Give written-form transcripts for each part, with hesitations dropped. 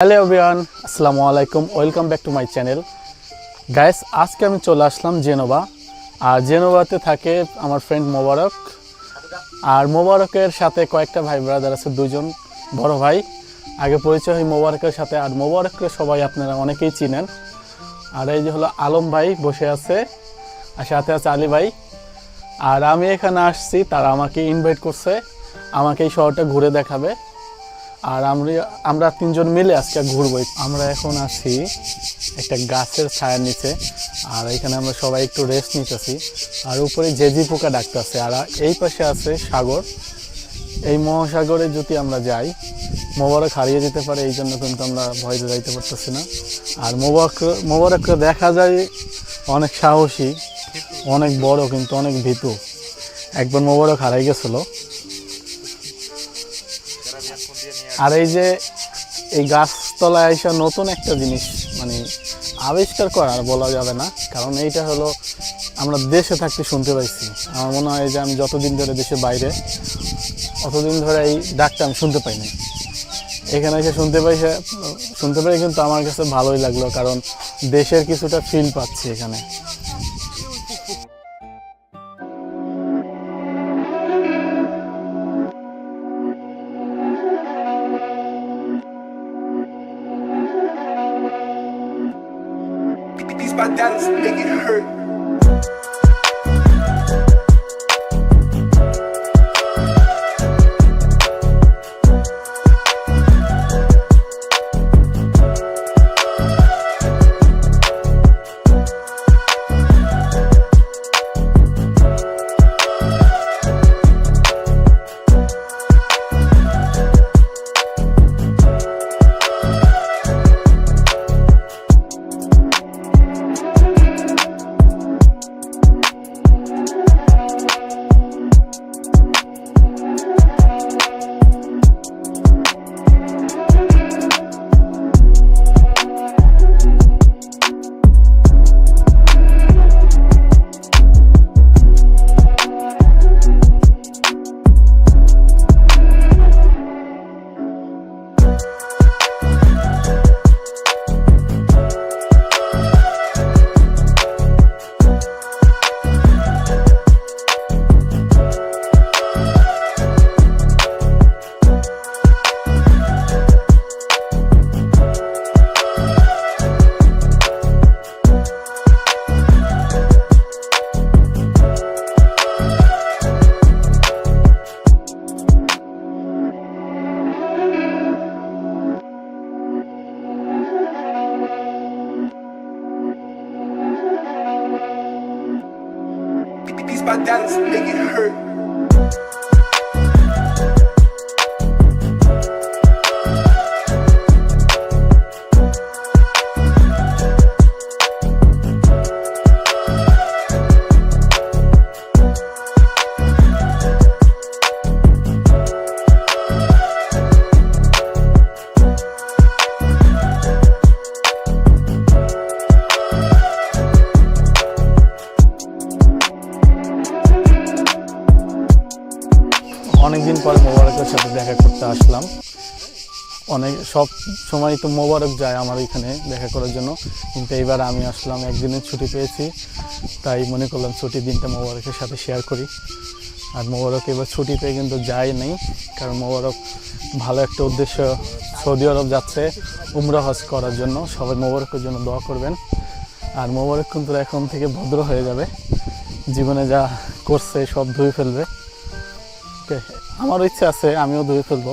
Hello everyone, আসসালামু আলাইকুম। Welcome back to my channel. Guys, আজকে আমি চলে আসলাম জেনোভা। আর জেনোভাতে থাকে আমার ফ্রেন্ড মোবারক। আর মোবারকের সাথে কয়েকটা ভাই ব্রাদার আছে, দুজন বড় ভাই। আগে পরিচয় হয় মোবারকের সাথে। আর মোবারককে সবাই আপনারা অনেকেই চিনেন। আর এই যে হলো আলম ভাই বসে আছে, আর সাথে আছে আলী ভাই। আর আমি এখানে আসছি, তারা আমাকে ইনভাইট করছে, আমাকে এই শহরটা ঘুরে দেখাবে। আর আমরা তিনজন মিলে আজকে ঘুরবো। আমরা এখন আছি একটা গাছের ছায়ার নিচে, আর এখানে আমরা সবাই একটু রেস্ট নিতেছি। আর উপরে জেজি পোকা ডাকতেছে। আর এই পাশে আছে সাগর। এই মহাসাগরে যদি আমরা যাই, মোবারক হারিয়ে যেতে পারে, এই জন্য কিন্তু আমরা ভয়তে যাইতে পারতেছি না। আর মোবারককে দেখা যায় অনেক সাহসী, অনেক বড়, কিন্তু অনেক ভীতু। একবার মোবারক হারাই গেছিল। আর এই যে এই গাছতলায় আইসা নতুন একটা জিনিস মানে আবিষ্কার করা বলা যাবে না, কারণ এইটা হলো আমরা দেশে থাকতে শুনতে পাইছি। আমার মনে হয় যে আমি যতদিন ধরে দেশের বাইরে, অতদিন ধরে এই ডাকটা আমি শুনতে পাইনি। এখানে এসে শুনতে পাই, কিন্তু আমার কাছে ভালোই লাগলো, কারণ দেশের কিছুটা ফিল পাচ্ছি এখানে। My dad's make it hurt. My dad's make it hurt. অনেকদিন পরে মোবারকের সাথে দেখা করতে আসলাম। সব সময় তো মোবারক যায় আমার এখানে দেখা করার জন্য, কিন্তু এইবার আমি আসলাম, একদিনের ছুটি পেয়েছি, তাই মনে করলাম ছুটির দিনটা মোবারকের সাথে শেয়ার করি। আর মোবারক এবার ছুটি পেয়ে কিন্তু যায় নেই, কারণ মোবারক ভালো একটা উদ্দেশ্য, সৌদি আরব যাচ্ছে উমরা হজ করার জন্য। সবাই মোবারকের জন্য দোয়া করবেন। আর মোবারক কিন্তু এখন থেকে ভদ্র হয়ে যাবে, জীবনে যা করছে সব ধুয়ে ফেলবে। আমারও ইচ্ছা আছে, আমিও ধুয়ে ফেলবো,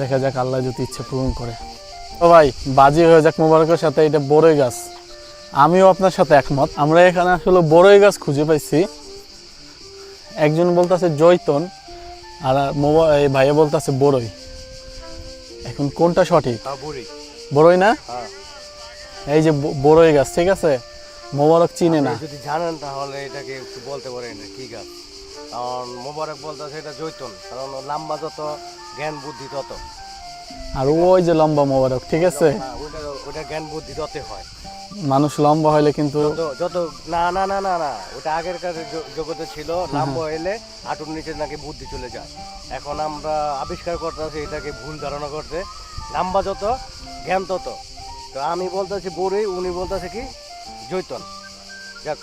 দেখা যাক আল্লাহ যদি ইচ্ছে পূরণ করে। তো ভাই, বাজি হয়ে যাক মোবারকের সাথে। এটা বড়ই গাছ, আমিও আপনার সাথে একমত। আমরা এখানে আসলে বড়ই গাছ খুঁজে পাইছি। একজন বলতেছে জৈতন, আর এই ভাইয়া বলতেছে বড়ই। এখন কোনটা সঠিক? বড়ই না? এই যে বড়ই গাছ, ঠিক আছে। মোবারক চিনে না, যদি জানেন তাহলে এটাকে একটু বলতে পারেন কি গাছ। কারণ মোবারক বলতেছে এটা জৈতন, কারণ লম্বা যত জ্ঞান বুদ্ধি তত। আর ওই যে লম্বা মোবারক, ঠিক আছে, ওটা জ্ঞান বুদ্ধি তত হয়। মানুষ লম্বা হইলে কিন্তু যত না না না না না ওটা আগের কাজের জগতে ছিল, লম্বা হইলে হাঁটুর নিচে নাকি বুদ্ধি চলে যায়। এখন আমরা আবিষ্কার করতেছি এটাকে ভুল ধারণা করতে, লম্বা যত জ্ঞান তত। তো আমি বলতেছি বড়ই, উনি বলতেছে কি জৈতন। যাক,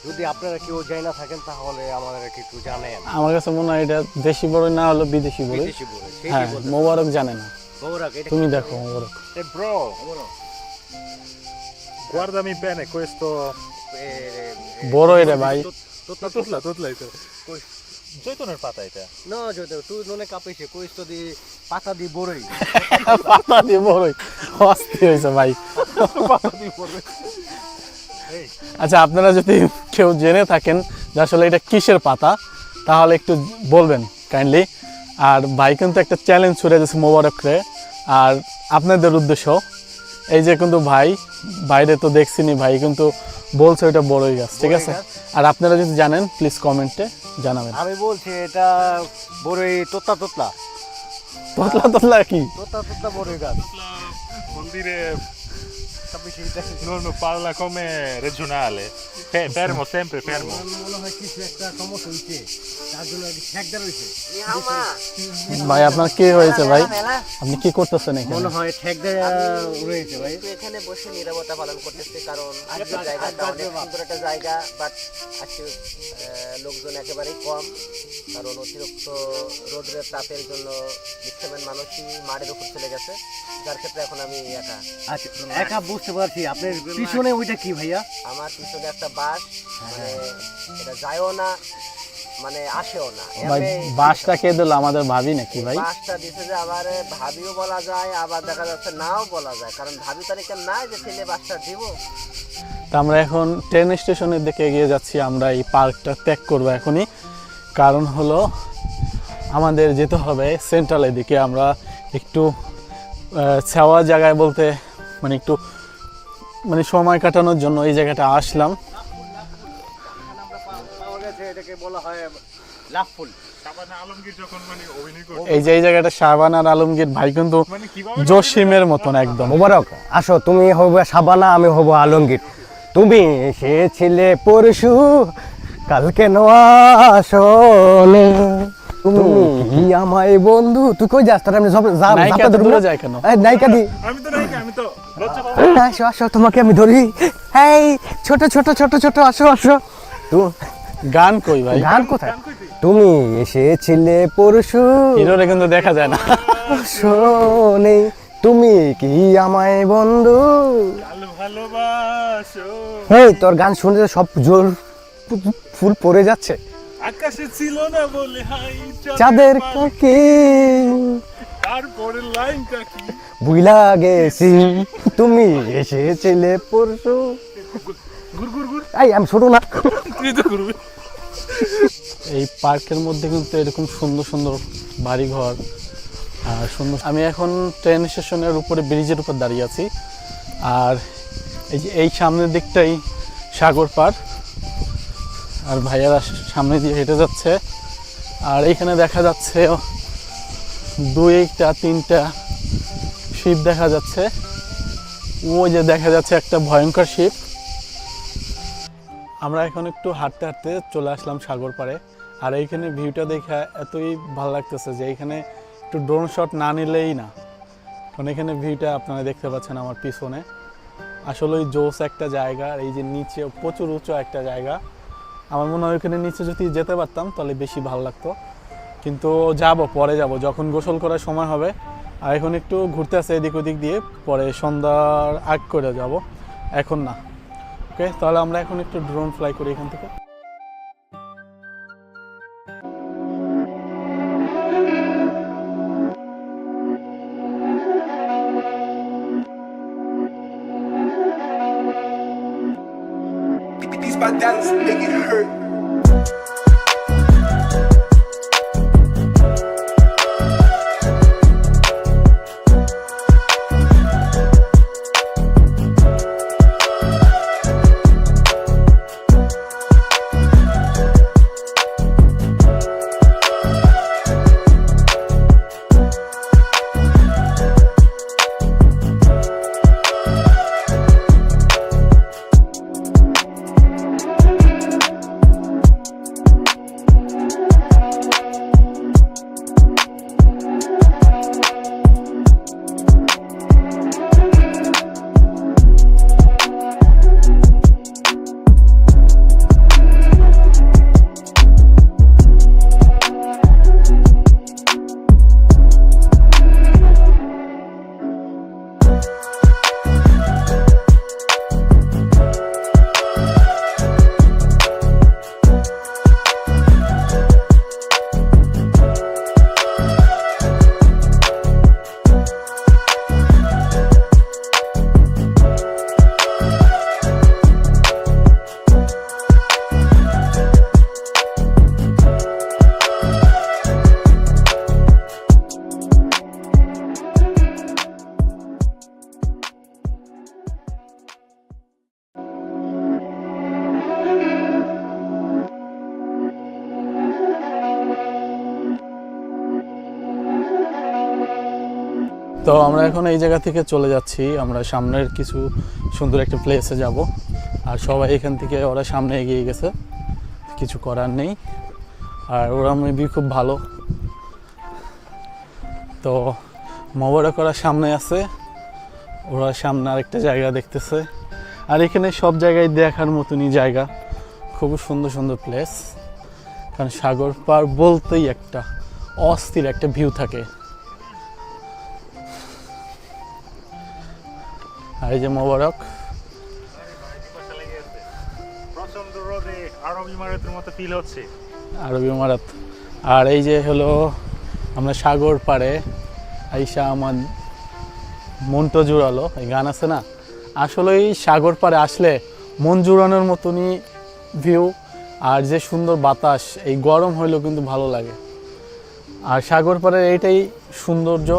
যদি আপনারা কেউ যাই না থাকেন তাহলে আমাদের একটু জানেন। আমার কাছে মনে হয় এটা দেশি বড়ই না হলো বিদেশি বড়ই। বিদেশি বড়ই, হ্যাঁ, মোবারক জানে না। মোবারক, এটা তুমি দেখো মোবারক। Bro, guardami bene questo. বড়ই রে ভাই। Tutla. জৈতুনের পাতা এটা। না জৈতন, তুই নুনে কাঁপিছে, কইস তো দি পাতা দি বড়ই। পাতা দিয়ে বড়ই অস্থির হয়েছে ভাই। পাতা দিয়ে পড়বে। আচ্ছা, আপনারা যদি কেউ জেনে থাকেন যে আসলে এটা কিসের পাতা তাহলে একটু বলবেন কাইন্ডলি। আর ভাই কিন্তু একটা চ্যালেঞ্জ ছুড়ে দিয়েছে মোবারকরে, আর আপনাদের উদ্দেশ্য এই যে কিন্তু ভাই বাইরে তো দেখছিনি, ভাই কিন্তু বলছে এটা বড়ই গাছ, ঠিক আছে? আর আপনারা যদি জানেন প্লিজ কমেন্টে জানাবেন। আমি বলছি এটা বড়ই তোতলা। তোতলা তোতলা কি? তোতলা বড়ই গাছ। Vuol dire non parla come regionale. Fermo, sempre fermo. মনে হয় কিছু একটা সমস্যা হয়েছে, তার জন্য ঠেকদার হয়েছে। ভাই আপনার কি হয়েছে ভাই? আপনি কি করতেছেন এখানে? মনে হয় ঠেকদার রয়েছে ভাই। এখানে বসে নীরবতা পালন করতেছি, কারণ আজকে জায়গাটা অনেক সুন্দর একটা জায়গা, বাট আজকে লোকজন একেবারেই কম, কারণ অতিরিক্ত রোদের তাপের জন্য বিক্ষেপণ মানুষই মাঠের উপর চলে গেছে, যার ক্ষেত্রে এখন আমি একা। আচ্ছা, একা বুঝতে পারছি। আপনার পিছনে ওইটা কি ভাইয়া? আমার পিছনে একটা বাস, মানে এটা যায়ও না মানে আসেও না। ভাই বাসটা কে দিল? আমাদের ভাবি নাকি ভাই? বাসটা দিছে যে আবার ভাবিও বলা যায়, আবার দেখা যাচ্ছে নাও বলা যায়, কারণ ভাবি তারিখে নাই যে ছেলে বাসটা দিব। তো আমরা এখন ট্রেন স্টেশনের দিকে এগিয়ে যাচ্ছি। আমরা এই পার্কটা ত্যাগ করবো এখনই, কারণ হলো আমাদের যেতে হবে সেন্ট্রালের দিকে। আমরা একটু ছাওয়া জায়গায় বলতে মানে একটু মানে সময় কাটানোর জন্য এই জায়গাটা আসলাম। পাওয়া গেছে, এটাকে বলা হয় লাভ ফুল। শাবানা আলমগীর যখন মানে অভিনয় করে এই যে এই জায়গাটা শাবানা আর আলমগীর ভাই কিন্তু মানে কিভাবে জসিমের মতন একদম। মোবারক, আসো, তুমি হবে শাবানা, আমি হব আলমগীর। তুমি এসেছিলে পরশু, কালকে আসলে তুমি কি আমায় বন্ধু। তুই কই যাস? তার আমি নায়িকা তো দূরে যায় কেন? নায়িকা দি। আমি তো লজ্জা পাবো। আসো আসো, তোমাকে আমি ধরি। এই ছোট ছোট ছোট ছোট, আসো আসো। গান কই ভাই? গান কোথায়? তুমি এসেছিলে পরশু, হিরোরে কিন্তু দেখা যায় না। শোনে তুমি কি আমায় বন্ধু। ভালোবাসো এই তোর গান শুনে তো সব জোর ফুল পড়ে যাচ্ছে। আকাশে ছিল না বলে হাই চাঁদের কাকি তারপরে লাইনটা কি বুইলা গেছি, তুমি এসেছিলে পরশু। গুর এই আমি ছোট না। তুই তো করবি। এই পার্কের মধ্যে কিন্তু এরকম সুন্দর সুন্দর বাড়িঘর আর সুন্দর। আমি এখন ট্রেন স্টেশনের উপরে ব্রিজের উপর দাঁড়িয়ে আছি, আর এই যে এই সামনের দিকটাই সাগর পার, আর ভাইয়ারা সামনে দিয়ে হেঁটে যাচ্ছে। আর এইখানে দেখা যাচ্ছে 2-3টা শিপ দেখা যাচ্ছে। ওই যে দেখা যাচ্ছে একটা ভয়ঙ্কর শিপ। আমরা এখন একটু হাঁটতে হাঁটতে চলে আসলাম সাগর পাড়ে, আর এইখানে ভিউটা দেখে এতই ভালো লাগতেছে যে এইখানে একটু ড্রোন শট না নিলেই না, কারণ এখানে ভিউটা আপনারা দেখতে পাচ্ছেন আমার পিছনে। আসলে ওই জোস একটা জায়গা, আর এই যে নিচে প্রচুর উঁচু একটা জায়গা। আমার মনে হয় ওইখানে নিচে যদি যেতে পারতাম তাহলে বেশি ভালো লাগতো, কিন্তু পরে যাব যখন গোসল করার সময় হবে। আর এখন একটু ঘুরতে আসে এদিক ওদিক দিয়ে, পরে সন্ধ্যার আগ করে যাব, এখন না। ওকে, তাহলে আমরা এখন একটু ড্রোন ফ্লাই করি এখান থেকে। These my dollars make it hurt. তো আমরা এখন এই জায়গা থেকে চলে যাচ্ছি, আমরা সামনের কিছু সুন্দর একটা প্লেসে যাব। আর সবাই এখান থেকে ওরা সামনে এগিয়ে গেছে, কিছু করার নেই। আর ওরা মেবি খুব ভালো। তো মোবারক ওরা সামনে আছে, ওরা সামনে আরেকটা জায়গা দেখতেছে। আর এখানে সব জায়গায় দেখার মতনই জায়গা, খুব সুন্দর সুন্দর প্লেস। কারণ সাগর পার বলতেই একটা অস্থির একটা ভিউ থাকে। আর এই যে মোবারক, প্রচন্ড রোদে আরব ইমারতের মতো ফিল হচ্ছে। আরবি ইমারত। আর এই যে হলো আমরা সাগর পাড়ে আইসা আমার মনটা জুড়ালো, এই গান আছে না, আসলেই সাগর পাড়ে আসলে মন জুড়ানোর মতনই ভিউ। আর যে সুন্দর বাতাস, এই গরম হইলেও কিন্তু ভালো লাগে। আর সাগর পাড়ের এইটাই সৌন্দর্য,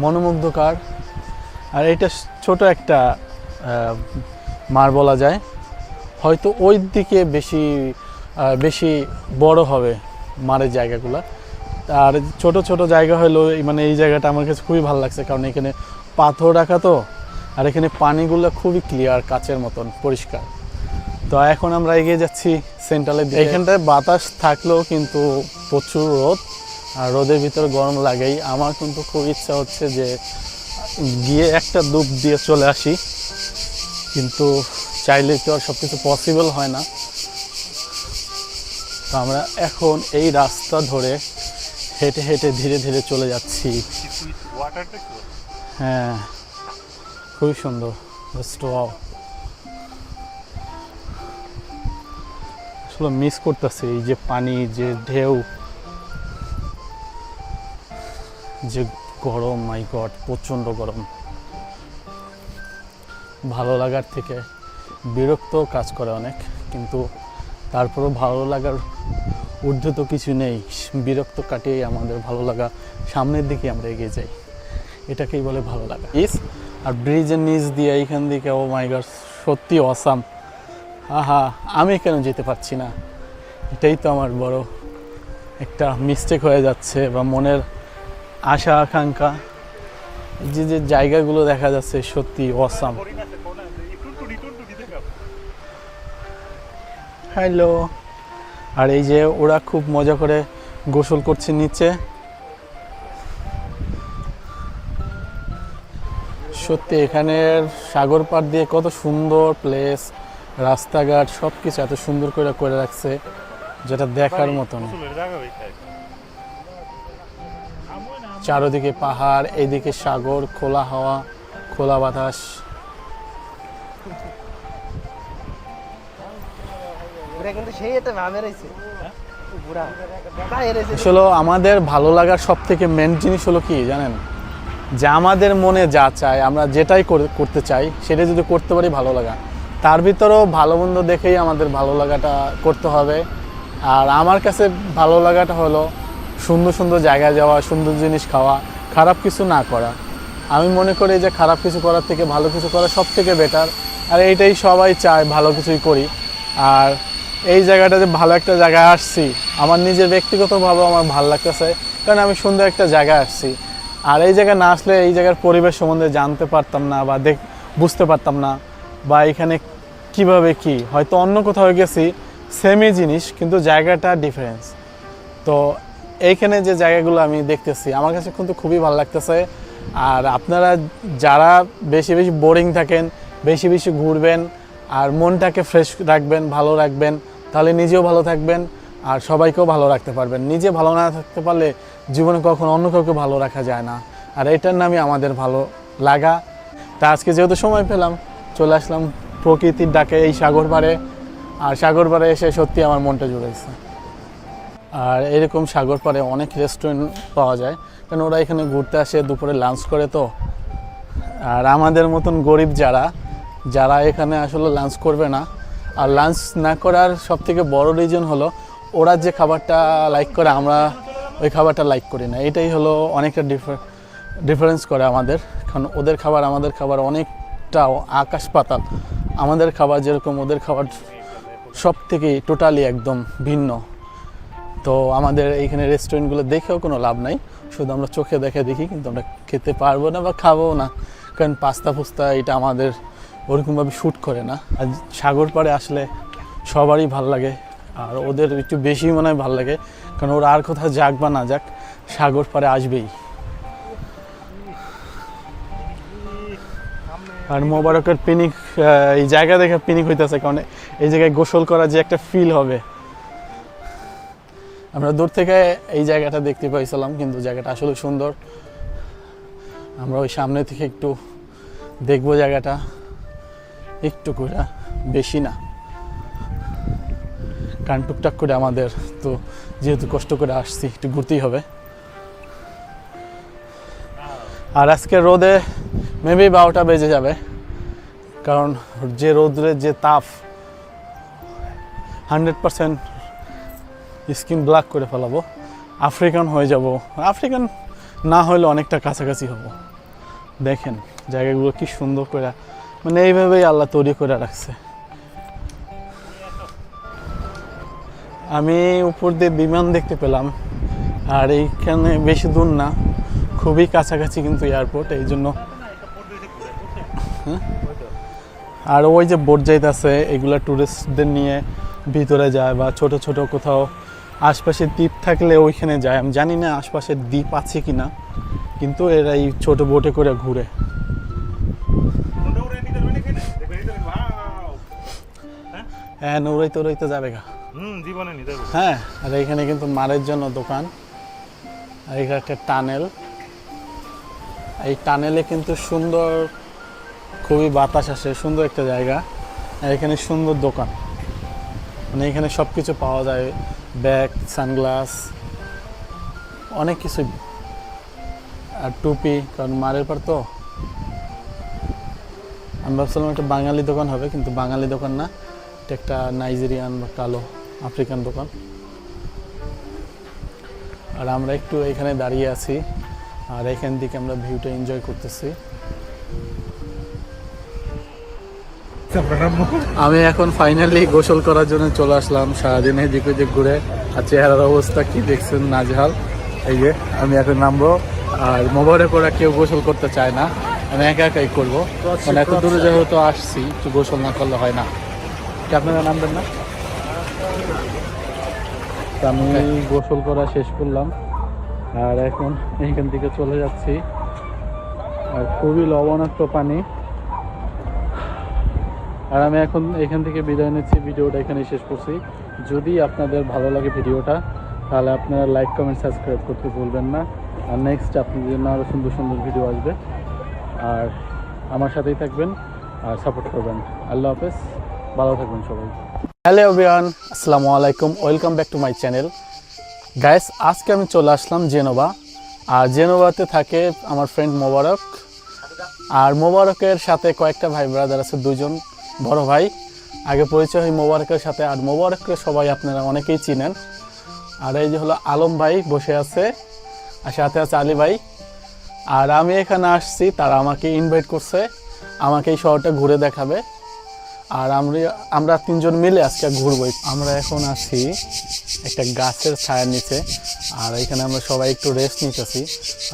মনোমুগ্ধকর। আর এটা ছোট একটা মার বলা যায়, হয়তো ওই দিকে বেশি বড় হবে মারের জায়গাগুলো। আর ছোট ছোট জায়গা হলো মানে এই জায়গাটা আমার কাছে খুবই ভালো লাগছে, কারণ এখানে পাথর রাখা তো। আর এখানে পানিগুলো খুবই ক্লিয়ার, কাচের মতন পরিষ্কার। তো এখন আমরা এগিয়ে যাচ্ছি সেন্ট্রালের দিকে। এখানটায় বাতাস থাকলেও কিন্তু প্রচুর রোদ, আর রোদের ভিতরে গরম লাগেই। আমার কিন্তু খুব ইচ্ছা হচ্ছে যে গিয়ে একটা ডুব দিয়ে চলে আসি, কিন্তু চাইলে তো আর সব কিছু পসিবল হয় না। তো আমরা এখন এই রাস্তা ধরে হেঁটে হেঁটে ধীরে ধীরে চলে যাচ্ছি। ওয়াটারটা কি? হ্যাঁ, খুবই সুন্দর। ওয়াও, আসলে মিস করতেছি এই যে পানি, যে ঢেউ, যে গরম। মাই গড, প্রচণ্ড গরম। ভালো লাগার থেকে বিরক্ত কাজ করে অনেক, কিন্তু তারপরেও ভালো লাগার ঊর্ধ্বে তো কিছু নেই। বিরক্ত কাটিয়ে আমাদের ভালো লাগা, সামনের দিকে আমরা এগিয়ে যাই, এটাকেই বলে ভালো লাগা। আর ব্রিজের নিচ দিয়ে এইখান দিকে, ও মাই গড, সত্যি অসাম। আহা, আমি কেন যেতে পারছি না? এটাই তো আমার বড় একটা মিস্টেক হয়ে যাচ্ছে, বা মনের আশা আকাঙ্ক্ষা। যে যে জায়গাগুলো দেখা যাচ্ছে সত্যি অসাম। হ্যালো। আর এই যে ওরা খুব মজা করে গোসল করছে নিচে। সত্যি এখানের সাগর পাড় দিয়ে কত সুন্দর প্লেস, রাস্তাঘাট সব কিছু এত সুন্দর করে রাখছে, যেটা দেখার মতন। চারদিকে পাহাড়, এইদিকে সাগর, খোলা হাওয়া, খোলা বাতাস। আসলে আমাদের ভালো লাগার সব থেকে মেন জিনিস হলো কি জানেন, যে আমাদের মনে যা চায়, আমরা যেটাই করতে চাই সেটা যদি করতে পারি ভালো লাগা। তার ভিতরেও ভালো মন্দ দেখেই আমাদের ভালো লাগাটা করতে হবে। আর আমার কাছে ভালো লাগাটা হলো সুন্দর সুন্দর জায়গায় যাওয়া, সুন্দর জিনিস খাওয়া, খারাপ কিছু না করা। আমি মনে করি যে খারাপ কিছু করার থেকে ভালো কিছু করা সব থেকে বেটার। আর এইটাই সবাই চায়, ভালো কিছুই করি। আর এই জায়গাটাতে ভালো একটা জায়গায় আসছি, আমার নিজের ব্যক্তিগতভাবে আমার ভালো লাগতেছে, কারণ আমি সুন্দর একটা জায়গায় আসছি। আর এই জায়গায় না আসলে এই জায়গার পরিবেশ সম্বন্ধে জানতে পারতাম না, বা বুঝতে পারতাম না, বা এখানে কিভাবে কি, হয়তো অন্য কোথাও গেছি সেমই জিনিস কিন্তু জায়গাটা ডিফারেন্স। তো এইখানে যে জায়গাগুলো আমি দেখতেছি আমার কাছে কিন্তু খুবই ভালো লাগতেছে। আর আপনারা যারা বেশি বেশি বোরিং থাকেন, বেশি বেশি ঘুরবেন, আর মনটাকে ফ্রেশ রাখবেন, ভালো রাখবেন, তাহলে নিজেও ভালো থাকবেন আর সবাইকেও ভালো রাখতে পারবেন। নিজে ভালো না থাকতে পারলে জীবনে কখনো অন্য কাউকে ভালো রাখা যায় না। আর এটার নামই আমাদের ভালো লাগা। তা আজকে যেহেতু সময় পেলাম, চলে আসলাম প্রকৃতির ডাকে এই সাগর পাড়ে। আর সাগর পাড়ে এসে সত্যি আমার মনটা জুড়েছে। আর এরকম সাগর পাড়ে অনেক রেস্টুরেন্ট পাওয়া যায়, কারণ ওরা এখানে ঘুরতে আসে, দুপুরে লাঞ্চ করে তো। আর আমাদের মতন গরিব যারা এখানে আসলে লাঞ্চ করবে না, আর লাঞ্চ না করার সবথেকে বড় রিজন হলো ওরা যে খাবারটা লাইক করে আমরা ওই খাবারটা লাইক করি না। এটাই হলো অনেকটা ডিফারেন্স করে আমাদের, কারণ ওদের খাবার আমাদের খাবার অনেকটা আকাশ পাতাল। আমাদের খাবার যেরকম, ওদের খাবার সব থেকে টোটালি একদম ভিন্ন। তো আমাদের এইখানে রেস্টুরেন্টগুলো দেখেও কোনো লাভ নাই, শুধু আমরা চোখে দেখি, কিন্তু আমরা খেতে পারবো না বা খাবো না, কারণ পাস্তা ফুস্তা এটা আমাদের ওরকমভাবে শ্যুট করে না। আর সাগর পাড়ে আসলে সবারই ভাল লাগে, আর ওদের একটু বেশি মনে হয় ভাল লাগে, কারণ ওরা আর কোথাও যাক বা না যাক সাগর পাড়ে আসবেই। আর মোবারকের পিনিক, এই জায়গা দেখে পিনিক হইতেছে, কারণ এই জায়গায় গোসল করা যে একটা ফিল হবে। আমরা দূর থেকে এই জায়গাটা দেখতে পাইছিলাম, কিন্তু জায়গাটা আসলে সুন্দর। আমরা ওই সামনে থেকে একটু দেখবো জায়গাটা, একটু করে, বেশি না, কারণ টুকটাক করে আমাদের তো যেহেতু কষ্ট করে আসছি একটু ঘুরতেই হবে। আর আজকে রোদে মেবি 12টা বেজে যাবে, কারণ যে রোদ্রের যে তাপ 100% স্কিন ব্ল্যাক করে ফেলাবো, আফ্রিকান হয়ে যাব। আফ্রিকান না হলে অনেকটা কাছাকাছি হব। দেখেন জায়গাগুলো কি সুন্দর করে, মানে এইভাবেই আল্লাহ তৈরি করে রাখছে। আমি উপর দিয়ে বিমান দেখতে পেলাম, আর এইখানে বেশি দূর না, খুবই কাছাকাছি কিন্তু এয়ারপোর্ট, এই জন্য। আর ওই যে বোট যাইতেছে, এগুলা টুরিস্টদের নিয়ে ভিতরে যায়, বা ছোট ছোট কোথাও আশপাশে দ্বীপ থাকলে ওইখানে যায়। আমি জানি না আশপাশের দ্বীপ আছে কিনা, কিন্তু এরা এই ছোট বোটে করে ঘুরে। হ্যাঁ, নৌড়াইতে যাবে গা। জীবনে নিতে হবে। হ্যাঁ, আর এখানে কিন্তু মারের জন্য দোকান, আর এখানে একটা টানেল। এই টানেলে কিন্তু সুন্দর, খুবই বাতাস আসে, সুন্দর একটা জায়গা। আর এখানে সুন্দর দোকান, মানে এখানে সব কিছু পাওয়া যায়, ব্যাগ, সানগ্লাস, অনেক কিছু, আর টুপি, কারণ মারের পর তো। আমি ভাবছিলাম একটা বাঙালি দোকান হবে, কিন্তু বাঙালি দোকান না, এটা একটা নাইজেরিয়ান বা কালো আফ্রিকান দোকান। আর আমরা একটু এখানে দাঁড়িয়ে আছি, আর এখান থেকে আমরা ভিউটা এনজয় করতেছি। আমি এখন ফাইনালি গোসল করার জন্য চলে আসলাম। সারাদিন এদিক ওদিক ঘুরে, আর চেহারার অবস্থা কি দেখছেন, নাজেহাল। এই যে আমি এখন নামবো, আর মোবাইলে করে কেউ গোসল করতে চায় না, আমি একা একাই করবো, মানে এত দূরে যেহেতু আসছি, একটু গোসল না করলে হয় না। কি আপনারা নামবেন না? তো আমি গোসল করা শেষ করলাম, আর এখন এইখান থেকে চলে যাচ্ছি। আর খুবই লবণাক্ত পানি, আর আমি এখন এখান থেকে বিদায় নিচ্ছি। ভিডিওটা এখানে শেষ করছি। যদি আপনাদের ভালো লাগে ভিডিওটা, তাহলে আপনারা লাইক, কমেন্ট, সাবস্ক্রাইব করতে ভুলবেন না। আর নেক্সট আপনাদের জন্য আরও সুন্দর সুন্দর ভিডিও আসবে, আর আমার সাথেই থাকবেন আর সাপোর্ট করবেন। আল্লাহ হাফেজ, ভালো থাকবেন সবাই। হ্যালো এভরিওয়ান, আসসালামু আলাইকুম, welcome back to my channel. Guys, আজকে আমি চলে আসলাম জেনোভা, আর জেনোভাতে থাকে আমার ফ্রেন্ড মোবারক, আর মোবারকের সাথে কয়েকটা ভাই ব্রাদার আছে, দুজন বড় ভাই। আগে পরিচয় হয় মোবারকের সাথে, আর মোবারককে সবাই আপনারা অনেকেই চিনেন। আর এই যে হলো আলম ভাই বসে আছে, আর সাথে আছে আলী ভাই। আর আমি এখানে আসছি, তারা আমাকে ইনভাইট করছে, আমাকে এই শহরটা ঘুরে দেখাবে, আর আমরা তিনজন মিলে আজকে ঘুরবো। আমরা এখন আছি একটা গাছের ছায়ার নিচে, আর এখানে আমরা সবাই একটু রেস্ট নিতেছি,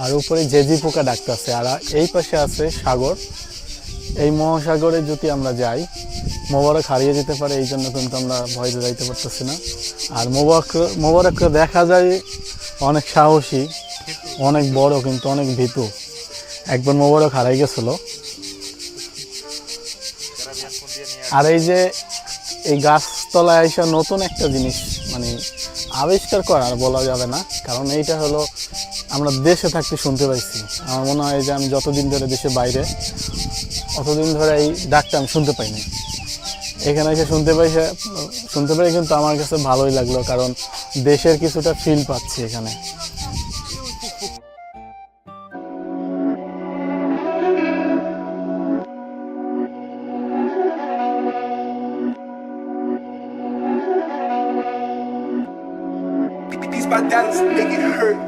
আর উপরে জেজি পোকা ডাকতেছে। আর এই পাশে আছে সাগর। এই মহাসাগরে যদি আমরা যাই, মোবারক হারিয়ে যেতে পারে, এই জন্য কিন্তু আমরা ভয়তে যাইতে পারতেছি না। আর মোবারককে দেখা যায় অনেক সাহসী, অনেক বড়, কিন্তু অনেক ভীতু। একবার মোবারক হারাই গেছিল। আর এই যে এই গাছতলায় এসে নতুন একটা জিনিস মানে আবিষ্কার করার বলা যাবে না, কারণ এইটা হলো আমরা দেশে থাকতে শুনতে পাইছি। আমার মনে হয় যে আমি যতদিন ধরে দেশের বাইরে, অতদিন ধরে এই ডাকটা আমি শুনতে পাইনি। এখানে এসে শুনতে পাই, কিন্তু আমার কাছে ভালোই লাগলো, কারণ দেশের কিছুটা ফিল পাচ্ছি এখানে। These my doubts make it hurt.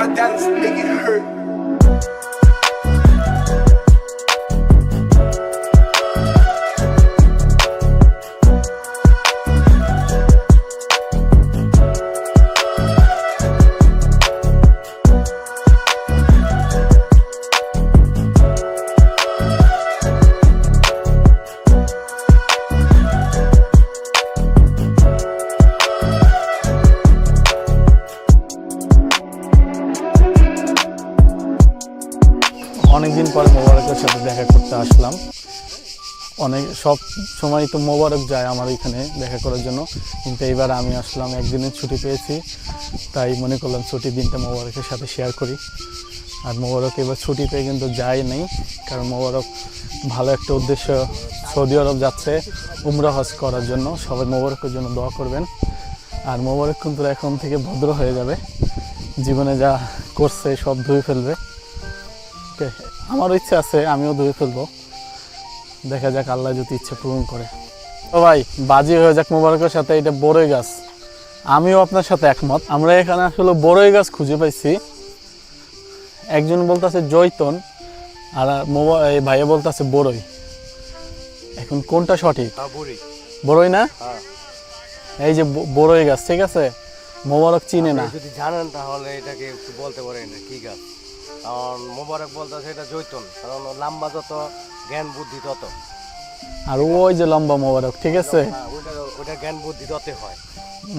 by Dallas, make it hurt. অনেকদিন পরে মোবারকের সাথে দেখা করতে আসলাম। সব সময় তো মোবারক যায় আমার এখানে দেখা করার জন্য, কিন্তু এইবার আমি আসলাম, একদিনের ছুটি পেয়েছি, তাই মনে করলাম ছুটির দিনটা মোবারকের সাথে শেয়ার করি। আর মোবারক এবার ছুটি পেয়ে কিন্তু যায় নেই, কারণ মোবারক ভালো একটা উদ্দেশ্য, সৌদি আরব যাচ্ছে উমরা হজ করার জন্য। সবাই মোবারকের জন্য দোয়া করবেন। আর মোবারক কিন্তু এখন থেকে ভদ্র হয়ে যাবে, জীবনে যা করছে সব ধুয়ে ফেলবে। আমারও ইচ্ছা আছে, আমিও ধুয়ে ফেলবো, দেখা যাক আল্লাহ যদি ইচ্ছা পূরণ করে। তো ভাই বাজি হয়ে যাক মোবারকের সাথে। এটা বড়ই গাছ, আমিও আপনার সাথে একমত। আমরা এখানে আসলে বড়ই গাছ খুঁজে পাইছি, একজন বলতেছে জৈতন আর এই ভাইয়া বলতেছে বড়ই। এখন কোনটা সঠিক? বড়ই না? এই যে বড়ই গাছ, ঠিক আছে। মোবারক চিনে না, যদি জানেন তাহলে এটাকে একটু বলতে পারেন কি গাছ। কারণ মোবারক বলতেছে এটা জৈতন, কারণ লম্বা যত জ্ঞান বুদ্ধি তত। আর ওই যে লম্বা মোবারক, ঠিক আছে, ওটা জ্ঞান বুদ্ধি তত হয়।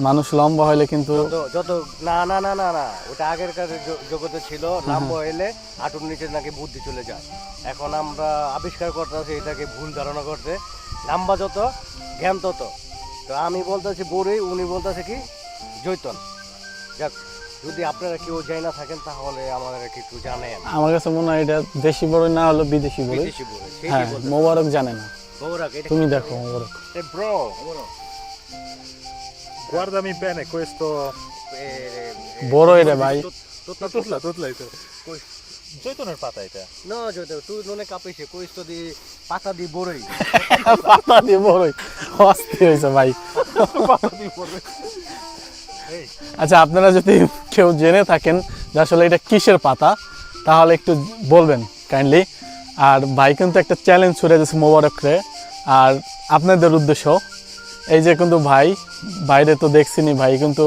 মানুষ লম্বা হইলে কিন্তু যত না না না না না ওটা আগের কাছে জগতে ছিল, লম্বা হইলে হাঁটুর নিচে নাকি বুদ্ধি চলে যায়। এখন আমরা আবিষ্কার করতেছি এটাকে ভুল ধারণা করতে, লম্বা যত জ্ঞান তত। তো আমি বলতেছি বড়ই, উনি বলতেছে কি জৈতন। যাক, যদি আপনারা কেউ যাই না থাকেন তাহলে আমাদের একটু জানেন। আমার কাছে মনে হয় এটা দেশি বড়ই না হলো বিদেশি বড়ই। বেশি বড়ই হ্যাঁ, মোবারক জানে না। মোবারক এটা তুমি দেখো মোবারক। E bro, guardami bene questo. বড়ই রে ভাই। Tutla ito. জৈতনের পাতা এটা। না জৈতন তুই ননে কাঁপিছে কইস তো দি পাতা দি বড়ই। পাতা দিয়ে বড়ই অস্থির হয়েছে ভাই। আচ্ছা, আপনারা যদি কেউ জেনে থাকেন যে আসলে এটা কিসের পাতা, তাহলে একটু বলবেন কাইন্ডলি। আর ভাই কিন্তু একটা চ্যালেঞ্জ ছুড়ে দিয়েছে মোবারকরে, আর আপনাদের উদ্দেশ্য। এই যে কিন্তু ভাই বাইরে তো দেখছিনি, ভাই কিন্তু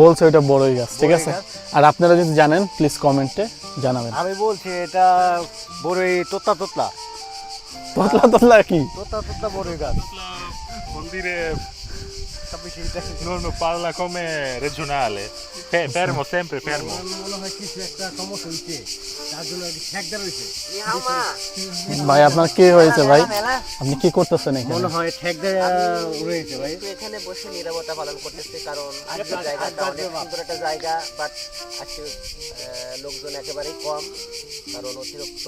বলছে এটা বড়ই গাছ, ঠিক আছে। আর আপনারা যদি জানেন প্লিজ কমেন্টে জানাবেন। আমি বলছি এটা বড়ই তোতলা তোতলা তোতলা তোতলা কি? তোতলা তোতলা বড়ই গাছ। Vuol dire non parla come regionale. Fermo, sempre fermo. মনে হয় কিছু একটা সমস্যা হইছে, তার জন্য ঠেকদার হইছে। ভাই আপনার কি হয়েছে ভাই? আপনি কি করতেছেন এখানে? মনে হয় ঠেকদার রয়েছে ভাই। কিন্তু এখানে বসে নীরবতা পালন করতেছি, কারণ আজকে জায়গাটা অনেক সুন্দর একটা জায়গা, বাট আজকে লোকজন একেবারেই কম, কারণ অতিরিক্ত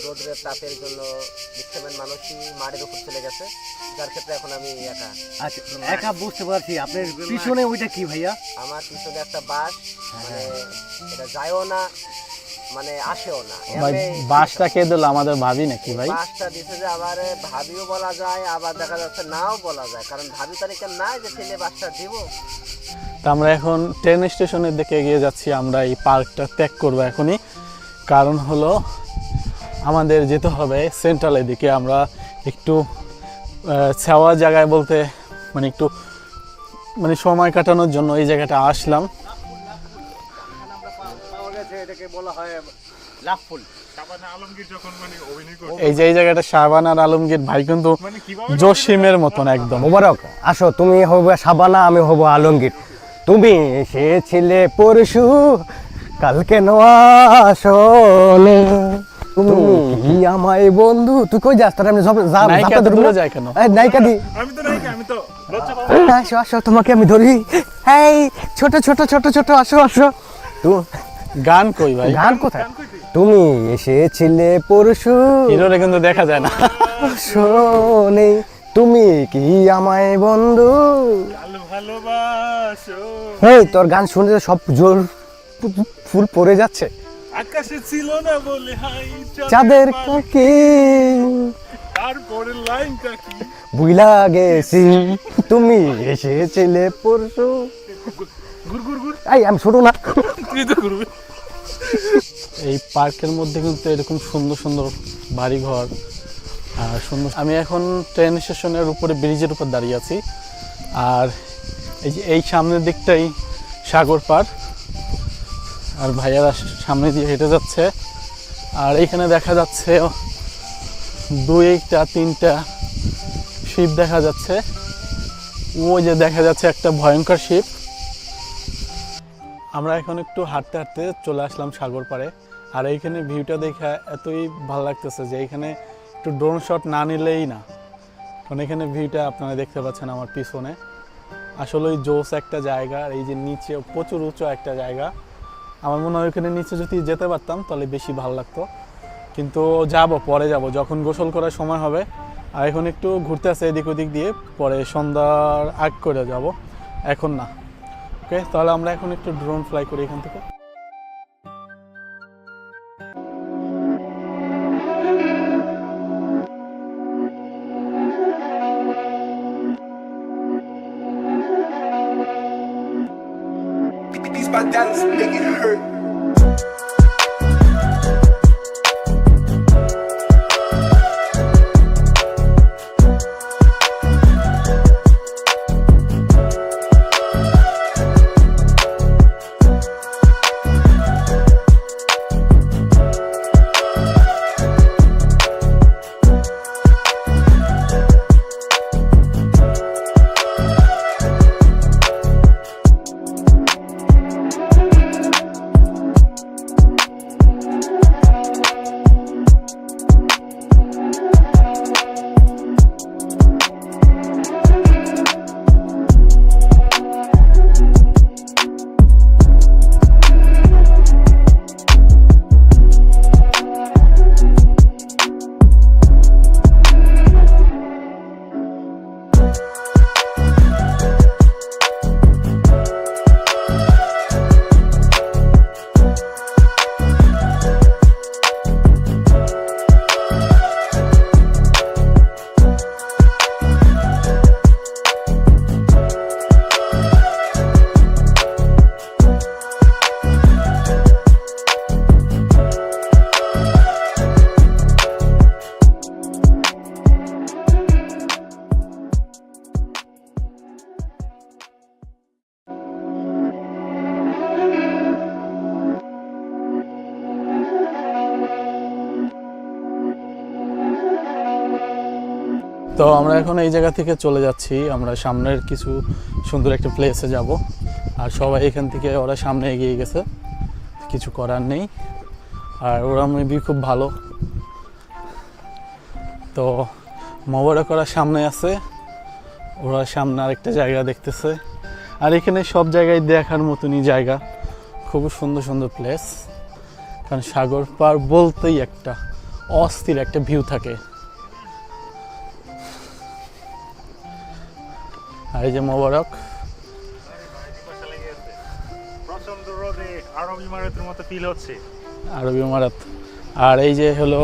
রোদের তাপের জন্য ম্যাক্সিমাম মানুষই মাঠের উপর চলে গেছে, যার ক্ষেত্রে এখন আমি একা। আচ্ছা, একা বুঝতে পারছি। আপনার পিছনে ওইটা কি ভাইয়া? আমার পিছনে একটা বাস, মানে এটা যায়ও না মানে আসেও না। ভাই বাসটা কে দিল? আমাদের ভাবি নাকি ভাই? বাসটা দিছে যে আবার ভাবিও বলা যায়, আবার দেখা যাচ্ছে নাও বলা যায়, কারণ ভাবি তারিখে নাই যে ছেলে বাসটা দিব। তো আমরা এখন ট্রেন স্টেশনের দিকে এগিয়ে যাচ্ছি। আমরা এই পার্কটা ত্যাগ করবো এখনই, কারণ হলো আমাদের যেতে হবে সেন্ট্রালের দিকে। আমরা একটু ছাওয়া জায়গায় বলতে মানে একটু মানে সময় কাটানোর জন্য এই জায়গাটা আসলাম। এটাকে বলা হয় লাভ ফুল। শাবানা আলমগীর যখন মানে অভিনয় করে, এই যে এই জায়গাটা শাবানা আর আলমগীর ভাই কিন্তু মানে কিভাবে জসিমের মতন একদম। মোবারক আসো, তুমি হবে শাবানা, আমি হব আলমগীর। তুমি এসেছিলে পরশু, কালকে আসলে তুমি কি আমায় বন্ধু। তুই কই যাস? তোর আমি নায়িকা তো দূরে যায় কেন? নায়িকা দি আমি তো লজ্জা পাবো। আসো আসো, তোমাকে আমি ধরি। এই ছোট ছোট ছোট ছোট আসো আসো। গান কই ভাই? গান কোথায়? তুমি এসেছিলে পরশু, হিরোরে কিন্তু দেখা যায় না। শোনে তুমি কি আমায় বন্ধু। ভালোবাসো এই তোর গান শুনে সব জোর ফুল পড়ে যাচ্ছে। আকাশে ছিল না বলে হাই চাঁদের কাকি তারপরে লাইনটা কি বুইলা গেছি, তুমি এসেছিলে পরশু। গুর গুর গুর এই আমি ছোট না, তুই তো করবি। এই পার্কের মধ্যে কিন্তু এরকম সুন্দর সুন্দর বাড়িঘর আর সুন্দর। আমি এখন ট্রেন স্টেশনের উপরে ব্রিজের উপর দাঁড়িয়ে আছি, আর এই যে এই সামনের দিকটাই সাগর পার, আর ভাইয়ারা সামনে দিয়ে হেঁটে যাচ্ছে। আর এইখানে দেখা যাচ্ছে 2-3টা শিপ দেখা যাচ্ছে। ওই যে দেখা যাচ্ছে একটা ভয়ঙ্কর শিপ। আমরা এখন একটু হাঁটতে হাঁটতে চলে আসলাম সাগর পাড়ে, আর এইখানে ভিউটা দেখে এতই ভালো লাগতেছে যে এইখানে একটু ড্রোন শট না নিলেই না, কারণ এখানে ভিউটা আপনারা দেখতে পাচ্ছেন আমার পিছনে। আসলে ওই জোস একটা জায়গা, আর এই যে নিচে প্রচুর উঁচু একটা জায়গা। আমার মনে হয় ওইখানে নিচে যদি যেতে পারতাম তাহলে বেশি ভালো লাগতো, কিন্তু পরে যাব যখন গোসল করার সময় হবে। আর এখন একটু ঘুরতে আসে এদিক ওদিক দিয়ে, পরে সন্ধ্যার আগ করে যাব, এখন না। ওকে, তাহলে আমরা এখন একটু ড্রোন ফ্লাই করি এখান থেকে। These bandanas make it hurt. তো আমরা এখন এই জায়গা থেকে চলে যাচ্ছি, আমরা সামনের কিছু সুন্দর একটা প্লেসে যাব। আর সবাই এখান থেকে ওরা সামনে এগিয়ে গেছে, কিছু করার নেই। আর ওরা মেবি খুব ভালো। তো মোবারক ওরা সামনে আছে, ওরা সামনে আরেকটা জায়গা দেখতেছে। আর এখানে সব জায়গায় দেখার মতনই জায়গা, খুব সুন্দর সুন্দর প্লেস। কারণ সাগর পার বলতেই একটা অস্থির একটা ভিউ থাকে। আর এই যে মোবারক প্রচন্ড রোদে আরবি ইমারতের মতো ফিল হচ্ছে। আরবি ইমারত। আর এই যে হলো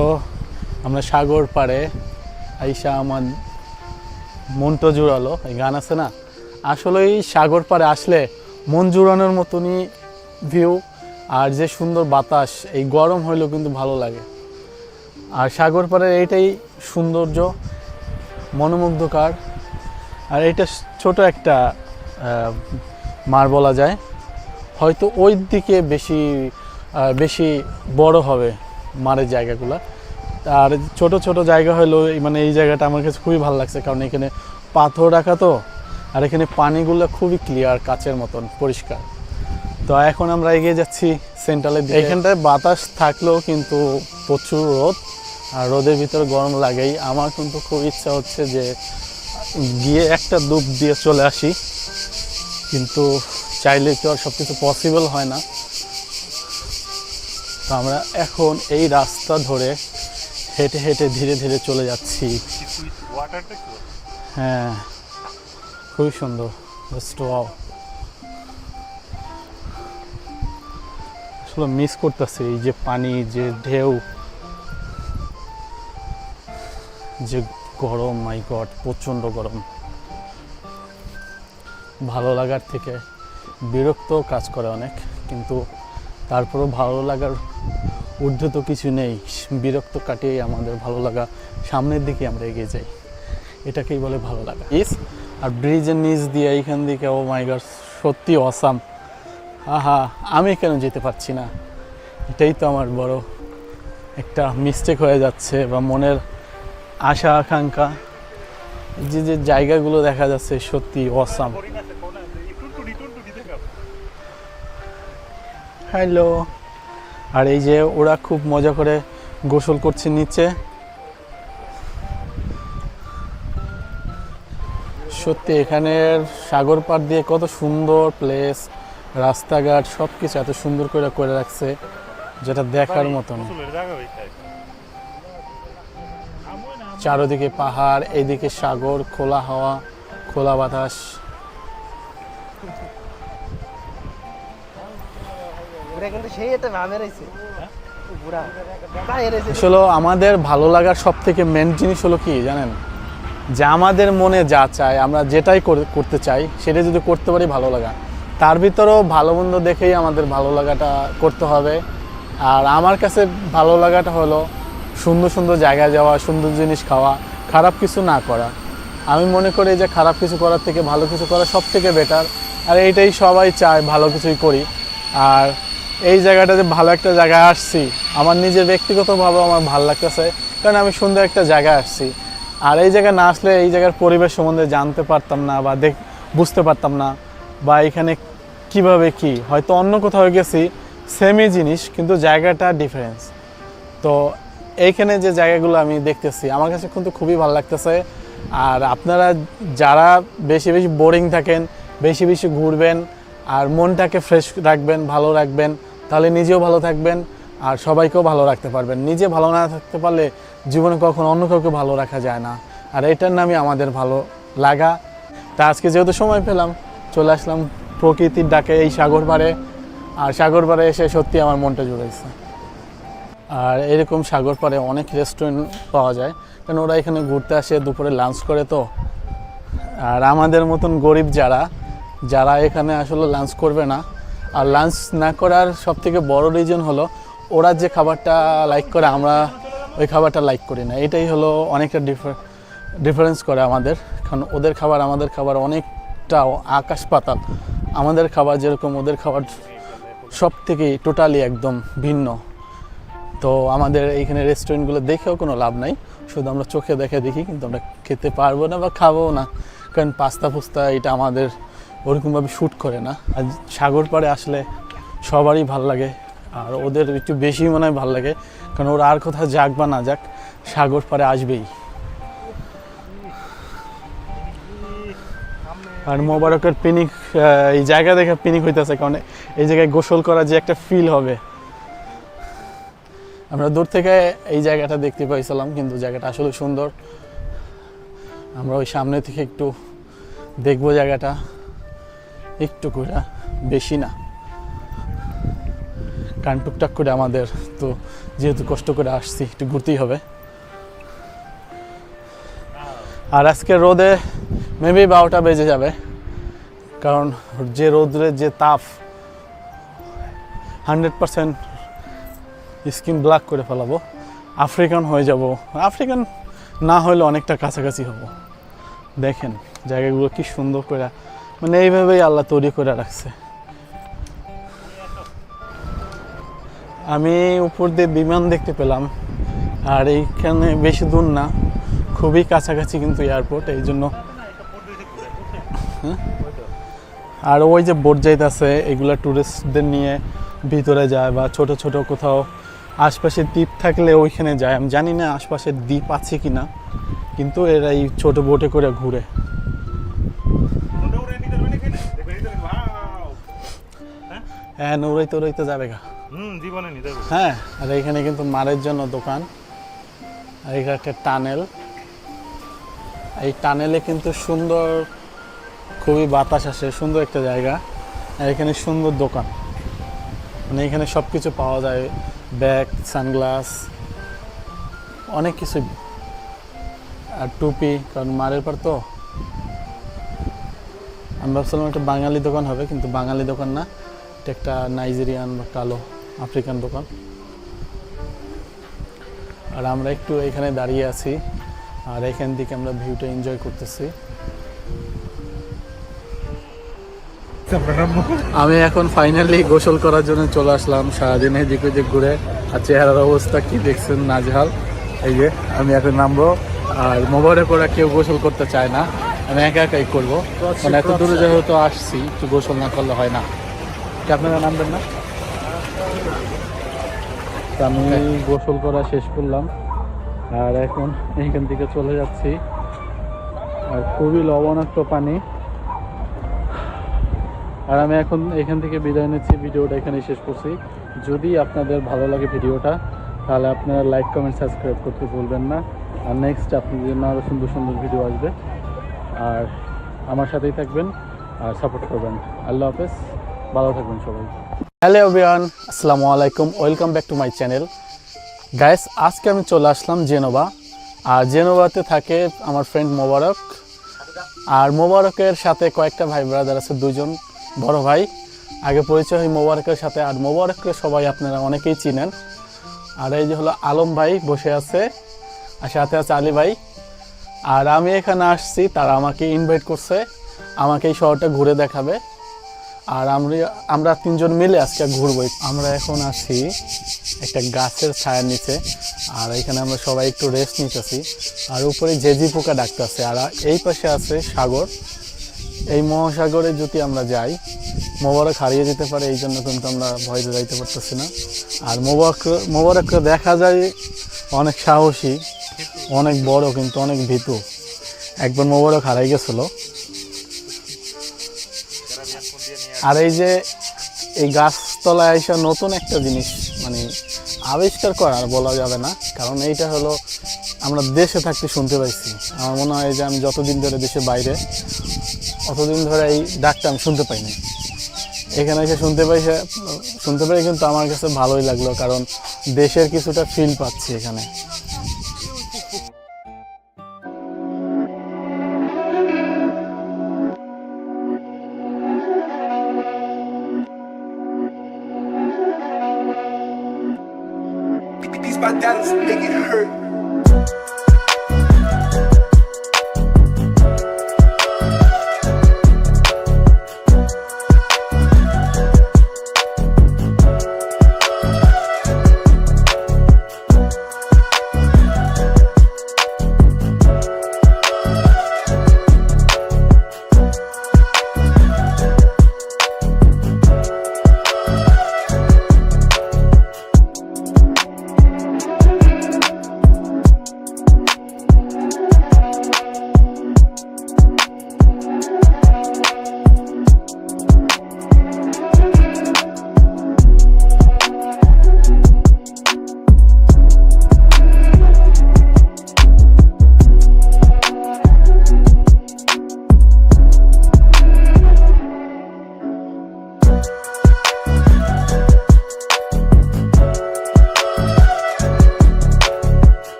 আমরা সাগর পাড়ে আইসা আমার মনটা জুড়ালো, এই গান আছে না, আসলেই সাগর পাড়ে আসলে মন জুড়ানোর মতনই ভিউ। আর যে সুন্দর বাতাস, এই গরম হইলেও কিন্তু ভালো লাগে। আর সাগর পাড়ের এইটাই সৌন্দর্য, মনোমুগ্ধকর। আর এটা ছোট একটা মার বলা যায়, হয়তো ওই দিকে বেশি বড় হবে মারের জায়গাগুলো। আর ছোট ছোট জায়গা হলো মানে এই জায়গাটা আমার কাছে খুবই ভালো লাগছে, কারণ এখানে পাথর রাখা তো, আর এখানে পানিগুলো খুবই ক্লিয়ার, কাচের মতন পরিষ্কার। তো এখন আমরা এগিয়ে যাচ্ছি সেন্ট্রালের দিকে। এইখানটায় বাতাস থাকলেও কিন্তু প্রচুর রোদ, আর রোদের ভিতরে গরম লাগেই। আমার কিন্তু খুব ইচ্ছা হচ্ছে যে গিয়ে একটা ডুব দিয়ে চলে আসি, কিন্তু চাইলে তো আর সব কিছু পসিবল হয় না। তো আমরা এখন এই রাস্তা ধরে হেঁটে হেঁটে ধীরে ধীরে চলে যাচ্ছি। হ্যাঁ, খুবই সুন্দর। আসলে মিস করতেছি এই যে পানি, যে ঢেউ, যে গরম, মাই গড প্রচণ্ড গরম। ভালো লাগার থেকে বিরক্ত কাজ করে অনেক, কিন্তু তারপরেও ভালো লাগার ঊর্ধ্বে তো কিছু নেই, বিরক্ত কাটিয়ে আমাদের ভালো লাগা, সামনের দিকে আমরা এগিয়ে যাই, এটাকেই বলে ভালো লাগা। আর ব্রিজের নিচ দিয়ে এইখান দিকে, ও মাই গড, সত্যি অসাম। আহা, আমি কেন যেতে পারছি না, এটাই তো আমার বড় একটা মিস্টেক হয়ে যাচ্ছে, বা মনের আশা আকাঙ্ক্ষা। যে যে জায়গাগুলো দেখা যাচ্ছে সত্যি অসাম। হ্যালো। আর এই যে ওরা খুব মজা করে গোসল করছে নিচে, সত্যি এখানের সাগর পাড় দিয়ে কত সুন্দর প্লেস, রাস্তাঘাট সব কিছু এত সুন্দর করে করে রাখছে, যেটা দেখার মতন। চারদিকে পাহাড়, এইদিকে সাগর, খোলা হাওয়া, খোলা বাতাস। আসলে আমাদের ভালো লাগার সব থেকে মেন জিনিস হলো কি জানেন, যে আমাদের মনে যা চায়, আমরা যেটাই করতে চাই সেটা যদি করতে পারি ভালো লাগা। তার ভিতরেও ভালো মন্দ দেখেই আমাদের ভালো লাগাটা করতে হবে। আর আমার কাছে ভালো লাগাটা হলো সুন্দর সুন্দর জায়গায় যাওয়া, সুন্দর জিনিস খাওয়া, খারাপ কিছু না করা। আমি মনে করি যে খারাপ কিছু করার থেকে ভালো কিছু করা সব থেকে বেটার। আর এইটাই সবাই চায়, ভালো কিছুই করি। আর এই জায়গাটা যে ভালো একটা জায়গায় আসছি, আমার নিজের ব্যক্তিগতভাবে আমার ভালো লাগতেছে, কারণ আমি সুন্দর একটা জায়গায় আসছি। আর এই জায়গায় না আসলে এই জায়গার পরিবেশ সম্বন্ধে জানতে পারতাম না, বা বুঝতে পারতাম না, বা এখানে কিভাবে কি, হয়তো অন্য কোথাও গেছি সেমই জিনিস কিন্তু জায়গাটা ডিফারেন্স। তো এইখানে যে জায়গাগুলো আমি দেখতেছি আমার কাছে কিন্তু খুবই ভালো লাগতেছে। আর আপনারা যারা বেশি বেশি বোরিং থাকেন, বেশি বেশি ঘুরবেন, আর মনটাকে ফ্রেশ রাখবেন, ভালো রাখবেন, তাহলে নিজেও ভালো থাকবেন আর সবাইকেও ভালো রাখতে পারবেন। নিজে ভালো না থাকতে পারলে জীবনে কখনো অন্য কাউকে ভালো রাখা যায় না। আর এটার নামই আমাদের ভালো লাগা। তা আজকে যেহেতু সময় পেলাম, চলে আসলাম প্রকৃতির ডাকে এই সাগর পাড়ে। আর সাগর পাড়ে এসে সত্যি আমার মনটা জুড়েছে। আর এরকম সাগর পাড়ে অনেক রেস্টুরেন্ট পাওয়া যায়, কারণ ওরা এখানে ঘুরতে আসে, দুপুরে লাঞ্চ করে। তো আর আমাদের মতন গরিব যারা এখানে আসলে লাঞ্চ করবে না, আর লাঞ্চ না করার সবথেকে বড় রিজন হলো ওরা যে খাবারটা লাইক করে আমরা ওই খাবারটা লাইক করি না। এটাই হলো অনেকটা ডিফারেন্স করে আমাদের, কারণ ওদের খাবার আমাদের খাবার অনেকটা আকাশ পাতাল। আমাদের খাবার যেরকম, ওদের খাবার সব থেকেই টোটালি একদম ভিন্ন। তো আমাদের এইখানে রেস্টুরেন্টগুলো দেখেও কোনো লাভ নাই, শুধু আমরা চোখে দেখি, কিন্তু আমরা খেতে পারবো না বা খাবো না, কারণ পাস্তা ফুস্তা এটা আমাদের ওরকমভাবে শ্যুট করে না। আর সাগর পাড়ে আসলে সবারই ভাল লাগে, আর ওদের একটু বেশি মনে হয় ভালো লাগে, কারণ ওরা আর কোথাও যাক বা না যাক সাগর পাড়ে আসবেই। আর মোবারকের পিকনিক, এই জায়গা দেখে পিকনিক হইতেছে, কারণ এই জায়গায় গোসল করা যে একটা ফিল হবে। আমরা দূর থেকে এই জায়গাটা দেখতে পাইছিলাম, কিন্তু জায়গাটা আসলে সুন্দর। আমরা ওই সামনে থেকে একটু দেখবো জায়গাটা, একটু করে, বেশি না, কারণ টুকটাক করে আমাদের তো যেহেতু কষ্ট করে আসছি একটু ঘুরতেই হবে। আর আজকে রোদে মেবি 12টা বেজে যাবে, কারণ যে রোদ্রের যে তাপ 100% স্কিন ব্ল্যাক করে ফেলাবো, আফ্রিকান হয়ে যাব। আফ্রিকান না হলে অনেকটা কাছাকাছি হব। দেখেন জায়গাগুলো কি সুন্দর করে, মানে এইভাবেই আল্লাহ তৈরি করে রাখছে। আমি উপর দিয়ে বিমান দেখতে পেলাম, আর এইখানে বেশি দূর না, খুবই কাছাকাছি কিন্তু এয়ারপোর্ট, এই জন্য। আর ওই যে বোট যাইতেছে, এগুলা টুরিস্টদের নিয়ে ভিতরে যায়, বা ছোট ছোট কোথাও আশপাশে দ্বীপ থাকলে ওইখানে যায়। আমি জানি না আশপাশে দ্বীপ আছে কি না, কিন্তু এরা এই ছোট বোটে করে ঘুরে। হ্যাঁ, নৌড়াইতে যাবে গা। জীবনে নিতে হবে। হ্যাঁ, আর এখানে কিন্তু মারের জন্য দোকান, আর এখানে একটা টানেল। এই টানেলে কিন্তু সুন্দর, খুবই বাতাস আসে, সুন্দর একটা জায়গা। আর এখানে সুন্দর দোকান, মানে এখানে সব কিছু পাওয়া যায়, ব্যাগ, সানগ্লাস, অনেক কিছু, আর টুপি, কারণ মারের পর তো। আমি ভাবছিলাম একটা বাঙালি দোকান হবে, কিন্তু বাঙালি দোকান না, এটা একটা নাইজেরিয়ান বা কালো আফ্রিকান দোকান। আর আমরা একটু এখানে দাঁড়িয়ে আছি আর এখান থেকে আমরা ভিউটা এনজয় করতেছি। আমি এখন ফাইনালি গোসল করার জন্য চলে আসলাম। সারাদিন এদিক ওদিক ঘুরে আর চেহারার অবস্থা কি দেখছেন, নাজেহাল। এই যে আমি এখন নামবো, আর মোবারক ওরা কেউ গোসল করতে চায় না, আমি একা একাই করবো। মানে এত দূরে যেহেতু আসছি, একটু গোসল না করলে হয় না। কি আপনারা নামবেন না? তো আমি গোসল করা শেষ করলাম আর এখন এইখান থেকে চলে যাচ্ছি। আর খুবই লবণাক্ত পানি। আর আমি এখন এখান থেকে বিদায় নিচ্ছি, ভিডিওটা এখানে শেষ করছি। যদি আপনাদের ভালো লাগে ভিডিওটা, তাহলে আপনারা লাইক কমেন্ট সাবস্ক্রাইব করতে ভুলবেন না। আর নেক্সট আপনাদের জন্য আরও সুন্দর সুন্দর ভিডিও আসবে। আর আমার সাথেই থাকবেন আর সাপোর্ট করবেন। আল্লাহ হাফেজ, ভালো থাকবেন সবাই। হ্যালো এভরিওয়ান, আসসালামু আলাইকুম, welcome back to my channel. Guys, আজকে আমি চলে আসলাম জেনোভা। আর জেনোভাতে থাকে আমার ফ্রেন্ড মোবারক। আর মোবারকের সাথে কয়েকটা ভাই ব্রাদার আছে, দুজন বড় ভাই। আগে পরিচয় হয় মোবারকের সাথে। আর মোবারককে সবাই আপনারা অনেকেই চিনেন। আর এই যে হলো আলম ভাই বসে আছে, আর সাথে আছে আলী ভাই। আর আমি এখানে আসছি, তারা আমাকে ইনভাইট করছে, আমাকে এই শহরটা ঘুরে দেখাবে। আর আমরা তিনজন মিলে আজকে ঘুরবো। আমরা এখন আছি একটা গাছের ছায়ার নিচে, আর এখানে আমরা সবাই একটু রেস্ট নিতেছি। আর উপরে জেজি পোকা ডাকতেছে। আর এই পাশে আছে সাগর। এই মহাসাগরে যদি আমরা যাই, মোবারক হারিয়ে যেতে পারে, এই জন্য কিন্তু আমরা ভয়তে যাইতে পারতেছি না। আর মোবারককে দেখা যায় অনেক সাহসী, অনেক বড়, কিন্তু অনেক ভীতু। একবার মোবারক হারাই গেছিল। আর এই যে এই গাছতলায় এসে নতুন একটা জিনিস মানে আবিষ্কার করা বলা যাবে না, কারণ এইটা হলো আমরা দেশে থাকতে শুনতে পাইছি। আমার মনে হয় যে আমি যতদিন ধরে দেশের বাইরে, অতদিন ধরে এই ডাকটা আমি শুনতে পাইনি। এখানে এসে শুনতে পাই, কিন্তু আমার কাছে ভালোই লাগলো, কারণ দেশের কিছুটা ফিল পাচ্ছি এখানে। These bandanas make it hurt.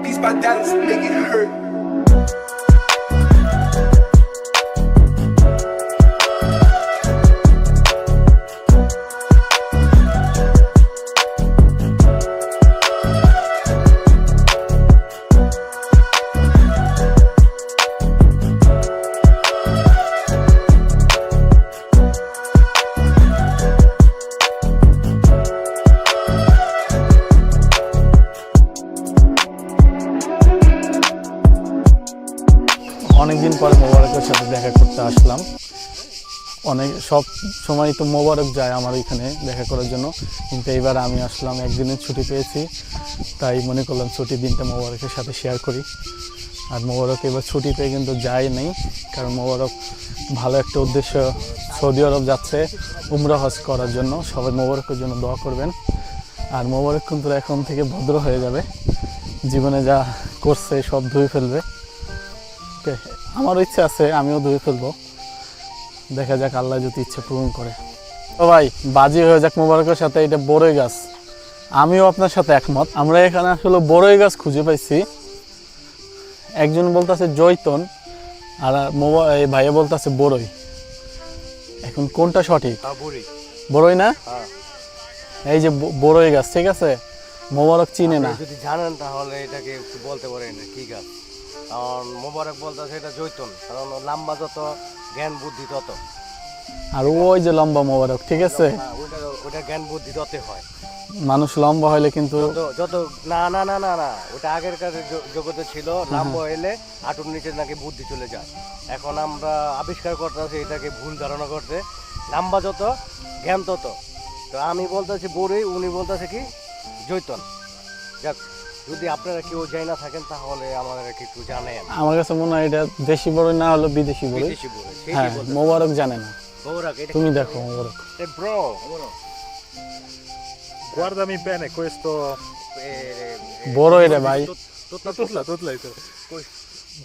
These bandanas make it hurt. অনেকদিন পরে মোবারকের সাথে দেখা করতে আসলাম। সব সময় তো মোবারক যায় আমার এখানে দেখা করার জন্য, কিন্তু এইবার আমি আসলাম, একদিনের ছুটি পেয়েছি, তাই মনে করলাম ছুটির দিনটা মোবারকের সাথে শেয়ার করি। আর মোবারক এবার ছুটি পেয়ে কিন্তু যায় নেই, কারণ মোবারক ভালো একটা উদ্দেশ্য, সৌদি আরব যাচ্ছে উমরা হজ করার জন্য। সবাই মোবারকের জন্য দোয়া করবেন। আর মোবারক কিন্তু এখন থেকে ভদ্র হয়ে যাবে, জীবনে যা করছে সব ধুয়ে ফেলবে। ওকে, আমারও ইচ্ছা আছে আমিও ধুয়ে ফেলবো, দেখা যাক আল্লাহ যদি ইচ্ছা পূরণ করে। তো ভাই বাজি হয়ে যাক মোবারকের সাথে। এটা বড়ই গাছ, আমিও আপনার সাথে একমত। আমরা এখানে আসলে বড়ই গাছ খুঁজে পাইছি, একজন বলতেছে জৈতন আর এই ভাইয়া বলতেছে বড়ই। এখন কোনটা সঠিক? বড়ই না? এই যে বড়ই গাছ, ঠিক আছে। মোবারক চিনে না, যদি জানেন তাহলে এটাকে একটু বলতে পারেন কি গাছ। কারণ মোবারক বলতেছে এটা জৈতন, কারণ লম্বা যত জ্ঞান বুদ্ধি তত। আর ওই যে লম্বা মোবারক, ঠিক আছে। ওটা জ্ঞান বুদ্ধি তত হয়। মানুষ লম্বা হলে কিন্তু যত না না না না না ওটা আগের কাছে জগতে ছিল, লম্বা হইলে হাঁটুর নিচে নাকি বুদ্ধি চলে যায়। এখন আমরা আবিষ্কার করতেছি এটাকে ভুল ধারণা করতে, লম্বা যত জ্ঞান তত। তো আমি বলতেছি বড়ই, উনি বলতেছে কি জৈতন। যাক, যদি আপনারা কেউ যাই না থাকেন তাহলে আমাদের একটু জানেন। আমার কাছে মনে হয় এটা দেশি বড়ই না হলো বিদেশি বড়ই। বিদেশি বড়ই, হ্যাঁ, মোবারক জানে না। মোবারক এটা তুমি দেখো মোবারক। Bro, guardami bene questo. বড়ই রে ভাই। Tutla.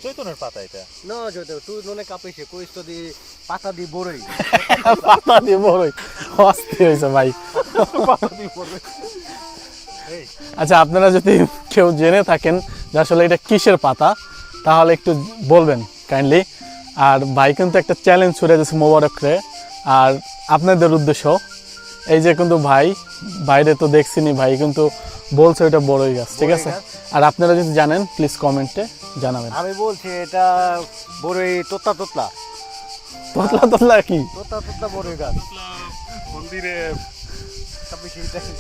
জৈতুনের পাতা এটা। না জৈতন, তুই ননে কাঁপিছে কইস তো দি পাতা দি বড়ই। পাতা দিয়ে বড়ই অস্থির হয়েছে ভাই। আচ্ছা, আপনারা যদি কেউ জেনে থাকেন যে আসলে এটা কিসের পাতা তাহলে একটু বলবেন কাইন্ডলি। আর ভাই কিন্তু একটা চ্যালেঞ্জ ছুড়ে দিয়েছে মোবারকরে, আর আপনাদের উদ্দেশ্য। এই যে কিন্তু ভাই বাইরে তো দেখছিনি, ভাই কিন্তু বলছে এটা বড়ই গাছ, ঠিক আছে। আর আপনারা যদি জানেন প্লিজ কমেন্টে জানাবেন। আমি বলছি এটা বড়ই তোতলা তোতলা তোতলা কি? তোতলা বড়ই গাছ। Vuol dire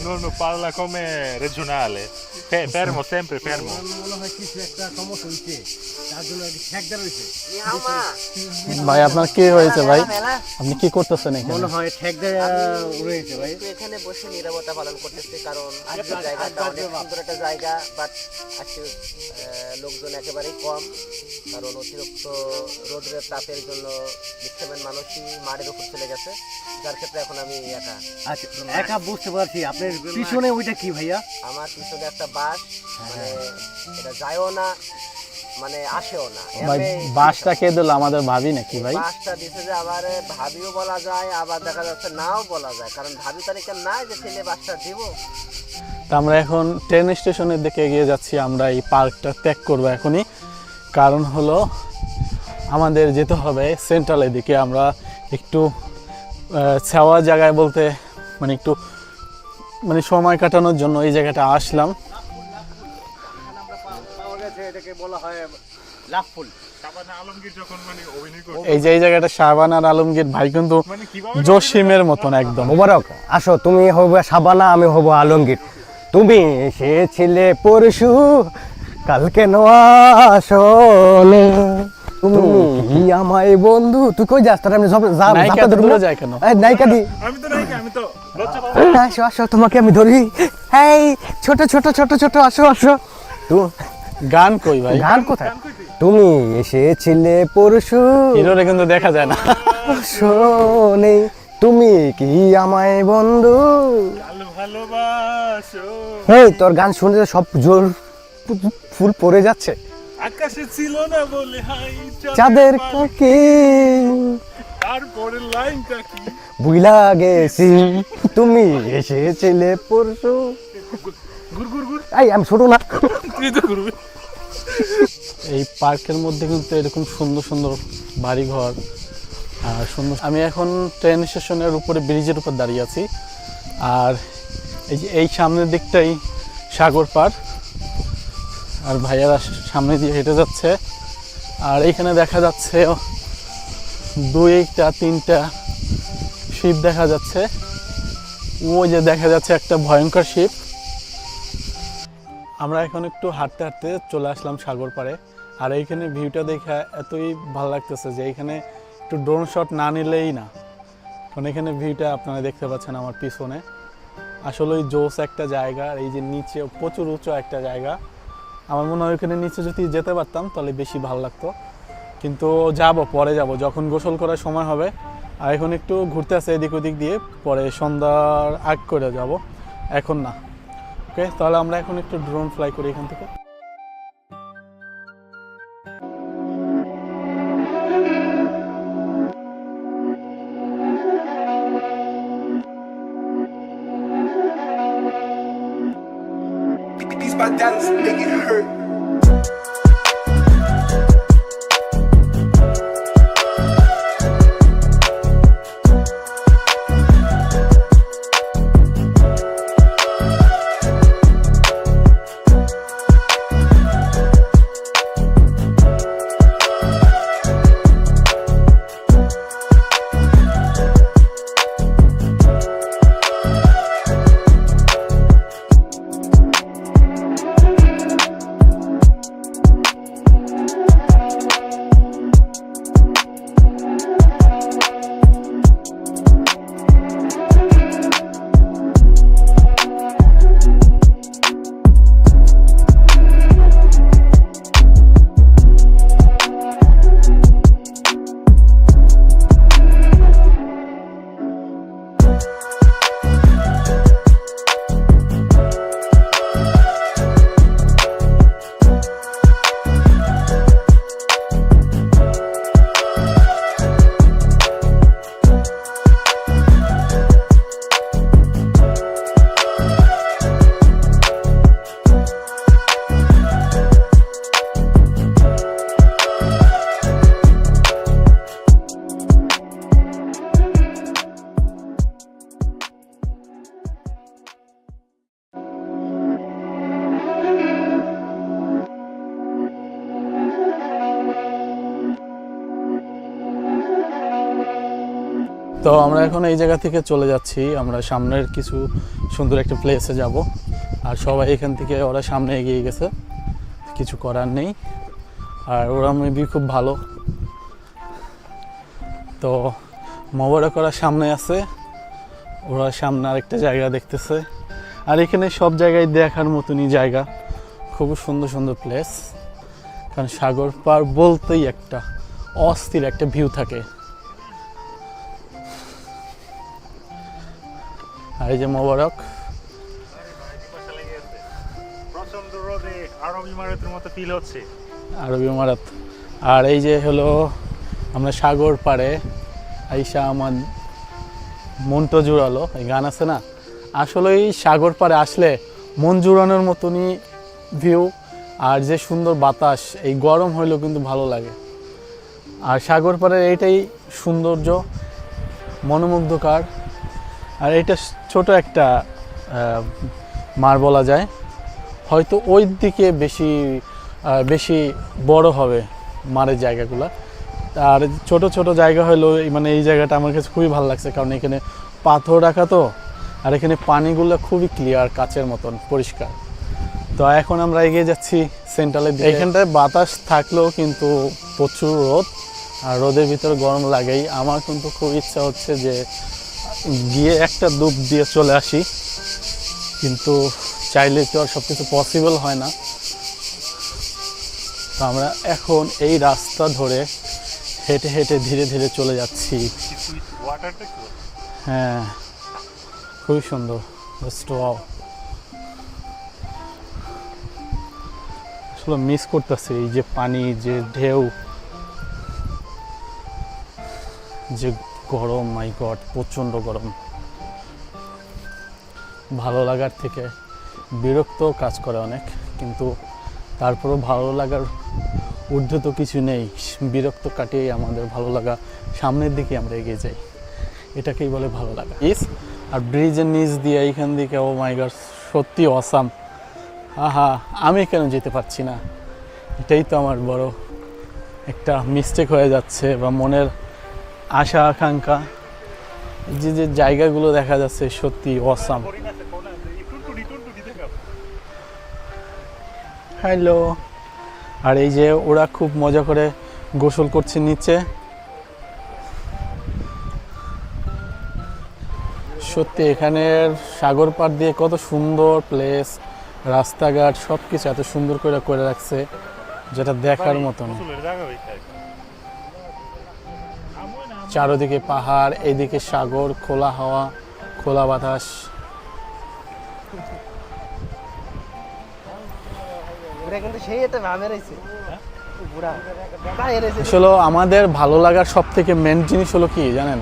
non parla come regionale. Fermo, sempre fermo. মনে হয় কিছু একটা সমস্যা হয়েছে, তার জন্য ঠেকদার হয়েছে। ভাই আপনার কি হয়েছে ভাই? আপনি কি করতেছেন এখানে? মনে হয় ঠেকদার রয়েছে ভাই। একটু এখানে বসে নীরবতা পালন করতেছি, কারণ আজকে জায়গাটা অনেক সুন্দর একটা জায়গা, বাট আজকে লোকজন একেবারেই কম, কারণ অতিরিক্ত রোদের তাপের জন্য ম্যাক্সিমাম মানুষই মাঠের উপর চলে গেছে, যার ক্ষেত্রে এখন আমি একা। আচ্ছা, একা বুঝতে পারছি। আপনার পিছনে ওইটা কি ভাইয়া? আমার পিছনে একটা বাস, মানে এটা যায়ও না মানে আসেও না। ভাই বাসটা কে দিল? আমাদের ভাবি নাকি ভাই? বাসটা দিছে যে আবার ভাবিও বলা যায়, আবার দেখা যাচ্ছে নাও বলা যায়, কারণ ভাবি তারিখে নাই যে ছেলে বাসটা দিব। তা আমরা এখন ট্রেন স্টেশনের দিকে এগিয়ে যাচ্ছি। আমরা এই পার্কটা ত্যাগ করবো এখনই, কারণ হলো আমাদের যেতে হবে সেন্ট্রালের দিকে। আমরা একটু ছাওয়া জায়গায় বলতে মানে একটু মানে সময় কাটানোর জন্য এই জায়গাটা আসলাম। এটাকে বলা হয় লাভ ফুল। শাবানা আলমগীর যখন মানে অভিনয় করতো, এই যে এই জায়গাটা শাবানা আর আলমগীর ভাই কিন্তু মানে কিভাবে জসিমের মতন একদম। মোবারক আসো, তুমি হবে শাবানা, আমি হব আলমগীর। তুমি এসেছিলে পরশু, কালকে আসলে তুমি কি আমায় বন্ধু। তুই কই যাস? তার আমি নায়িকা তো দূরে যায় কেন? নায়িকা দি আমি তো লজ্জা পাবো। আসো আসো, তোমাকে আমি ধরি। এই ছোট ছোট ছোট ছোট আসো আসো। গান কই ভাই? গান কোথায়? তুমি এসেছিলে পরশু, হিরোরে কিন্তু দেখা যায় না। শোনে তুমি কি আমায় বন্ধু। ভালোবাসো হেই, তোর গান শুনতে সব জোর ফুল পড়ে যাচ্ছে। আকাশে ছিল না বলে হাই চাঁদের কাকি তারপরে লাইনটা কি বুইলা গেছি, তুমি এসেছিলে পরশু। ঘুর ঘুর ঘুর এই আমি ছোট না। তুই তো ঘুরবি। এই পার্কের মধ্যে কিন্তু এরকম সুন্দর সুন্দর বাড়িঘর আর সুন্দর। আমি এখন ট্রেন স্টেশনের উপরে ব্রিজের উপর দাঁড়িয়ে আছি, আর এই যে এই সামনের দিকটাই সাগর পার, আর ভাইয়ারা সামনে দিয়ে হেঁটে যাচ্ছে। আর এইখানে দেখা যাচ্ছে 2-3টা শিপ দেখা যাচ্ছে। ওই যে দেখা যাচ্ছে একটা ভয়ঙ্কর শিপ। আমরা এখন একটু হাঁটতে হাঁটতে চলে আসলাম সাগর পাড়ে, আর এইখানে ভিউটা দেখে এতই ভালো লাগতেছে যে এইখানে একটু ড্রোন শট না নিলেই না। কারণ এখানে ভিউটা আপনারা দেখতে পাচ্ছেন আমার পিছনে, আসলে ওই জোস একটা জায়গা। আর এই যে নিচে প্রচুর উঁচু একটা জায়গা, আমার মনে হয় ওইখানে নিচে যদি যেতে পারতাম তাহলে বেশি ভালো লাগতো, কিন্তু পরে যাব যখন গোসল করার সময় হবে। আর এখন একটু ঘুরতে আসে এদিক ওদিক দিয়ে, পরে সন্ধ্যার আগ করে যাব, এখন না। ওকে, তাহলে আমরা এখন একটু ড্রোন ফ্লাই করি এখান থেকে। These bandanas make it hurt. তো আমরা এখন এই জায়গা থেকে চলে যাচ্ছি, আমরা সামনের কিছু সুন্দর একটা প্লেসে যাব। আর সবাই এখান থেকে ওরা সামনে এগিয়ে গেছে, কিছু করার নেই। আর ওরা মেবি খুব ভালো। তো মোবারক ওরা সামনে আছে, ওরা সামনে আরেকটা জায়গা দেখতেছে। আর এখানে সব জায়গায় দেখার মতনই জায়গা, খুব সুন্দর সুন্দর প্লেস। কারণ সাগর পার বলতেই একটা অস্থির একটা ভিউ থাকে। আর এই যে মোবারক, প্রচন্ড রোদে আরব ইমারতের মতো ফিল হচ্ছে। আরবি ইমারত। আর এই যে হলো আমরা সাগর পাড়ে আইসা আমার মনটা জুড়ালো, এই গান আছে না, আসলে এই সাগর পাড়ে আসলে মন জুড়ানোর মতনই ভিউ। আর যে সুন্দর বাতাস, এই গরম হইলেও কিন্তু ভালো লাগে। আর সাগর পাড়ের এইটাই সৌন্দর্য, মনোমুগ্ধকর। আর এটা ছোট একটা মার বলা যায়, হয়তো ওই দিকে বেশি বড় হবে মারের জায়গাগুলো। আর ছোট ছোট জায়গা হলো মানে এই জায়গাটা আমার কাছে খুবই ভালো লাগছে, কারণ এখানে পাথর রাখা তো। আর এখানে পানিগুলো খুবই ক্লিয়ার, কাচের মতন পরিষ্কার। তো এখন আমরা এগিয়ে যাচ্ছি সেন্ট্রালের দিকে। এইখানটায় বাতাস থাকলেও কিন্তু প্রচুর রোদ, আর রোদের ভিতরে গরম লাগেই। আমার কিন্তু খুব ইচ্ছা হচ্ছে যে গিয়ে একটা ডুব দিয়ে চলে আসি, কিন্তু চাইলে তো আর সব কিছু পসিবল হয় না। তো আমরা এখন এই রাস্তা ধরে হেঁটে হেঁটে ধীরে ধীরে চলে যাচ্ছি। ওয়াটারটা কি? হ্যাঁ, খুবই সুন্দর। আসলে মিস করতেছি এই যে পানি, যে ঢেউ, যে গরম, মাই গড প্রচণ্ড গরম। ভালো লাগার থেকে বিরক্ত কাজ করে অনেক, কিন্তু তারপরও ভালো লাগার ঊর্ধ্বে তো কিছু নেই। বিরক্ত কাটিয়ে আমাদের ভালো লাগা, সামনের দিকে আমরা এগিয়ে যাই, এটাকেই বলে ভালো লাগা। আর ব্রিজের নিচ দিয়ে এইখান দিকে, ও মাই গড সত্যি অসাম। আহা, আমি কেন যেতে পারছি না, এটাই তো আমার বড় একটা মিস্টেক হয়ে যাচ্ছে, বা মনের আশা আকাঙ্ক্ষা। যে যে জায়গাগুলো দেখা যাচ্ছে সত্যি অসাম। হ্যালো। আর এই যে ওরা খুব মজা করে গোসল করছে নিচে। সত্যি এখানের সাগর পাড় দিয়ে কত সুন্দর প্লেস, রাস্তাঘাট সব কিছু এত সুন্দর করে রাখছে, যেটা দেখার মতন। চারদিকে পাহাড়, এইদিকে সাগর, খোলা হাওয়া, খোলা বাতাস। কিন্তু সেই এটা ভাবে রয়েছে বুড়া তাই রয়েছে আসলে আমাদের ভালো লাগার সব থেকে মেন জিনিস হলো কি জানেন,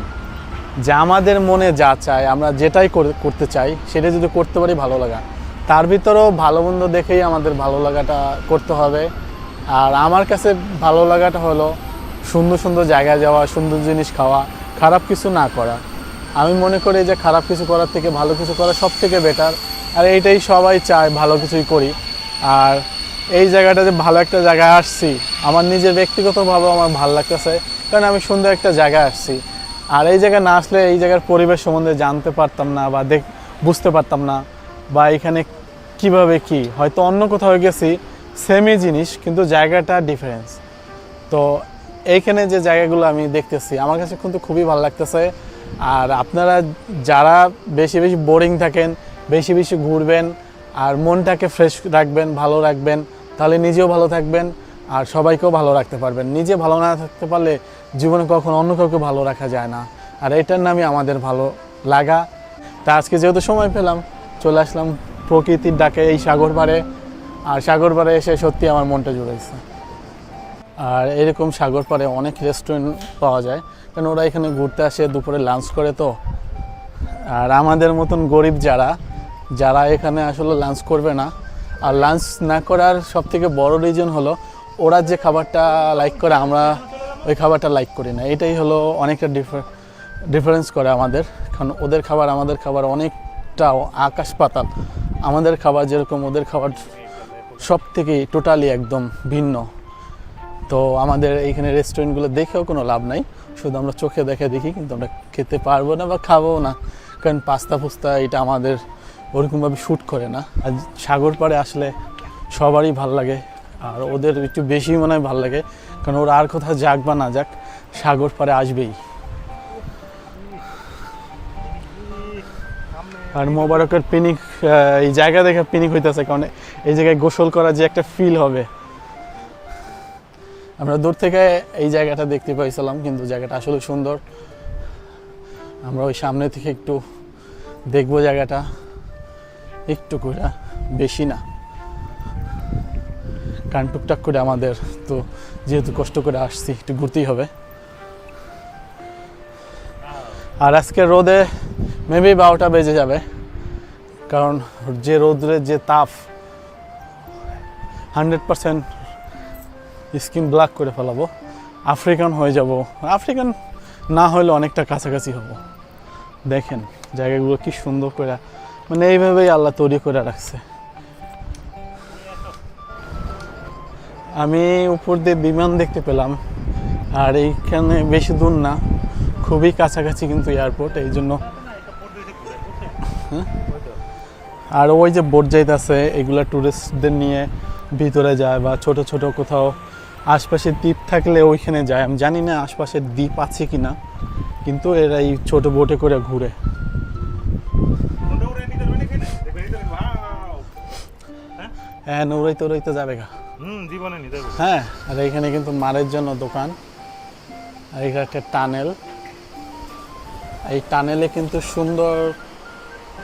যে আমাদের মনে যা চায় আমরা যেটাই করতে চাই সেটা যদি করতে পারি ভালো লাগা, তার ভিতরেও ভালো মন্দ দেখেই আমাদের ভালো লাগাটা করতে হবে। আর আমার কাছে ভালো লাগাটা হলো সুন্দর সুন্দর জায়গায় যাওয়া, সুন্দর জিনিস খাওয়া, খারাপ কিছু না করা। আমি মনে করি যে খারাপ কিছু করার থেকে ভালো কিছু করা সব থেকে বেটার, আর এইটাই সবাই চায় ভালো কিছুই করি। আর এই জায়গাটা যে ভালো একটা জায়গায় আসছি, আমার নিজের ব্যক্তিগতভাবে আমার ভালো লাগতেছে, কারণ আমি সুন্দর একটা জায়গায় আসছি। আর এই জায়গায় না আসলে এই জায়গার পরিবেশ সম্বন্ধে জানতে পারতাম না বা বুঝতে পারতাম না, বা এখানে কিভাবে কি হয়তো অন্য কোথাও গেছি সেমই জিনিস কিন্তু জায়গাটা ডিফারেন্স। তো এইখানে যে জায়গাগুলো আমি দেখতেছি আমার কাছে কিন্তু খুবই ভালো লাগতেছে। আর আপনারা যারা বেশি বেশি বোরিং থাকেন, বেশি বেশি ঘুরবেন আর মনটাকে ফ্রেশ রাখবেন, ভালো রাখবেন, তাহলে নিজেও ভালো থাকবেন আর সবাইকেও ভালো রাখতে পারবেন। নিজে ভালো না থাকতে পারলে জীবনে কখনো অন্য কাউকে ভালো রাখা যায় না, আর এটার নামই আমাদের ভালো লাগা। তা আজকে যেহেতু সময় পেলাম চলে আসলাম প্রকৃতির ডাকে এই সাগর পাড়ে, আর সাগর পাড়ে এসে সত্যি আমার মনটা জুড়েছে। আর এরকম সাগর পাড়ে অনেক রেস্টুরেন্ট পাওয়া যায়, কারণ ওরা এখানে ঘুরতে আসে, দুপুরে লাঞ্চ করে। তো আর আমাদের মতন গরিব যারা এখানে আসলে লাঞ্চ করবে না, আর লাঞ্চ না করার সবথেকে বড় রিজন হলো ওরা যে খাবারটা লাইক করে আমরা ওই খাবারটা লাইক করি না। এটাই হলো অনেকটা ডিফারেন্স করে আমাদের, কারণ ওদের খাবার আমাদের খাবার অনেকটা আকাশ পাতাল। আমাদের খাবার যেরকম ওদের খাবার সব থেকেই টোটালি একদম ভিন্ন। তো আমাদের এইখানে রেস্টুরেন্টগুলো দেখেও কোনো লাভ নাই, শুধু আমরা চোখে দেখি, কিন্তু আমরা খেতে পারবো না বা খাবো না, কারণ পাস্তা ফুস্তা এটা আমাদের ওরকমভাবে শ্যুট করে না। আর সাগর পাড়ে আসলে সবারই ভাল লাগে, আর ওদের একটু বেশি মনে হয় ভালো লাগে, কারণ ওরা আর কোথাও যাক বা না যাক সাগর পাড়ে আসবেই। আর মোবারকের পিকনিক এই জায়গা দেখে পিকনিক হইতেছে, কারণ এই জায়গায় গোসল করার যে একটা ফিল হবে। আমরা দূর থেকে এই জায়গাটা দেখতে পাইছিলাম, কিন্তু জায়গাটা আসলে সুন্দর। আমরা ওই সামনে থেকে একটু দেখবো জায়গাটা, একটু করে, বেশি না, কারণ টুকটাক করে আমাদের তো যেহেতু কষ্ট করে আসছি একটু ঘুরতেই হবে। আর আজকে রোদে মেবি 12টা বেজে যাবে, কারণ যে রোদ্রের যে তাপ 100% স্কিন ব্ল্যাক করে ফেলাবো, আফ্রিকান হয়ে যাব। আফ্রিকান না হলে অনেকটা কাছাকাছি হব। দেখেন জায়গাগুলো কি সুন্দর করে, মানে এইভাবেই আল্লাহ তৈরি করে রাখছে। আমি উপর দিয়ে বিমান দেখতে পেলাম, আর এইখানে বেশি দূর না, খুবই কাছাকাছি কিন্তু এয়ারপোর্ট, এই জন্য। আর ওই যে বোট যাইতেছে, এগুলা টুরিস্টদের নিয়ে ভিতরে যায়, বা ছোট ছোট কোথাও আশপাশে দ্বীপ থাকলে ওইখানে যায়। আমি জানি না আশপাশের দ্বীপ আছে কি না, কিন্তু এরা এই ছোট বোটে করে ঘুরে। হ্যাঁ, নৌড়াইতে যাবে গা। জীবনে নিতে হবে। হ্যাঁ, আর এখানে কিন্তু মারের জন্য দোকান, আর এখানে একটা টানেল। এই টানেলে কিন্তু সুন্দর,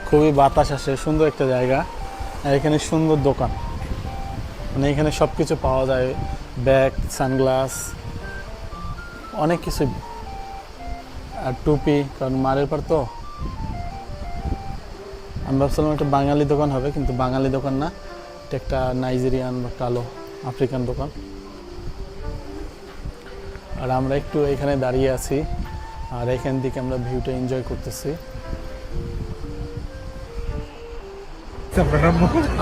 খুবই বাতাস আসে, সুন্দর একটা জায়গা। আর এখানে সুন্দর দোকান, মানে এখানে সব কিছু পাওয়া যায়, ব্যাগ, সানগ্লাস, অনেক কিছু, আর টুপি, কারণ মারের পর তো। আমি ভাবছিলাম একটা বাঙালি দোকান হবে, কিন্তু বাঙালি দোকান না, এটা একটা নাইজেরিয়ান বা কালো আফ্রিকান দোকান। আর আমরা একটু এখানে দাঁড়িয়ে আছি, আর এখান থেকে আমরা ভিউটা এনজয় করতেছি।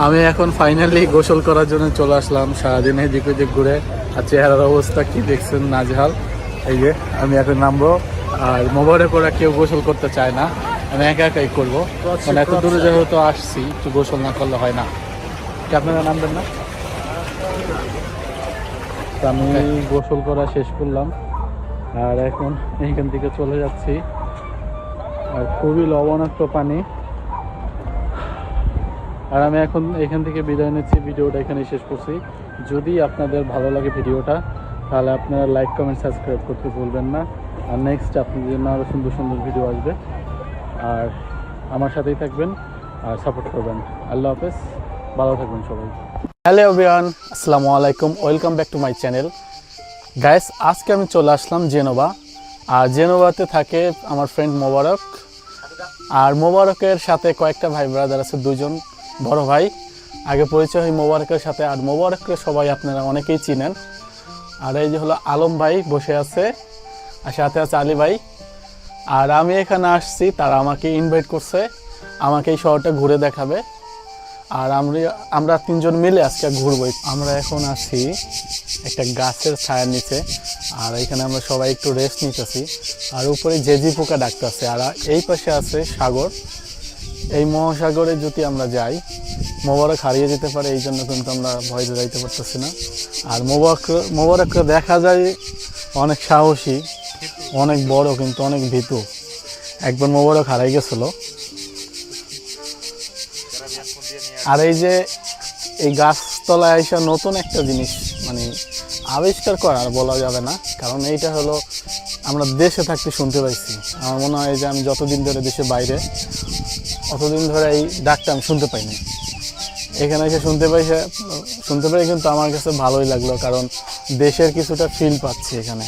আমি এখন ফাইনালি গোসল করার জন্য চলে আসলাম। সারাদিন এদিক ওদিক ঘুরে, আর চেহারার অবস্থা কি দেখছেন, নাজেহাল। এই যে আমি এখন নামবো, আর মোবাইলে করে কেউ গোসল করতে চায় না, আমি একা একাই করবো, মানে এত দূরে যেহেতু আসছি একটু গোসল না করলে হয় না। কি আপনারা নামবেন না? আমি গোসল করা শেষ করলাম, আর এখন এইখান থেকে চলে যাচ্ছি। আর খুবই লবণাক্ত পানি, আর আমি এখন এখান থেকে বিদায় নিচ্ছি। ভিডিওটা এখানে শেষ করছি। যদি আপনাদের ভালো লাগে ভিডিওটা, তাহলে আপনারা লাইক, কমেন্ট, সাবস্ক্রাইব করতে ভুলবেন না। আর নেক্সট আপনাদের জন্য আরও সুন্দর সুন্দর ভিডিও আসবে, আর আমার সাথেই থাকবেন আর সাপোর্ট করবেন। আল্লাহ হাফেজ, ভালো থাকবেন সবাই। হ্যালো এভরিওয়ান, আসসালামু আলাইকুম, welcome back to my channel. Guys, আজকে আমি চলে আসলাম জেনোভা। আর জেনোভাতে থাকে আমার ফ্রেন্ড মোবারক। আর মোবারকের সাথে কয়েকটা ভাই ব্রাদার আছে, দুজন বড় ভাই। আগে পরিচয় হয় মোবারকের সাথে। আর মোবারককে সবাই আপনারা অনেকেই চিনেন। আর এই যে হলো আলম ভাই বসে আছে, আর সাথে আছে আলী ভাই। আর আমি এখানে আসছি, তারা আমাকে ইনভাইট করছে, আমাকে এই শহরটা ঘুরে দেখাবে। আর আমরা তিনজন মিলে আজকে ঘুরবো। আমরা এখন আছি একটা গাছের ছায়ার নিচে। আর এখানে আমরা সবাই একটু রেস্ট নিতেছি। আর উপরে জেজি পোকা ডাকতেছে। আর এই পাশে আছে সাগর। এই মহাসাগরে যদি আমরা যাই, মোবারক হারিয়ে যেতে পারে, এই জন্য কিন্তু আমরা ভয়তে যাইতে পারতেছি না। আর মোবারককে দেখা যায় অনেক সাহসী, অনেক বড়, কিন্তু অনেক ভীতু। একবার মোবারক হারাই গেছিল। আর এই যে এই গাছতলায় আইসা নতুন একটা জিনিস মানে আবিষ্কার করা আর বলা যাবে না, কারণ এইটা হলো আমরা দেশে থাকতে শুনতে পাইছি। আমার মনে হয় যে আমি যতদিন ধরে দেশে বাইরে, অতদিন ধরে এই ডাকটা আমি শুনতে পাইনি। এখানে এসে শুনতে পাই, কিন্তু আমার কাছে ভালোই লাগলো, কারণ দেশের কিছুটা ফিল পাচ্ছি এখানে।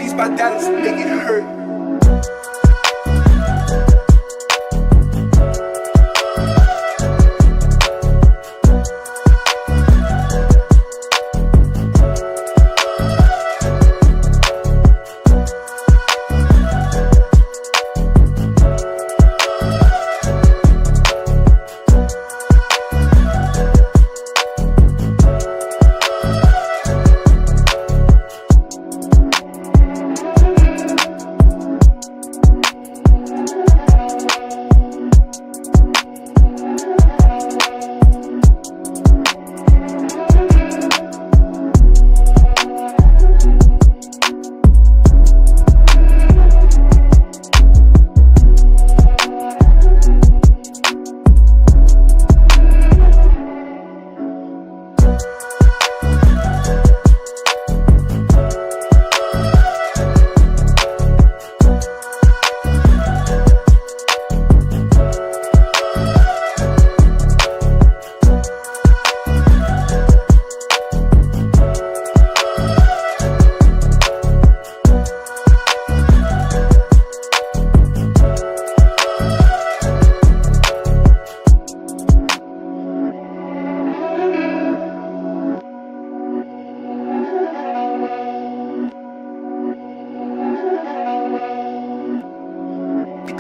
These bandanas make it hurt.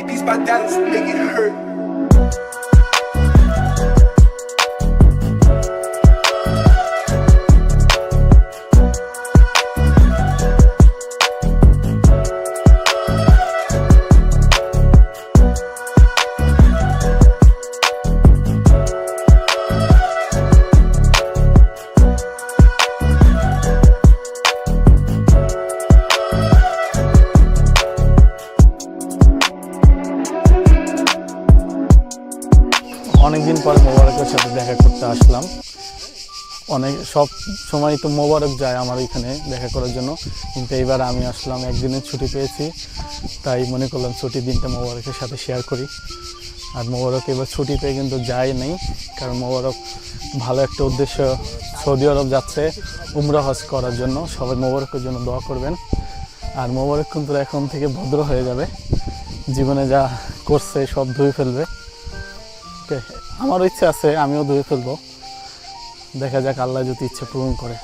These bandanas make it hurt. অনেকদিন পরে মোবারকের সাথে দেখা করতে আসলাম। সব সময় তো মোবারক যায় আমার এখানে দেখা করার জন্য, কিন্তু এইবার আমি আসলাম, একদিনের ছুটি পেয়েছি, তাই মনে করলাম ছুটির দিনটা মোবারকের সাথে শেয়ার করি। আর মোবারক এবার ছুটি পেয়ে কিন্তু যায় নেই, কারণ মোবারক ভালো একটা উদ্দেশ্য, সৌদি আরব যাচ্ছে উমরা হজ করার জন্য। সবাই মোবারকের জন্য দোয়া করবেন। আর মোবারক কিন্তু এখন থেকে ভদ্র হয়ে যাবে, জীবনে যা করছে সব ধুয়ে ফেলবে। আমারও ইচ্ছা আছে, আমিও ধুয়ে ফেলবো, দেখা যাক আল্লাহ যদি ইচ্ছে পূরণ করে।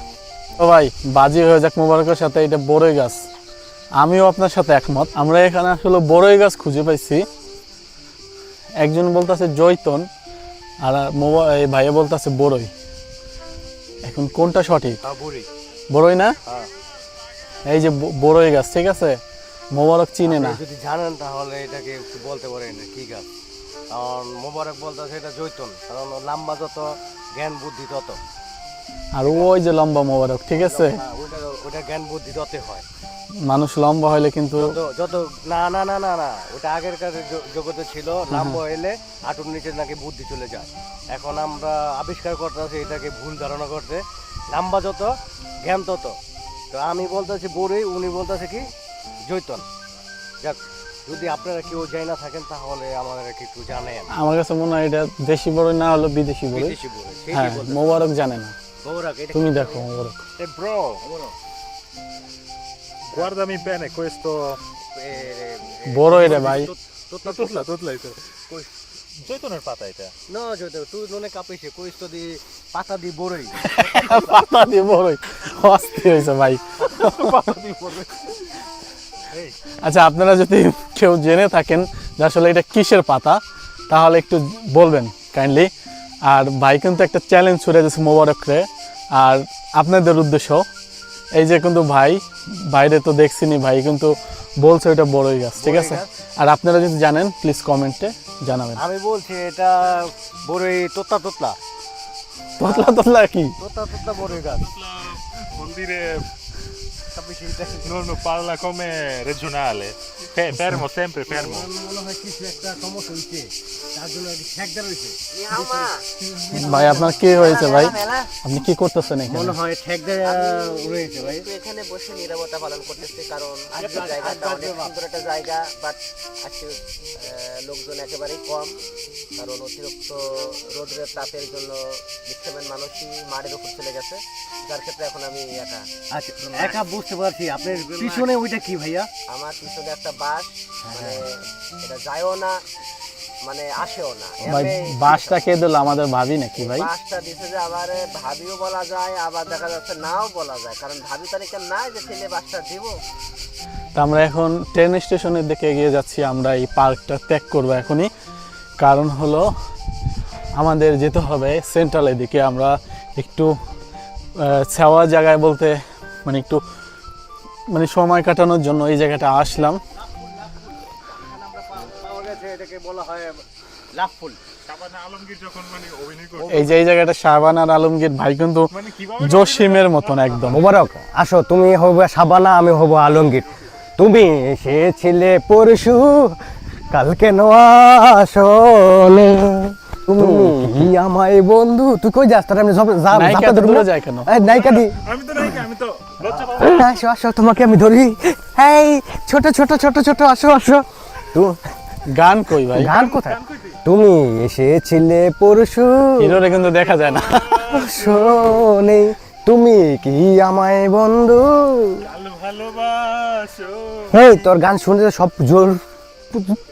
তো ভাই, বাজি হয়ে যাক মোবারকের সাথে। এটা বড়ই গাছ, আমিও আপনার সাথে একমত। আমরা এখানে আসলে বড়ই গাছ খুঁজে পাইছি। একজন বলতেছে জৈতন, আর এই ভাইয়া বলতেছে বড়ই। এখন কোনটা সঠিক? বড়ই না? এই যে বড়ই গাছ, ঠিক আছে। মোবারক চিনে না, যদি জানেন তাহলে এটাকে একটু বলতে পারেন কি গাছ। কারণ মোবারক বলতেছে এটা জৈতন, কারণ লম্বা যত জ্ঞান বুদ্ধি তত। আর ওই যে লম্বা মোবারক, ঠিক আছে, ওটা জ্ঞান বুদ্ধি তত হয়। মানুষ লম্বা হইলে কিন্তু যত না না না না না ওটা আগের কাছে জগতে ছিল, লম্বা হইলে হাঁটুর নিচে নাকি বুদ্ধি চলে যায়। এখন আমরা আবিষ্কার করতেছি এটাকে ভুল ধারণা করতে, নাম্বার যত জ্ঞান তত। তো আমি বলতেছি বড়ই, উনি বলতেছে কি জৈতন। যাক, যদি আপনারা কেউ যাই না থাকেন তাহলে আমাদের একটু জানেন। আমার কাছে মনে হয় এটা দেশি বড়ই না হলো বিদেশি বড়ই। বিদেশি বড়ই, হ্যাঁ, সেটাই বলতে। মোবারক জানে না, মোবারক, এটা তুমি দেখো মোবারক। E bro, guardami bene questo. বড়ই রে ভাই। Tutla. জৈতুনের পাতা এটা। না জৈতন, তুই নুনে কাঁপিছে কইস তো দি পাতা দি বড়ই। পাতা দিয়ে বড়ই অস্থির হয়েছে ভাই। আচ্ছা, আপনারা যদি কেউ জেনে থাকেন যে আসলে এটা কিসের পাতা তাহলে একটু বলবেন কাইন্ডলি। আর ভাই কিন্তু একটা চ্যালেঞ্জ ছুড়ে দিয়েছে মোবারকরে, আর আপনাদের উদ্দেশ্য এই যে কিন্তু ভাই বাইরে তো দেখছিনি, ভাই কিন্তু বলছে এটা বড়ই গাছ, ঠিক আছে? আর আপনারা যদি জানেন প্লিজ কমেন্টে জানাবেন। আমি বলছি এটা বড়ই তোতলা তোতলা তোতলা তোতলা কি? তোতলা বড়ই গাছ। Vuol dire non parla come regionale. Fermo, sempre fermo. মনে হয় কিছু একটা সমস্যা হয়েছে, তার জন্য ঠেকদার হয়েছে। ভাই আপনার কি হয়েছে ভাই? আপনি কি করতেছেন এখানে? মনে হয় ঠেকদার রয়েছে ভাই। তো এখানে বসে নীরবতা পালন করতেছি, কারণ আজকে জায়গাটা অনেক সুন্দর একটা জায়গা, বাট আজকে লোকজন একেবারেই কম, কারণ অতিরিক্ত রোদের তাপের জন্য বিক্ষোভের মানুষই মাঠের উপর চলে গেছে, যার ক্ষেত্রে এখন আমি একা। আচ্ছা, একা বুঝতে পারছি। আপনার পিছনে ওইটা কি ভাইয়া? আমার পিছনে একটা বাস, মানে এটা যায়ও না মানে আসেও না। ভাই বাসটা কে দিল? আমাদের ভাবি নাকি ভাই? বাসটা দিছে যে আবার ভাবিও বলা যায়, আবার দেখা যাচ্ছে নাও বলা যায়, কারণ ভাবি তারিখে নাই যে ছেলে বাসটা দিব। তো আমরা এখন ট্রেন স্টেশনের দিকে এগিয়ে যাচ্ছি। আমরা এই পার্কটা ত্যাগ করবো এখনই, কারণ হলো আমাদের যেতে হবে সেন্ট্রালের দিকে। আমরা একটু ছাওয়া জায়গায় বলতে মানে একটু মানে সময় কাটানোর জন্য এই জায়গাটা আসলাম। পাওয়া গেছে, এটাকে বলা হয় লাভ ফুল। শাবানা আলমগীর যখন মানে অভিনয় করছে, এই যে এই জায়গাটা শাবানা আর আলমগীর ভাই কিন্তু মানে কিভাবে জসিমের মতন একদম। মোবারক, আসো, তুমি হবো শাবানা, আমি হব আলমগীর। তুমি এসেছিলে পরশু, কালকে আসলে তুমি কি আমায় বন্ধু। তুই কই যাস? তার আমি নায়িকা তো দূরে যায় কেন? নায়িকা দি। আমি তো লজ্জা পাবো। আসো আসো, তোমাকে আমি ধরি। এই ছোট ছোট ছোট ছোট, আসো আসো। গান কই ভাই? গান কোথায়? তুমি এসেছিলে পরশু, হিরোরে কিন্তু দেখা যায় না। শোনে তুমি কি আমায় বন্ধু। ভালোবাসো এই তোর গান শুনতে সব জোর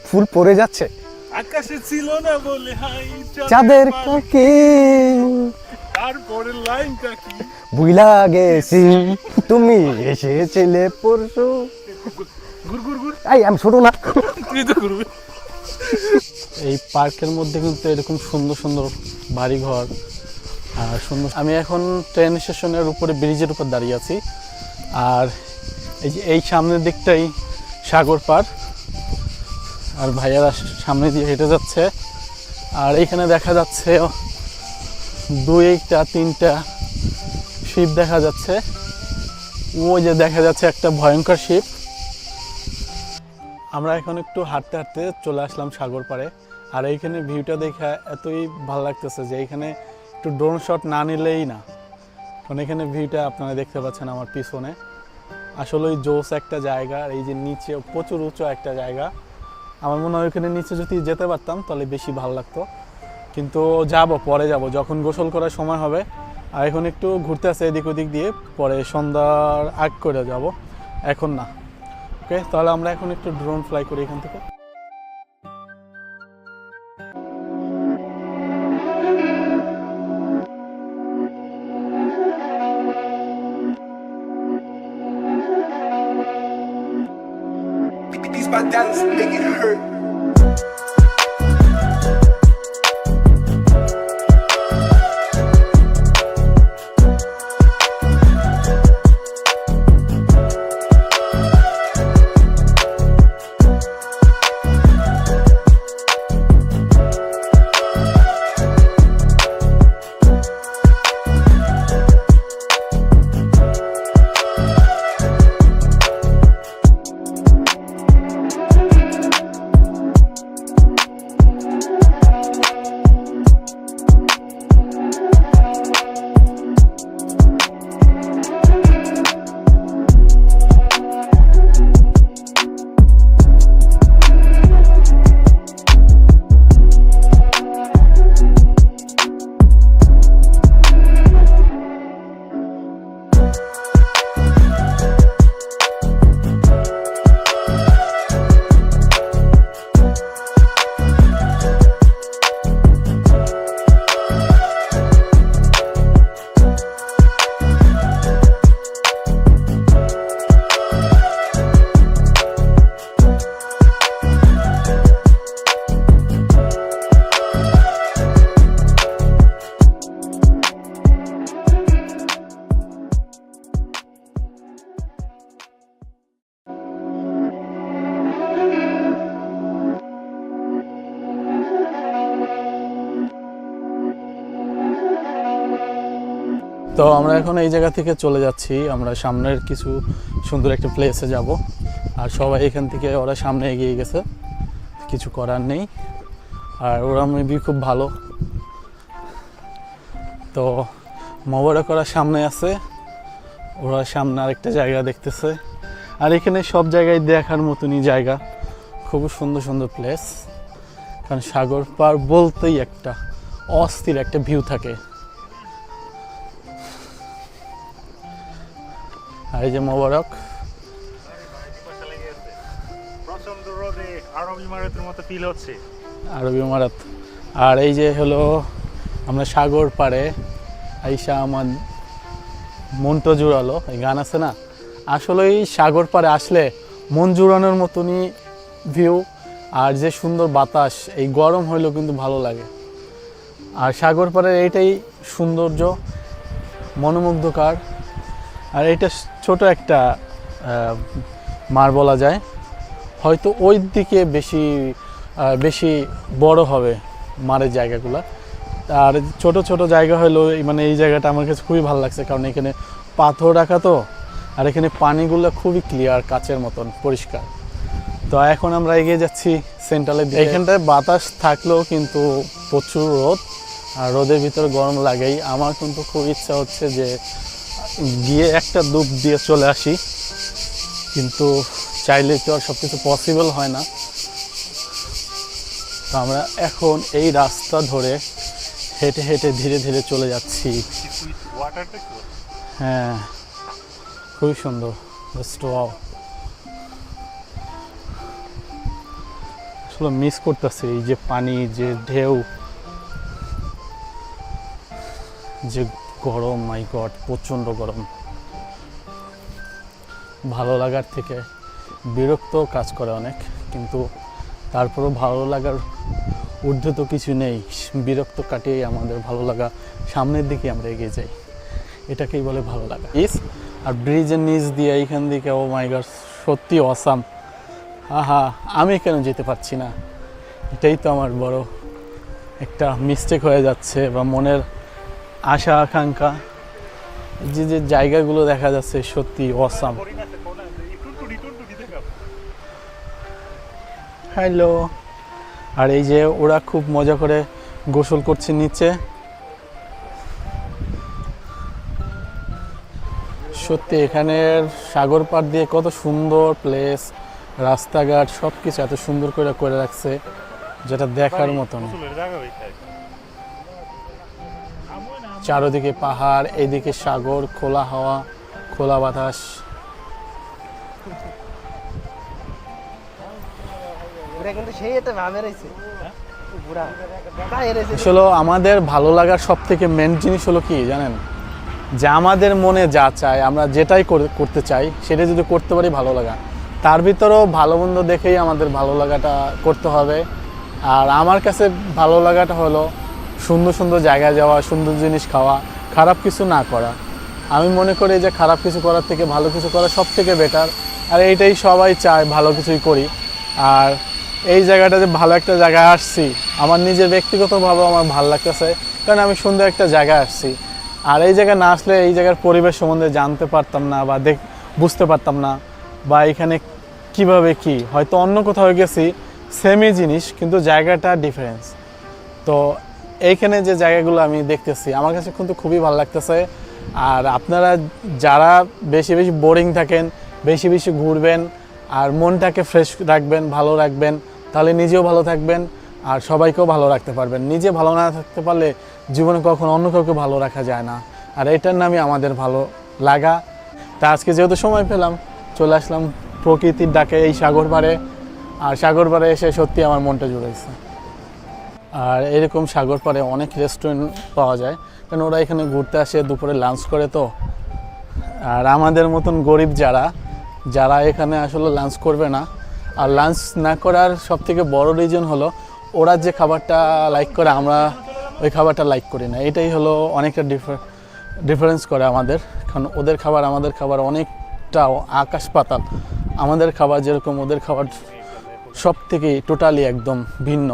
ফুল পড়ে যাচ্ছে। আকাশে ছিল না বলে হাই চাঁদের কাকে তারপরে লাইনটা কি বুইলা গেছি, তুমি এসেছিলে পরশু। গুর গুর গুর এই আমি ছোট না। তুই তো করবি। এই পার্কের মধ্যে কিন্তু এরকম সুন্দর সুন্দর বাড়িঘর আর সুন্দর। আমি এখন ট্রেন স্টেশনের উপরে ব্রিজের উপর দাঁড়িয়ে আছি, আর এই যে এই সামনের দিকটাই সাগর পার, আর ভাইয়ারা সামনে দিয়ে হেঁটে যাচ্ছে। আর এইখানে দেখা যাচ্ছে 2-3টা শিপ দেখা যাচ্ছে। ওই যে দেখা যাচ্ছে একটা ভয়ঙ্কর শিপ। আমরা এখন একটু হাঁটতে হাঁটতে চলে আসলাম সাগর পাড়ে, আর এইখানে ভিউটা দেখে এতই ভালো লাগতেছে যে এইখানে একটু ড্রোন শট না নিলেই না। কারণ এখানে ভিউটা আপনারা দেখতে পাচ্ছেন আমার পিছনে, আসলে ওই জোস একটা জায়গা। আর এই যে নিচে প্রচুর উঁচু একটা জায়গা, আমার মনে হয় ওইখানে নিচে যদি যেতে পারতাম তাহলে বেশি ভালো লাগতো, কিন্তু পরে যাব যখন গোসল করার সময় হবে। আর এখন একটু ঘুরতে আসে এদিক ওদিক দিয়ে, পরে সন্ধ্যার আগ করে যাব, এখন না। ওকে, তাহলে আমরা এখন একটু ড্রোন ফ্লাই করি এখান থেকে। These my dollars make it hurt. তো আমরা এখন এই জায়গা থেকে চলে যাচ্ছি, আমরা সামনের কিছু সুন্দর একটা প্লেসে যাব। আর সবাই এখান থেকে ওরা সামনে এগিয়ে গেছে, কিছু করার নেই। আর ওরা মেবি খুব ভালো। তো মোবারক ওরা সামনে আছে, ওরা সামনে আরেকটা জায়গা দেখতেছে। আর এখানে সব জায়গায় দেখার মতনই জায়গা, খুব সুন্দর সুন্দর প্লেস। কারণ সাগর পার বলতেই একটা অস্থির একটা ভিউ থাকে। আর এই যে মোবারক, প্রচন্ড রোদে আরব ইমারতের মতো ফিল হচ্ছে। আরবি ইমারত। আর এই যে হলো আমরা সাগর পাড়ে আইসা আমার মনটা জুড়ালো, এই গান আছে না, আসলেই সাগর পাড়ে আসলে মন জুড়ানোর মতনই ভিউ। আর যে সুন্দর বাতাস, এই গরম হইলেও কিন্তু ভালো লাগে। আর সাগর পাড়ের এইটাই সৌন্দর্য, মনোমুগ্ধকর। আর এটা ছোট একটা মার বলা যায়, হয়তো ওই দিকে বেশি বড় হবে মারের জায়গাগুলো। আর ছোট ছোট জায়গা হলো মানে এই জায়গাটা আমার কাছে খুবই ভালো লাগছে, কারণ এখানে পাথর রাখা তো। আর এখানে পানিগুলো খুবই ক্লিয়ার, কাচের মতন পরিষ্কার। তো এখন আমরা এগিয়ে যাচ্ছি সেন্ট্রালের দিকে। এখানটায় বাতাস থাকলেও কিন্তু প্রচুর রোদ, আর রোদের ভিতরে গরম লাগেই। আমার কিন্তু খুব ইচ্ছা হচ্ছে যে গিয়ে একটা ডুব দিয়ে চলে আসি, কিন্তু চাইলে তো আর সব কিছু পসিবল হয় না। তো আমরা এখন এই রাস্তা ধরে হেঁটে হেঁটে ধীরে ধীরে চলে যাচ্ছি। ওয়াটারটা কি? হ্যাঁ, খুবই সুন্দর, জাস্ট ওয়াও। আসলে মিস করতেছি এই যে পানি, যে ঢেউ, যে গরম, মাই গড, প্রচণ্ড গরম। ভালো লাগার থেকে বিরক্ত কাজ করে অনেক, কিন্তু তারপরেও ভালো লাগার ঊর্ধ্বে তো কিছু নেই। বিরক্ত কাটিয়ে আমাদের ভালো লাগা, সামনের দিকে আমরা এগিয়ে যাই, এটাকেই বলে ভালো লাগা। আর ব্রিজের নিচ দিয়ে এইখান দিকে, ও মাই গড, সত্যি অসাম। আহা, আমি কেন যেতে পারছি না? এটাই তো আমার বড় একটা মিস্টেক হয়ে যাচ্ছে, বা মনের আশা আকাঙ্ক্ষা। যে যে জায়গাগুলো দেখা যাচ্ছে সত্যি অসাম। হ্যালো। আর এই যে ওরা খুব মজা করে গোসল করছে নিচে। সত্যি এখানের সাগর পাড় দিয়ে কত সুন্দর প্লেস, রাস্তাঘাট সব কিছু এত সুন্দর করে রাখছে, যেটা দেখার মতন। চারদিকে পাহাড়, এইদিকে সাগর, খোলা হাওয়া, খোলা বাতাস। আসলে আমাদের ভালো লাগার সব থেকে মেন জিনিস হলো কি জানেন, যে আমাদের মনে যা চায়, আমরা যেটাই করতে চাই সেটা যদি করতে পারি ভালো লাগা। তার ভিতরেও ভালো মন্দ দেখেই আমাদের ভালো লাগাটা করতে হবে। আর আমার কাছে ভালো লাগাটা হলো সুন্দর সুন্দর জায়গায় যাওয়া, সুন্দর জিনিস খাওয়া, খারাপ কিছু না করা। আমি মনে করি যে খারাপ কিছু করার থেকে ভালো কিছু করা সব থেকে বেটার। আর এইটাই সবাই চায়, ভালো কিছুই করি। আর এই জায়গাটাতে ভালো একটা জায়গায় আসছি, আমার নিজের ব্যক্তিগতভাবে আমার ভালো লাগতেছে, কারণ আমি সুন্দর একটা জায়গায় আসছি। আর এই জায়গায় না আসলে এই জায়গার পরিবেশ সম্বন্ধে জানতে পারতাম না, বা বুঝতে পারতাম না, বা এখানে কিভাবে কি, হয়তো অন্য কোথাও গেছি সেমই জিনিস, কিন্তু জায়গাটা ডিফারেন্স। তো এইখানে যে জায়গাগুলো আমি দেখতেছি আমার কাছে কিন্তু খুবই ভালো লাগতেছে। আর আপনারা যারা বেশি বেশি বোরিং থাকেন, বেশি বেশি ঘুরবেন, আর মনটাকে ফ্রেশ রাখবেন, ভালো রাখবেন, তাহলে নিজেও ভালো থাকবেন আর সবাইকেও ভালো রাখতে পারবেন। নিজে ভালো না থাকতে পারলে জীবনে কখনো অন্য কাউকে ভালো রাখা যায় না। আর এটার নামই আমাদের ভালো লাগা। তা আজকে যেহেতু সময় পেলাম, চলে আসলাম প্রকৃতির ডাকে এই সাগর পাড়ে। আর সাগর পাড়ে এসে সত্যি আমার মনটা জুড়েছে। আর এরকম সাগর পাড়ে অনেক রেস্টুরেন্ট পাওয়া যায়, কারণ ওরা এখানে ঘুরতে আসে, দুপুরে লাঞ্চ করে তো। আর আমাদের মতন গরিব যারা এখানে আসলে লাঞ্চ করবে না, আর লাঞ্চ না করার সবথেকে বড় রিজন হলো ওরা যে খাবারটা লাইক করে আমরা ওই খাবারটা লাইক করি না। এটাই হলো অনেকটা ডিফারেন্স করে আমাদের, কারণ ওদের খাবার আমাদের খাবার অনেকটা আকাশ পাতাল। আমাদের খাবার যেরকম, ওদের খাবার সব থেকেই টোটালি একদম ভিন্ন।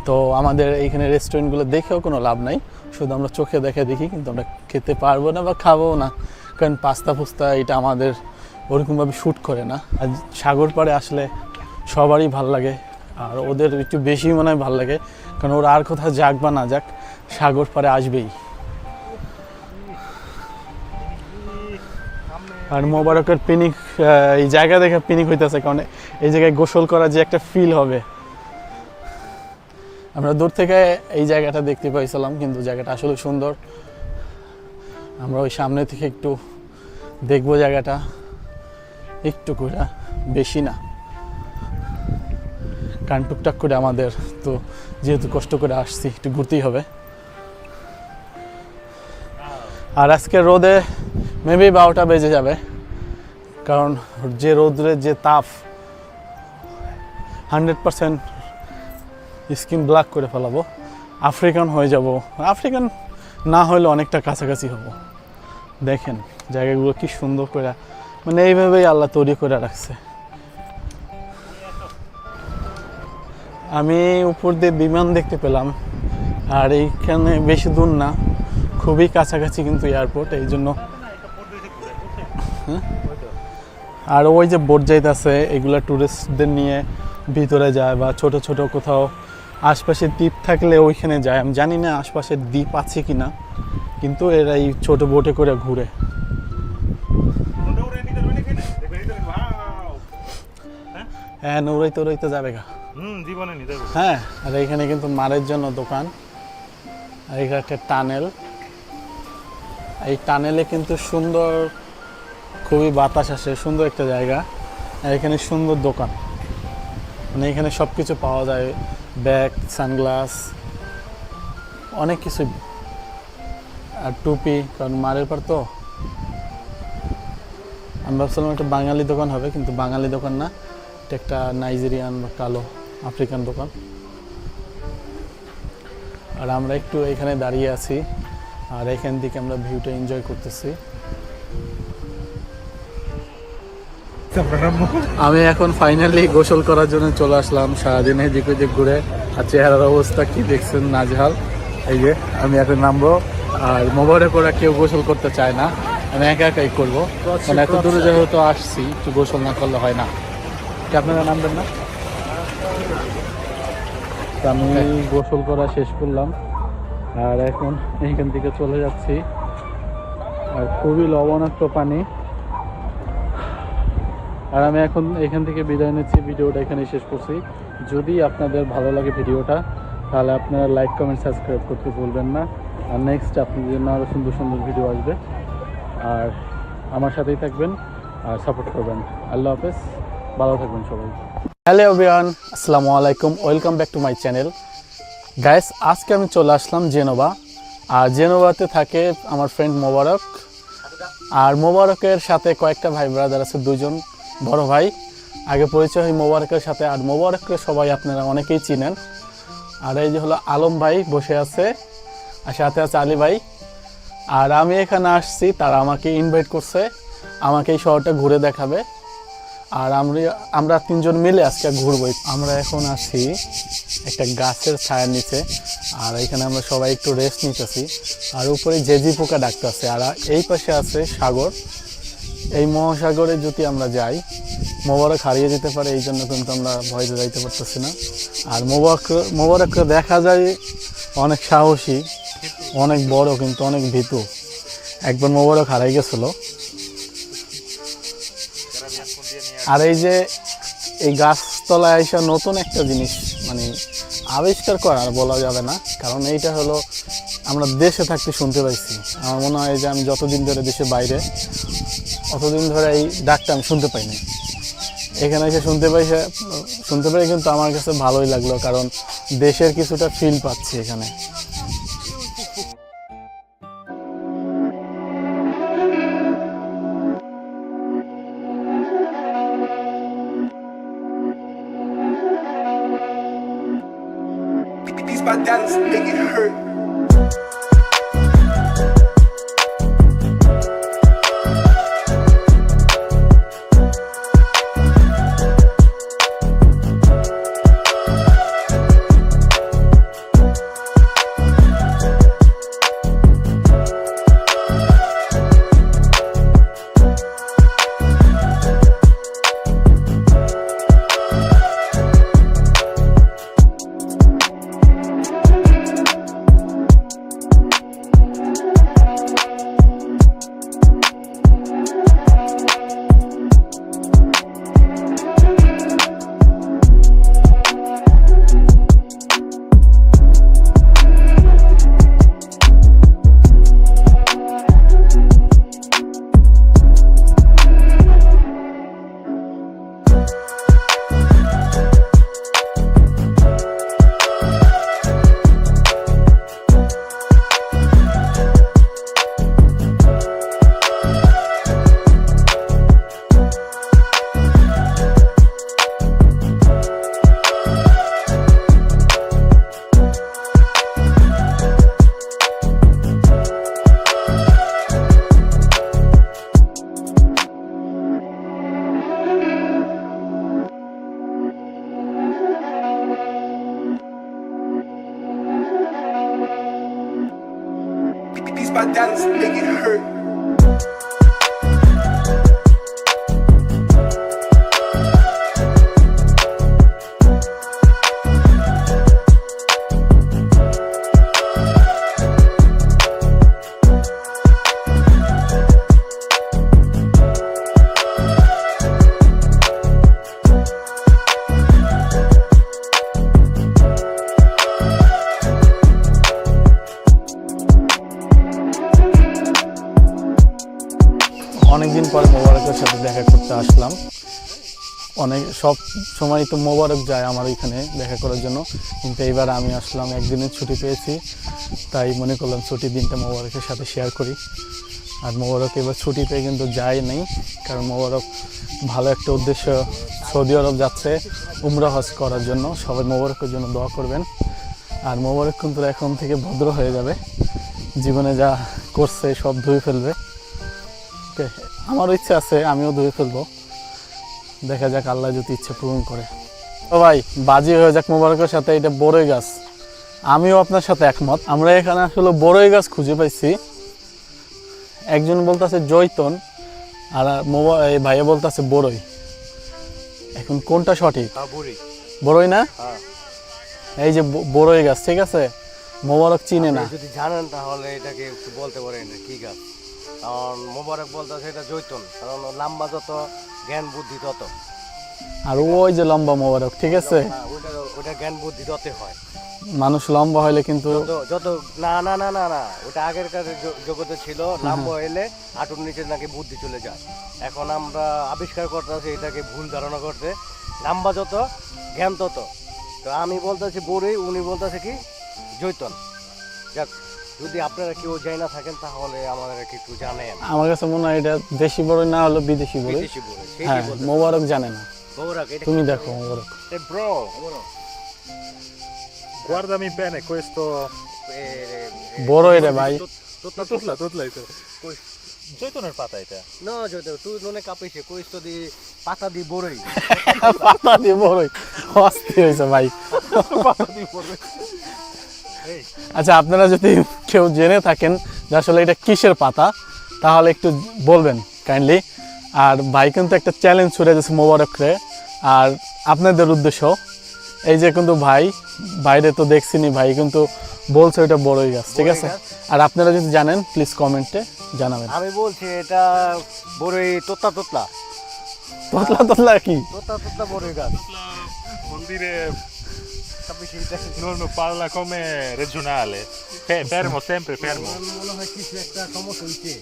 তো আমাদের এইখানে রেস্টুরেন্টগুলো দেখেও কোনো লাভ নাই, শুধু আমরা চোখে দেখি, কিন্তু আমরা খেতে পারবো না বা খাবো না, কারণ পাস্তা ফুস্তা এটা আমাদের ওরকমভাবে শ্যুট করে না। আর সাগর পাড়ে আসলে সবারই ভাল লাগে, আর ওদের একটু বেশি মনে হয় ভাল লাগে, কারণ ওরা আর কোথাও যাক বা না যাক সাগর পাড়ে আসবেই। আর মোবারকের পিনিক, এই জায়গা দেখে পিনিক হইতেছে, কারণ এই জায়গায় গোসল করা যে একটা ফিল হবে। আমরা দূর থেকে এই জায়গাটা দেখতে পাইছিলাম, কিন্তু জায়গাটা আসলে সুন্দর। আমরা ওই সামনে থেকে একটু দেখবো জায়গাটা, একটু করে, বেশি না, কারণ টুকটাক করে আমাদের তো যেহেতু কষ্ট করে আসছি একটু ঘুরতেই হবে। আর আজকে রোদে মেবি 12টা বেজে যাবে, কারণ যে রোদ্রের যে তাপ 100% স্কিন ব্ল্যাক করে ফেলাবো, আফ্রিকান হয়ে যাব। আফ্রিকান না হলে অনেকটা কাছাকাছি হব। দেখেন জায়গাগুলো কি সুন্দর করে, মানে এইভাবেই আল্লাহ তৈরি করে রাখছে। আমি উপর দিয়ে বিমান দেখতে পেলাম, আর এইখানে বেশি দূর না, খুবই কাছাকাছি কিন্তু এয়ারপোর্ট, এই জন্য। আর ওই যে বোট যাইতেছে, এগুলা টুরিস্টদের নিয়ে ভিতরে যায়, বা ছোট ছোট কোথাও আশপাশে দ্বীপ থাকলে ওইখানে যায়। আমি জানি না আশপাশের দ্বীপ আছে কিনা, কিন্তু এরা এই ছোট বোটে করে ঘুরে। হ্যাঁ, নৌড়াইতে যাবে গা। জীবনে নিতে হবে। হ্যাঁ, আর এখানে কিন্তু মারের জন্য দোকান, আর এখানে একটা টানেল। এই টানেলে কিন্তু সুন্দর, খুবই বাতাস আসে, সুন্দর একটা জায়গা। আর এখানে সুন্দর দোকান, মানে এখানে সব কিছু পাওয়া যায়, ব্যাগ, সানগ্লাস, অনেক কিছু, আর টুপি, কারণ মারের পর তো। আমি ভাবছিলাম একটা বাঙালি দোকান হবে, কিন্তু বাঙালি দোকান না, এটা একটা নাইজেরিয়ান বা কালো আফ্রিকান দোকান। আর আমরা একটু এখানে দাঁড়িয়ে আছি, আর এখান থেকে আমরা ভিউটা এনজয় করতেছি। আমি এখন ফাইনালি গোসল করার জন্য চলে আসলাম। সারাদিন এদিক ওদিক ঘুরে, আর চেহারার অবস্থা কি দেখছেন, নাজেহাল। এই যে আমি এখন নামবো, আর মোবাইলে করে কেউ গোসল করতে চায় না, আমি একা একাই করবো, মানে এত দূরে যেহেতু আসছি, একটু গোসল না করলে হয় না। কি আপনারা নামবেন না? তো আমি গোসল করা শেষ করলাম, আর এখন এইখান থেকে চলে যাচ্ছি। আর খুবই লবণাক্ত পানি, আর আমি এখন এখান থেকে বিদায় নিচ্ছি। ভিডিওটা এখানে শেষ করছি। যদি আপনাদের ভালো লাগে ভিডিওটা, তাহলে আপনারা লাইক, কমেন্ট, সাবস্ক্রাইব করতে ভুলবেন না। আর নেক্সট আপনাদের জন্য আরও সুন্দর সুন্দর ভিডিও আসবে, আর আমার সাথেই থাকবেন আর সাপোর্ট করবেন। আল্লাহ হাফেজ, ভালো থাকবেন সবাই। হ্যালো এভরিওয়ান, আসসালামু আলাইকুম, welcome back to my channel. Guys, আজকে আমি চলে আসলাম জেনোভা, আর জেনোভাতে থাকে আমার ফ্রেন্ড মোবারক, আর মোবারকের সাথে কয়েকটা ভাই ব্রাদার আছে, দুজন বড় ভাই। আগে পরিচয় হয় মোবারকের সাথে, আর মোবারককে সবাই আপনারা অনেকেই চিনেন। আর এই যে হলো আলম ভাই বসে আছে, আর সাথে আছে আলী ভাই। আর আমি এখানে আসছি, তারা আমাকে ইনভাইট করছে, আমাকে এই শহরটা ঘুরে দেখাবে, আর আমরা তিনজন মিলে আজকে ঘুরবো। আমরা এখন আছি একটা গাছের ছায়ার নিচে, আর এখানে আমরা সবাই একটু রেস্ট নিতেছি, আর উপরে জেজি পোকা ডাকতেছে। আর এই পাশে আছে সাগর, এই মহাসাগরে যদি আমরা যাই মোবারক হারিয়ে যেতে পারে, এই জন্য কিন্তু আমরা ভয়তে যাইতে পারতেছি না। আর মোবারককে দেখা যায় অনেক সাহসী, অনেক বড়, কিন্তু অনেক ভীতু। একবার মোবারক হারাই গেছিল। আর এই যে এই গাছতলায় এসে নতুন একটা জিনিস মানে আবিষ্কার করার বলা যাবে না, কারণ এইটা হলো আমরা দেশে থাকতে শুনতে পাইছি। আমার মনে হয় যে আমি যতদিন ধরে দেশের বাইরে, অতদিন ধরে এই ডাকটা আমি শুনতে পাইনি। এখানে এসে শুনতে পাই, কিন্তু আমার কাছে ভালোই লাগলো, কারণ দেশের কিছুটা ফিল পাচ্ছি এখানে। These my dollars make it hurt. মোবারকের সাথে দেখা করতে আসলাম। অনেক সব সময় তো মোবারক যায় আমার এখানে দেখা করার জন্য, কিন্তু এইবার আমি আসলাম, একদিনের ছুটি পেয়েছি, তাই মনে করলাম ছুটির দিনটা মোবারকের সাথে শেয়ার করি। আর মোবারক এবার ছুটি পেয়ে কিন্তু যায় নেই, কারণ মোবারক ভালো একটা উদ্দেশ্য, সৌদি আরব যাচ্ছে উমরা হজ করার জন্য। সবাই মোবারকের জন্য দোয়া করবেন। আর মোবারক কিন্তু এখন থেকে ভদ্র হয়ে যাবে, জীবনে যা করছে সব ধুয়ে ফেলবে। ওকে, আমারও ইচ্ছা আছে আমিও ধুয়ে ফেলবো, দেখা যাক আল্লাহ যদি ইচ্ছে পূরণ করে। ও ভাই, বাজি হয়ে যাক মোবারকের সাথে। এটা বড়ই গাছ, আমিও আপনার সাথে একমত। আমরা এখানে আসলে বড়ই গাছ খুঁজে পাইছি। একজন বলতেছে জৈতন, আর এই ভাইয়া বলতেছে বড়ই। এখন কোনটা সঠিক? বড়ই না? এই যে বড়ই গাছ, ঠিক আছে। মোবারক চিনে না। যদি জানেন তাহলে এটাকে একটু বলতে পারেন কি গাছ। কারণ মোবারক বলতেছে এটা জৈতন, কারণ লম্বা যত জ্ঞান বুদ্ধি তত। আর ওই যে লম্বা মোবারক, ঠিক আছে। ওটা জ্ঞান বুদ্ধি তত হয়। মানুষ লম্বা হইলে কিন্তু যত না না না না না ওটা আগের কাছে জগতে ছিল, লম্বা হইলে হাঁটুর নিচে নাকি বুদ্ধি চলে যায়। এখন আমরা আবিষ্কার করতেছি এটাকে ভুল ধারণা করতে, লম্বা যত জ্ঞান তত। তো আমি বলতেছি বড়ই, উনি বলতেছে কি জৈতন। যাক, যদি আপনারা কেউ যাই না থাকেন তাহলে আমাদেরকে একটু জানেন। আমার কাছে মনে হয় এটা দেশি বড়ই না হলো বিদেশি বড়ই। বেশি বড়ই হ্যাঁ, মোবারক জানে না। মোবারক এটা তুমি দেখো মোবারক। E bro, guardami bene questo. বড়ই রে ভাই। Tutla. জৈতুনের পাতা এটা। না জৈতন, তুই ননে কাঁপিছে কইস তো দি পাতা দি বড়ই। পাতা দিয়ে বড়ই অস্থির হয়েছে ভাই। আচ্ছা, আপনারা যদি কেউ জেনে থাকেন যে আসলে এটা কিসের পাতা, তাহলে একটু বলবেন কাইন্ডলি। আর ভাই কিন্তু একটা চ্যালেঞ্জ ছুড়ে দিয়েছে মোবারকরে, আর আপনাদের উদ্দেশ্য। এই যে কিন্তু ভাই বাইরে তো দেখছিনি, ভাই কিন্তু বলছে এটা বড়ই গাছ, ঠিক আছে। আর আপনারা যদি জানেন প্লিজ কমেন্টে জানাবেন। আমি বলছি এটা বড়ই তোতলা তোতলা তোতলা তোতলা কি? তোতলা তোতলা বড়ই গাছ। Vuol dire non parla come regionale. Fermo, sempre fermo. মনে হয় কিছু একটা সমস্যা হইছে,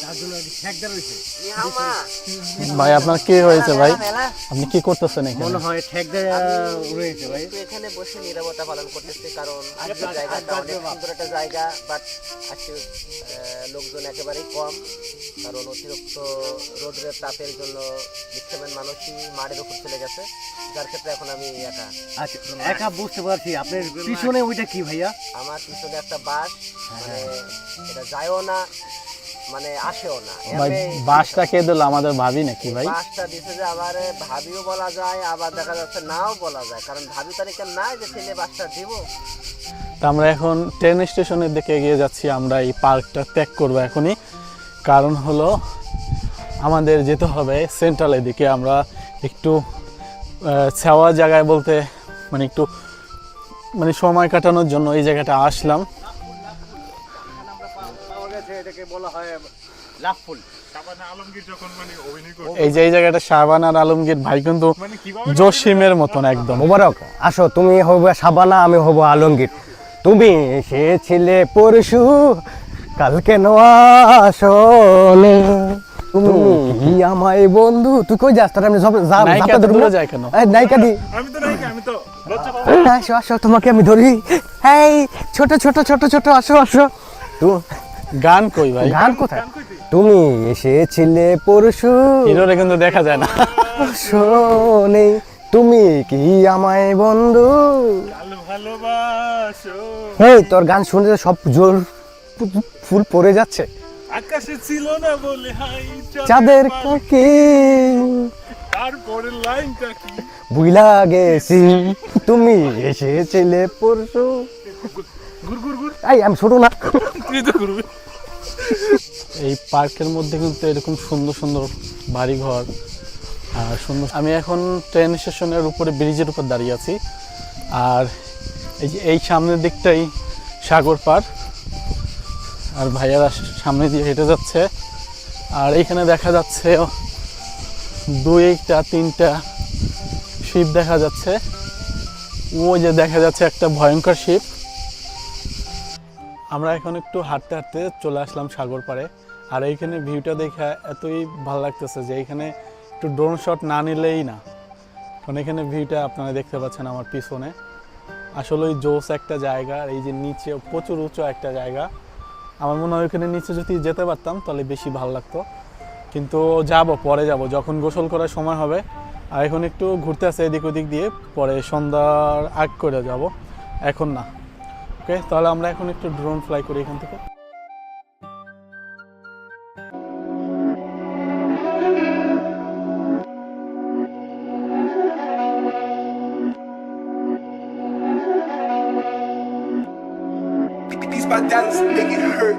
তার জন্য ঠেকদার হইছে। ভাই আপনার কি হয়েছে ভাই? আপনি কি করতেছেন এখানে? মনে হয় ঠেকদার রয়েছে ভাই। কিন্তু এখানে বসে নীরবতা পালন করতেছি, কারণ জায়গাটা অনেক সুন্দর একটা জায়গা, বাট আজকে লোকজন একেবারেই কম, কারণ অতিরিক্ত রোদের তাপের জন্য ম্যাক্সিমাম মানুষই মাঠের উপর চলে গেছে, যার ক্ষেত্রে এখন আমি একা। আচ্ছা, একা বুঝতে পারছি। আপনার পিছনে ওইটা কি ভাইয়া? আমার পিছনে একটা বাস, মানে এটা যায়ও না মানে আসেও না। ভাই বাসটা কে দিল? আমাদের ভাবি নাকি ভাই? বাসটা দিছে যে আমার ভাবিও বলা যায়, আবার দেখা যাচ্ছে নাও বলা যায়, কারণ ভাবি তারিখে নাই যে ছেলে বাসটা দিব। তা আমরা এখন ট্রেন স্টেশনের দিকে এগিয়ে যাচ্ছি। আমরা এই পার্কটা ত্যাগ করবো এখনই, কারণ হলো আমাদের যেতে হবে সেন্ট্রালের দিকে। আমরা একটু ছাওয়া জায়গায় বলতে মানে একটু মানে সময় কাটানোর জন্য এই জায়গাটা আসলাম। এটাকে বলা হয় লাফুল। শাবানা আলমগীর যখন মানে অভিনয় করছে, এই যে এই জায়গাটা শাবানা আর আলমগীর ভাই কিন্তু মানে কিভাবে জসিমের মতন একদম। মোবারক আসো, তুমি হবে শাবানা, আমি হব আলমগীর। তুমি এসেছিলে পরশু, কালকে আসলে তুমি কি আমায় বন্ধু। তুই কই যাস? তার আমি নায়িকা তো দূরে যায় কেন? নায়িকা দি আমি তো নায়িকা, আমি তো লজ্জা পাবো। আসো আসো, তোমাকে আমি ধরি। এই ছোট ছোট ছোট ছোট আসো আসো। গান কই ভাই? গান কোথায়? তুমি এসেছিলে পরশু, হিরোরে কিন্তু দেখা যায় না। শোনে তুমি কি আমায় বন্ধু। ভালোবাসো এই তোর গান শুনে সব জোর ফুল পড়ে যাচ্ছে। আকাশে ছিল না বলে হাই চাঁদের কি তারপরে লাইনটা কি? বুইলা গেছি, তুমি এসেছিলে পরশু। গুর গুর গুর, এই আমি ছোট না। তুই তো ঘুরবি। এই পার্কের মধ্যে কিন্তু এরকম সুন্দর সুন্দর বাড়িঘর আর সুন্দর। আমি এখন ট্রেন স্টেশনের উপরে ব্রিজের উপর দাঁড়িয়ে আছি, আর এই যে এই সামনের দিকটাই সাগর পার, আর ভাইয়ারা সামনে দিয়ে হেঁটে যাচ্ছে। আর এইখানে দেখা যাচ্ছে 2-3টা শিপ দেখা যাচ্ছে। ওই যে দেখা যাচ্ছে একটা ভয়ঙ্কর শিপ। আমরা এখন একটু হাঁটতে হাঁটতে চলে আসলাম সাগর পাড়ে। আর এইখানে ভিউটা দেখে এতই ভালো লাগতেছে যে এইখানে একটু ড্রোন শট না নিলেই না, কারণ এখানে ভিউটা আপনারা দেখতে পাচ্ছেন আমার পিছনে, আসলেই জোস একটা জায়গা। আর এই যে নিচে প্রচুর উঁচু একটা জায়গা, আমার মনে হয় ওইখানে নিচে যদি যেতে পারতাম তাহলে বেশি ভালো লাগতো, কিন্তু পরে যাব যখন গোসল করার সময় হবে। আর এখন একটু ঘুরতে আসে এদিক ওদিক দিয়ে, পরে সন্ধ্যার আগ করে যাব, এখন না। ওকে, তাহলে আমরা এখন একটু ড্রোন ফ্লাই করি এখান থেকে। These bandanas make it hurt.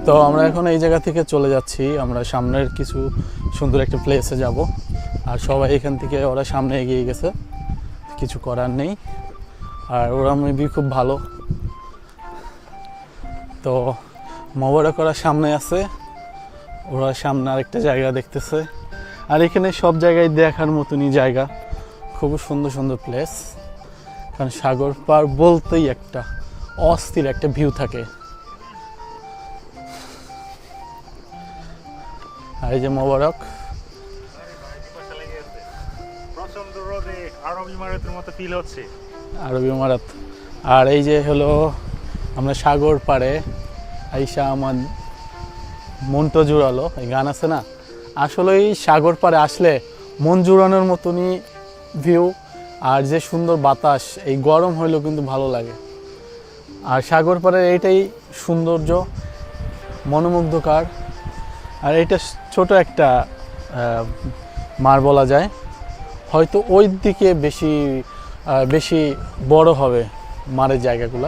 তো আমরা এখন এই জায়গা থেকে চলে যাচ্ছি, আমরা সামনের কিছু সুন্দর একটা প্লেসে যাব। আর সবাই এখান থেকে ওরা সামনে এগিয়ে গেছে, কিছু করার নেই। আর ওরা মেবি খুব ভালো। তো মোবারক ওরা সামনে আছে, ওরা সামনে আরেকটা জায়গা দেখতেছে। আর এখানে সব জায়গায় দেখার মতনই জায়গা, খুব সুন্দর সুন্দর প্লেস। কারণ সাগর পার বলতেই একটা অস্থির একটা ভিউ থাকে। আর এই যে মোবারক, প্রচন্ড রোদে আরবি ইমারতের মতো ফিল হচ্ছে। আরবি ইমারত। আর এই যে হলো আমরা সাগর পাড়ে আইসা আমার মনটা জুড়ালো, এই গান আছে না, আসলেই সাগর পাড়ে আসলে মন জুড়ানোর মতনই ভিউ। আর যে সুন্দর বাতাস, এই গরম হইলেও কিন্তু ভালো লাগে। আর সাগর পাড়ের এইটাই সৌন্দর্য, মনোমুগ্ধকর। আর এটা ছোট একটা মার বলা যায়, হয়তো ওই দিকে বেশি বড় হবে মারের জায়গাগুলো।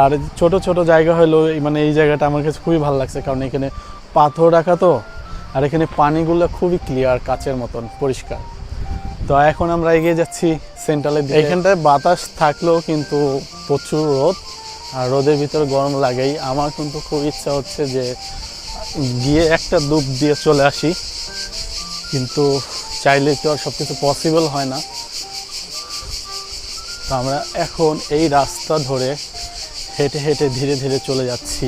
আর ছোট ছোট জায়গা হলো মানে এই জায়গাটা আমার কাছে খুবই ভালো লাগছে, কারণ এখানে পাথর রাখা তো, আর এখানে পানিগুলো খুবই ক্লিয়ার, কাচের মতন পরিষ্কার। তো এখন আমরা এগিয়ে যাচ্ছি সেন্ট্রালের দিকে। এইখানটায় বাতাস থাকলেও কিন্তু প্রচুর রোদ, আর রোদের ভিতরে গরম লাগেই। আমার কিন্তু খুব ইচ্ছা হচ্ছে যে গিয়ে একটা ডুব দিয়ে চলে আসি, কিন্তু চাইলে তো আর সব কিছু পসিবল হয় না। তো আমরা এখন এই রাস্তা ধরে হেঁটে হেঁটে ধীরে ধীরে চলে যাচ্ছি।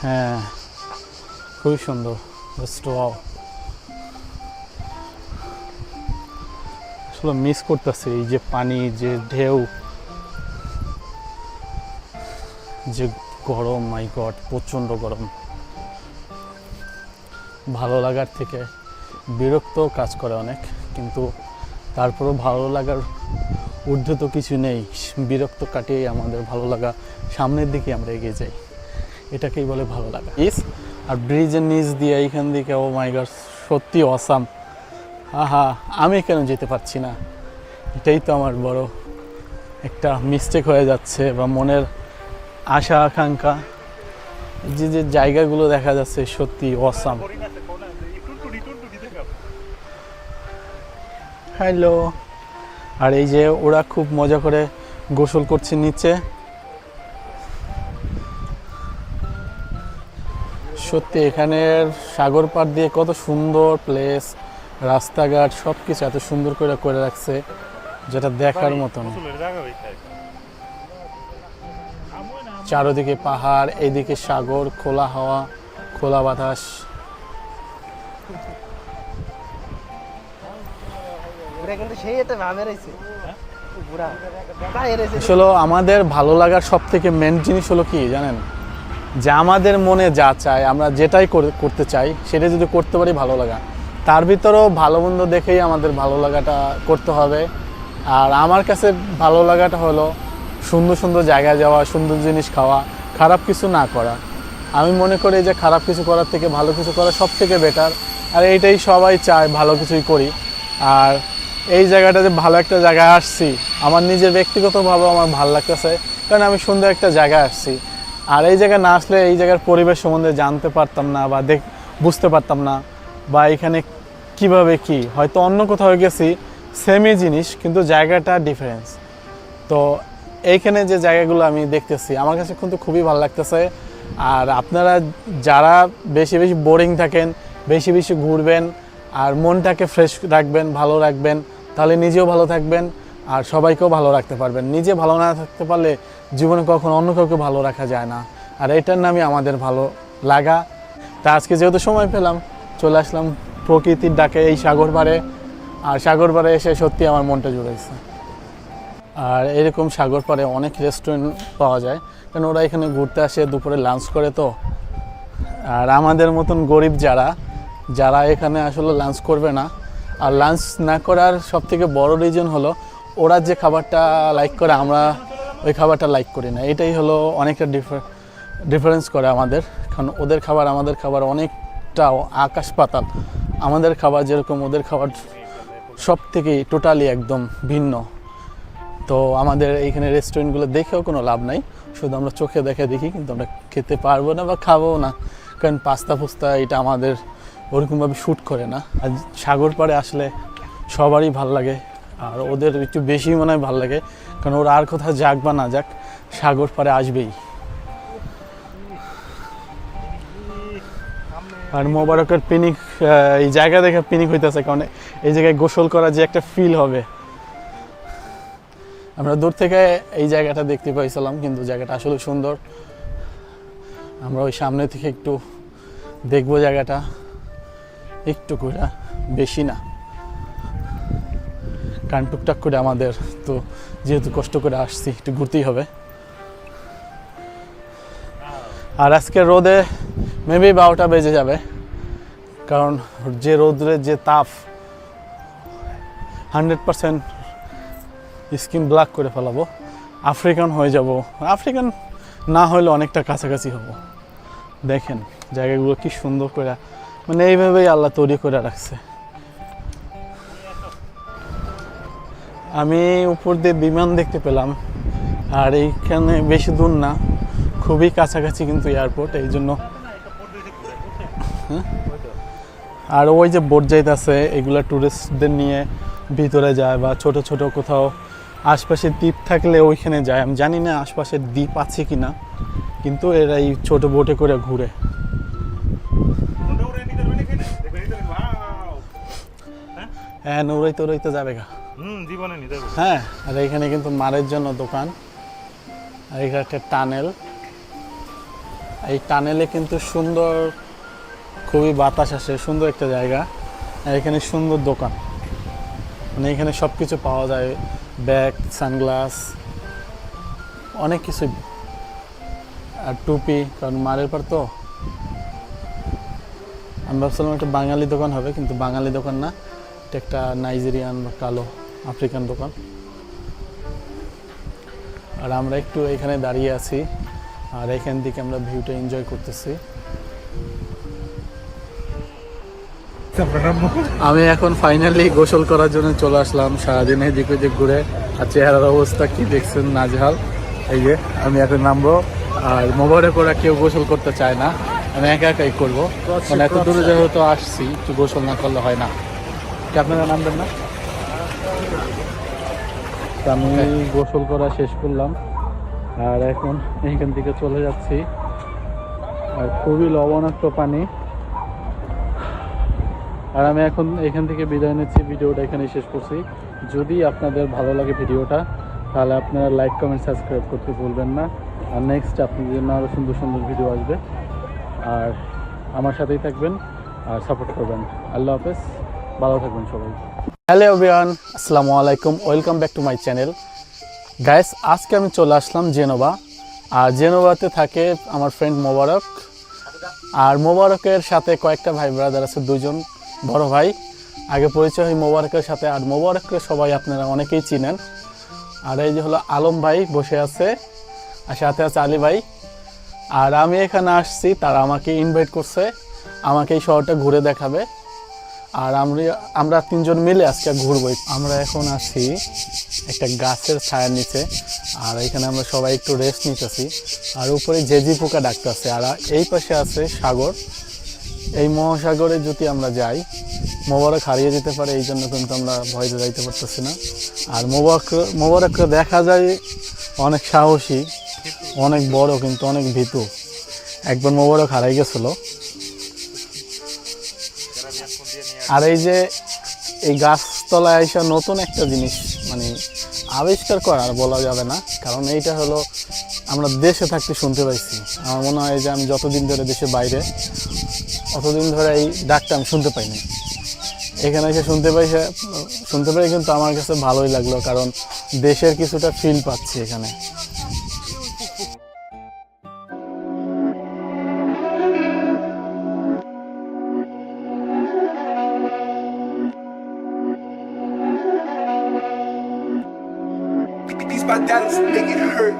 হ্যাঁ, খুবই সুন্দর। আসলে মিস করতেছি এই যে পানি, যে ঢেউ, যে গরম, মাই গড, প্রচণ্ড গরম। ভালো লাগার থেকে বিরক্ত কাজ করে অনেক, কিন্তু তারপরেও ভালো লাগার ঊর্ধ্বে তো কিছু নেই। বিরক্ত কাটিয়ে আমাদের ভালো লাগা, সামনের দিকে আমরা এগিয়ে যাই, এটাকেই বলে ভালো লাগা। আর ব্রিজের নিচ দিয়ে এইখান দিকে, ও মাই গড, সত্যি অসাম। আহা, আমি কেন যেতে পারছি না, এটাই তো আমার বড় একটা মিস্টেক হয়ে যাচ্ছে, বা মনের আশা আকাঙ্ক্ষা। যে যে জায়গাগুলো দেখা যাচ্ছে সত্যি অসাম। হ্যালো, আর এই যে ওরা খুব মজা করে গোসল করছে নিচে। সত্যি এখানের সাগর পাড় দিয়ে কত সুন্দর প্লেস, রাস্তাঘাট সব কিছু এত সুন্দর করে করে রাখছে, যেটা দেখার মতন। গোসলের জায়গা ওইখানে। চারদিকে পাহাড়, এইদিকে সাগর, খোলা হাওয়া, খোলা বাতাস। কিন্তু সেই এটা ভাবে রয়েছে বুড়া তাই রয়েছে। আসলে আমাদের ভালো লাগার সব থেকে মেন জিনিস হলো কি জানেন, যে আমাদের মনে যা চায়, আমরা যেটাই করতে চাই সেটা যদি করতে পারি ভালো লাগা। তার ভিতরেও ভালো মন্দ দেখেই আমাদের ভালো লাগাটা করতে হবে। আর আমার কাছে ভালো লাগাটা হলো সুন্দর সুন্দর জায়গায় যাওয়া, সুন্দর জিনিস খাওয়া, খারাপ কিছু না করা। আমি মনে করি যে খারাপ কিছু করার থেকে ভালো কিছু করা সব থেকে বেটার। আর এইটাই সবাই চায়, ভালো কিছুই করি। আর এই জায়গাটাতে ভালো একটা জায়গায় আসছি, আমার নিজের ব্যক্তিগতভাবে আমার ভালো লাগতেছে, কারণ আমি সুন্দর একটা জায়গায় আসছি। আর এই জায়গায় না আসলে এই জায়গার পরিবেশ সম্বন্ধে জানতে পারতাম না বা বুঝতে পারতাম না, বা এখানে কিভাবে কি, হয়তো অন্য কোথাও গেছি সেমই জিনিস কিন্তু জায়গাটা ডিফারেন্স। তো এইখানে যে জায়গাগুলো আমি দেখতেছি আমার কাছে কিন্তু খুবই ভালো লাগতেছে। আর আপনারা যারা বেশি বেশি বোরিং থাকেন, বেশি বেশি ঘুরবেন আর মনটাকে ফ্রেশ রাখবেন, ভালো রাখবেন, তাহলে নিজেও ভালো থাকবেন আর সবাইকেও ভালো রাখতে পারবেন। নিজে ভালো না থাকতে পারলে জীবনে কখনো অন্য কাউকে ভালো রাখা যায় না। আর এটার নামই আমাদের ভালো লাগা। তা আজকে যেহেতু সময় পেলাম, চলে আসলাম প্রকৃতির ডাকে এই সাগর পাড়ে। আর সাগর পাড়ে এসে সত্যি আমার মনটা জুড়েছে। আর এরকম সাগর পাড়ে অনেক রেস্টুরেন্ট পাওয়া যায়, কারণ ওরা এখানে ঘুরতে আসে, দুপুরে লাঞ্চ করে। তো আর আমাদের মতন গরিব যারা এখানে আসলে লাঞ্চ করবে না, আর লাঞ্চ না করার সবথেকে বড় রিজন হলো ওরা যে খাবারটা লাইক করে আমরা ওই খাবারটা লাইক করি না। এটাই হলো অনেকটা ডিফারেন্স করে আমাদের, কারণ ওদের খাবার আমাদের খাবার অনেকটা আকাশ পাতাল। আমাদের খাবার যেরকম, ওদের খাবার সব থেকেই টোটালি একদম ভিন্ন। তো আমাদের এইখানে রেস্টুরেন্টগুলো দেখেও কোনো লাভ নাই, শুধু আমরা চোখে দেখি, কিন্তু আমরা খেতে পারবো না বা খাবো না, কারণ পাস্তা ফুস্তা এটা আমাদের ওরকমভাবে শ্যুট করে না। আর সাগর পাড়ে আসলে সবারই ভাল লাগে, আর ওদের একটু বেশি মনে হয় ভালো লাগে, কারণ ওরা আর কোথাও যাক বা না যাক সাগর পাড়ে আসবেই। আর মোবারকের পিকনিক, এই জায়গা দেখে পিকনিক হইতেছে, কারণ এই জায়গায় গোসল করা যে একটা ফিল হবে। আমরা দূর থেকে এই জায়গাটা দেখতে পাইছিলাম, কিন্তু জায়গাটা আসলে সুন্দর। আমরা ওই সামনে থেকে একটু দেখবো জায়গাটা, একটু করে, বেশি না, কারণ টুকটাক করে আমাদের তো যেহেতু কষ্ট করে আসছি একটু ঘুরতেই হবে। আর আজকে রোদে মেবি 12টা বেজে যাবে, কারণ যে রোদ্রের যে তাপ 100% স্কিন ব্ল্যাক করে ফেলাবো, আফ্রিকান হয়ে যাব। আফ্রিকান না হলে অনেকটা কাছাকাছি হব। দেখেন জায়গাগুলো কি সুন্দর করে, মানে এইভাবেই আল্লাহ তৈরি করে রাখছে। আমি উপর দিয়ে বিমান দেখতে পেলাম, আর এইখানে বেশি দূর না, খুবই কাছাকাছি কিন্তু এয়ারপোর্ট, এই জন্য। আর ওই যে বোট যাইতেছে, এগুলা টুরিস্টদের নিয়ে ভিতরে যায়, বা ছোট ছোট কোথাও আশপাশে দ্বীপ থাকলে ওইখানে যায়। আমি জানি না আশপাশে দ্বীপ আছে কিনা, কিন্তু এরা এই ছোট বোটে করে ঘুরে। হ্যাঁ, নৌরাইতে যাবে গা। জীবনে নিতে হবে। হ্যাঁ, আর এখানে কিন্তু মারের জন্য দোকান, আর এখানে একটা টানেল। এই টানেলে কিন্তু সুন্দর, খুবই বাতাস আসে, সুন্দর একটা জায়গা। আর এখানে সুন্দর দোকান, মানে এখানে সব কিছু পাওয়া যায়, ব্যাগ, সানগ্লাস, অনেক কিছু, আর টুপি, কারণ মারের পর তো। আমি ভাবছিলাম একটা বাঙালি দোকান হবে, কিন্তু বাঙালি দোকান না, এটা একটা নাইজেরিয়ান বা কালো আফ্রিকান দোকান। আর আমরা একটু এখানে দাঁড়িয়ে আছি, আর এখান থেকে আমরা ভিউটা এনজয় করতেছি। আমি এখন ফাইনালি গোসল করার জন্য চলে আসলাম। সারাদিন এদিক ওদিক ঘুরে, আর চেহারার অবস্থা কি দেখছেন, নাজেহাল। এই যে আমি এখন নামবো, আর মোবাইলে করে কেউ গোসল করতে চায় না, আমি একা একাই করবো, মানে এত দূরে যেহেতু আসছি একটু গোসল না করলে হয় না। কি আপনারা নামবেন না? তো আমি গোসল করা শেষ করলাম আর এখন এইখান থেকে চলে যাচ্ছি। আর খুবই লবণাক্ত পানি। আর আমি এখন এখান থেকে বিদায় নিচ্ছি, ভিডিওটা এখানেই শেষ করছি। যদি আপনাদের ভালো লাগে ভিডিওটা তাহলে আপনারা লাইক কমেন্ট সাবস্ক্রাইব করতে ভুলবেন না। আর নেক্সট আপনাদের জন্য আরও সুন্দর সুন্দর ভিডিও আসবে। আর আমার সাথেই থাকবেন আর সাপোর্ট করবেন। আল্লাহ হাফেজ, ভালো থাকবেন সবাই। হ্যালো এভরিওয়ান, আসসালামু আলাইকুম, welcome back to my channel. Guys, আজকে আমি চলে আসলাম জেনোভা। আর জেনোভাতে থাকে আমার ফ্রেন্ড মোবারক। আর মোবারকের সাথে কয়েকটা ভাই ব্রাদার আছে, দুজন বড় ভাই। আগে পরিচয় হয় মোবারকের সাথে। আর মোবারককে সবাই আপনারা অনেকেই চিনেন। আর এই যে হলো আলম ভাই বসে আছে, আর সাথে আছে আলী ভাই। আর আমি এখানে আসছি, তারা আমাকে ইনভাইট করছে, আমাকে এই শহরটা ঘুরে দেখাবে। আর আমরা তিনজন মিলে আজকে ঘুরবো। আমরা এখন আছি একটা গাছের ছায়ার নিচে। আর এখানে আমরা সবাই একটু রেস্ট নিতেছি। আর উপরে জেজি পোকা ডাকতেছে। আর এই পাশে আছে সাগর। এই মহাসাগরে যদি আমরা যাই, মোবারক হারিয়ে যেতে পারে, এই জন্য কিন্তু আমরা ভয়তে যাইতে পারতেছি না। আর মোবারককে দেখা যায় অনেক সাহসী, অনেক বড়, কিন্তু অনেক ভীতু। একবার মোবারক হারাই গেছিল। আর এই যে এই গাছতলায় এসে নতুন একটা জিনিস মানে আবিষ্কার করার বলা যাবে না, কারণ এইটা হলো আমরা দেশে থাকতে শুনতে পাইছি। আমার মনে হয় যে আমি যতদিন ধরে দেশে বাইরে, অতদিন ধরে এই ডাকটা আমি শুনতে পাইনি। এখানে এসে শুনতে পাই কিন্তু আমার কাছে ভালোই লাগলো, কারণ দেশের কিছুটা ফিল পাচ্ছি এখানে। These bandanas make it hurt.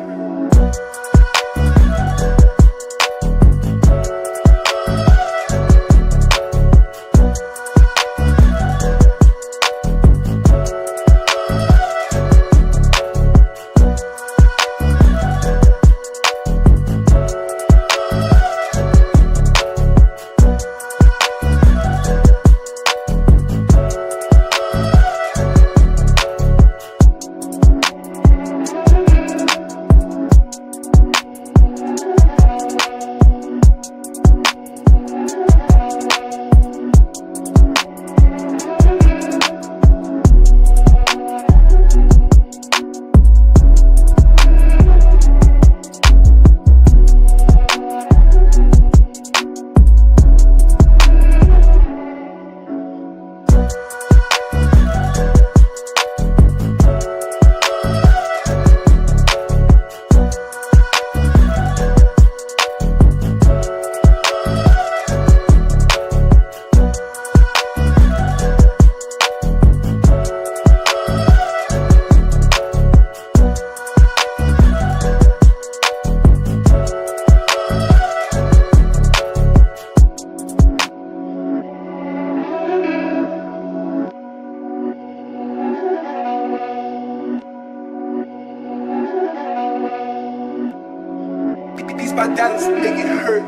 These bandanas make it hurt.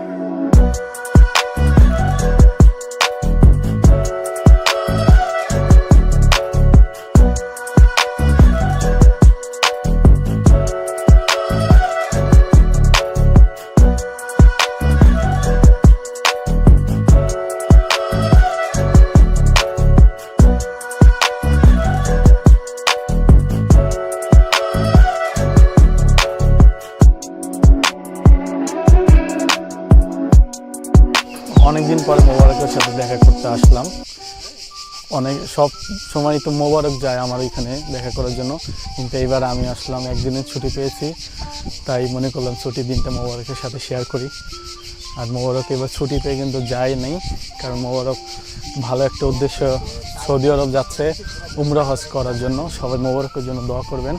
অনেকদিন পরে মোবারকের সাথে দেখা করতে আসলাম। সব সময় তো মোবারক যায় আমার এখানে দেখা করার জন্য, কিন্তু এইবার আমি আসলাম, একদিনের ছুটি পেয়েছি, তাই মনে করলাম ছুটির দিনটা মোবারকের সাথে শেয়ার করি। আর মোবারক এবার ছুটি পেয়ে কিন্তু যায় নেই, কারণ মোবারক ভালো একটা উদ্দেশ্য, সৌদি আরব যাচ্ছে উমরা হজ করার জন্য। সবাই মোবারকের জন্য দোয়া করবেন।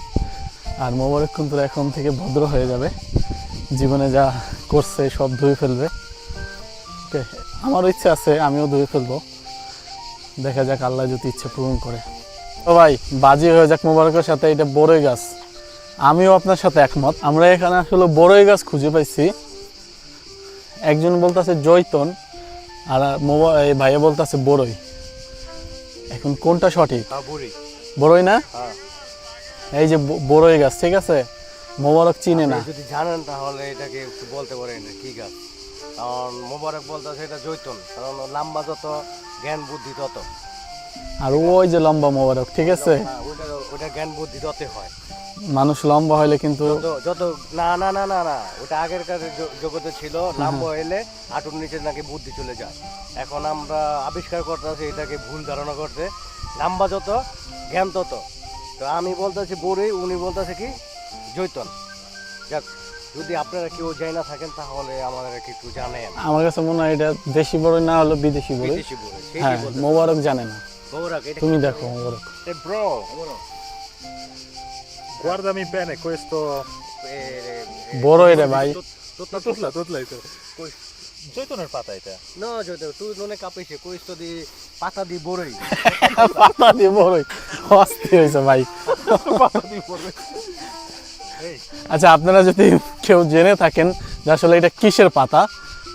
আর মোবারক কিন্তু এখন থেকে ভদ্র হয়ে যাবে, জীবনে যা করছে সব ধুয়ে ফেলবে। আমারও ইচ্ছা আছে, আমিও ধুয়ে ফেলবো, দেখা যাক আল্লাহ যদি ইচ্ছা পূরণ করে। তো ভাই বাজি হয়ে যাক মোবারকের সাথে। এটা বড়ই গাছ, আমিও আপনার সাথে একমত। আমরা এখানে আসলে বড়ই গাছ খুঁজে পাইছি। একজন বলতেছে জৈতন, আর এই ভাইয়া বলতেছে বড়ই। এখন কোনটা সঠিক? বড়ই না? এই যে বড়ই গাছ, ঠিক আছে? মোবারক চিনে না। আপনি যদি জানেন তাহলে এটাকে একটু বলতে পারেন কি গাছ, কারণ মোবারক বলতে এটা জৈতুন, কারণ লম্বা যত জ্ঞান বুদ্ধি তত। আর ওই যে লম্বা মোবারক, ঠিক আছে? হ্যাঁ, ওটা জ্ঞান বুদ্ধি তত হয়। মানুষ লম্বা হলে কিন্তু যত না না না না না ওটা আগের কাছে জগতে ছিল, লম্বা হইলে হাঁটুর নিচে নাকি বুদ্ধি চলে যায়। এখন আমরা আবিষ্কার করতেছি এটাকে ভুল ধারণা করতে, লম্বা যত জ্ঞান তত। তো আমি বলতেছি বড়ই, উনি বলতেছে কি জৈতন। যাক, যদি আপনারা কেউ যাই না থাকেন তাহলে আমাদের একটু জানেন। আমার কাছে মনে হয় এটা দেশি বড়ই না হলো বিদেশি বড়ই। বিদেশি বড়ই, হ্যাঁ, মোবারক জানে না। মোবারক এটা তুমি দেখো মোবারক। E bro, guardami bene questo. বড়ই রে ভাই। Tutla. জৈতুনের পাতা এটা। না জৈতন, তুই নুনে কাঁপিছে কইস দি পাতা দি বড়ই। পাতা দিয়ে বড়ই অস্থির হয়েছে ভাই। আচ্ছা, আপনারা যদি কেউ জেনে থাকেন যে আসলে এটা কিসের পাতা,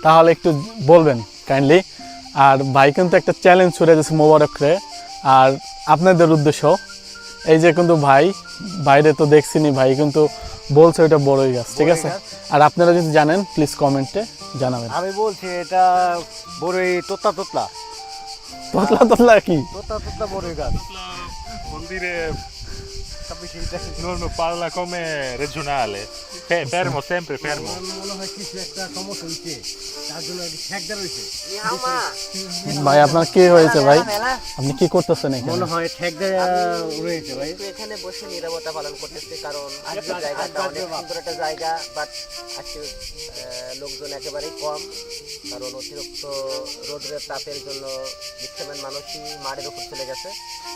তাহলে একটু বলবেন কাইন্ডলি। আর ভাই কিন্তু একটা চ্যালেঞ্জ ছুড়ে দিয়েছে মোবারকরে, আর আপনাদের উদ্দেশ্য। এই যে কিন্তু ভাই, বাইরে তো দেখছিনি, ভাই কিন্তু বলছে এটা বড়ই গাছ, ঠিক আছে? আর আপনারা যদি জানেন প্লিজ কমেন্টে জানাবেন। আমি বলছি এটা বড়ই তোতলা তোতলা তোতলা কি? তোতলা বড়ই গাছ। Vuol dire non parla come regionale. Fermo, sempre fermo. মনে হয় কিছু একটা সমস্যা হয়েছে, তার জন্য ঠেকদার হয়েছে। ভাই আপনার কি হয়েছে ভাই? আপনি কি করতেছেন এখানে? মনে হয় ঠেকদার রয়েছে ভাই। একটু এখানে বসে নীরবতা পালন করতেছি, কারণ আজকে জায়গাটা অনেক সুন্দর একটা জায়গা, বাট আজকে লোকজন একেবারেই কম, কারণ অতিরিক্ত রোদের তাপের জন্য ম্যাক্সিমাম মানুষই মাঠের উপর চলে গেছে,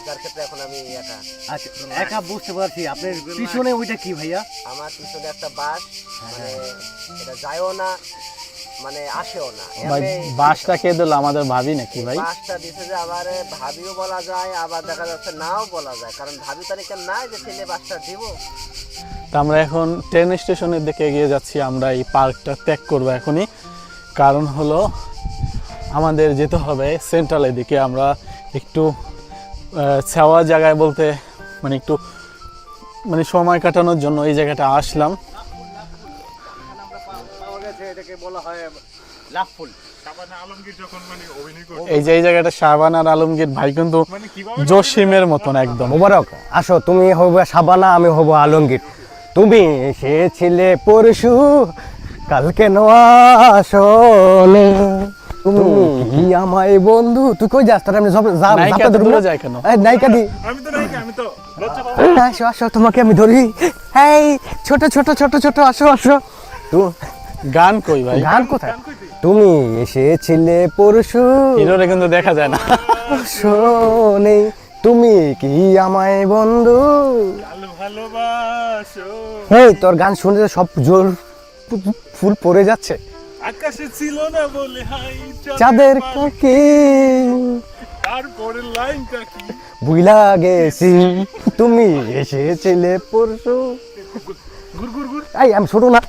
যার ক্ষেত্রে এখন আমি একা। আচ্ছা, একা বুঝতে পারছি। আপনার পিছনে ওইটা কি ভাইয়া? আমার পিছনে একটা বাস, মানে এটা যায়ও না মানে আসেও না। ভাই বাসটা কে দিল? আমাদের ভাবি নাকি ভাই? বাসটা দিছে যে আবার ভাবিও বলা যায়, আবার দেখা যাচ্ছে নাও বলা যায়, কারণ ভাবি তারিখে নাই যে ছেলে বাসটা দিব। তো আমরা এখন ট্রেন স্টেশনের দিকে এগিয়ে যাচ্ছি। আমরা এই পার্কটা ত্যাগ করবো এখনই, কারণ হলো আমাদের যেতে হবে সেন্ট্রালের দিকে। আমরা একটু ছাওয়া জায়গায় বলতে মানে একটু মানে সময় কাটানোর জন্য এই জায়গাটা আসলাম। এটাকে বলা হয় লাভ ফুল। শাবানা আলমগীর যখন মানে অভিনয় করতো, এই যে এই জায়গাটা শাবানা আর আলমগীর ভাই কিন্তু মানে কিভাবে জসিমের মতন একদম। মোবারক, আসো, তুমি হবে শাবানা, আমি হব আলমগীর। তুমি এসেছিলে পরশু, কালকে আসনে, তুমি কি আমায় বন্ধু। তুই কই যাস? তাহলে আমি নায়িকা এত দূরে যায় কেন? নায়িকা দি। আমি তো লজ্জা পাবো। আসো আসো, তোমাকে আমি ধরি। এই ছোট ছোট ছোট ছোট, আসো আসো। গান কই ভাই? গান কোথায়? তুমি এসেছিলে পরশু, হিরোরে কিন্তু দেখা যায় না। শোনে, তুমি কি আমায় বন্ধু। ভালোবাসো হেই, তোর গান শুনতে সব জোর ফুল পড়ে যাচ্ছে। আকাশে ছিল না বলে হাই চাঁদের কাকি তারপরে লাইনটা কি বুইলা গেছি, তুমি এসেছিলে পরশু। ঘুর ঘুর ঘুর এই আমি ছোট না।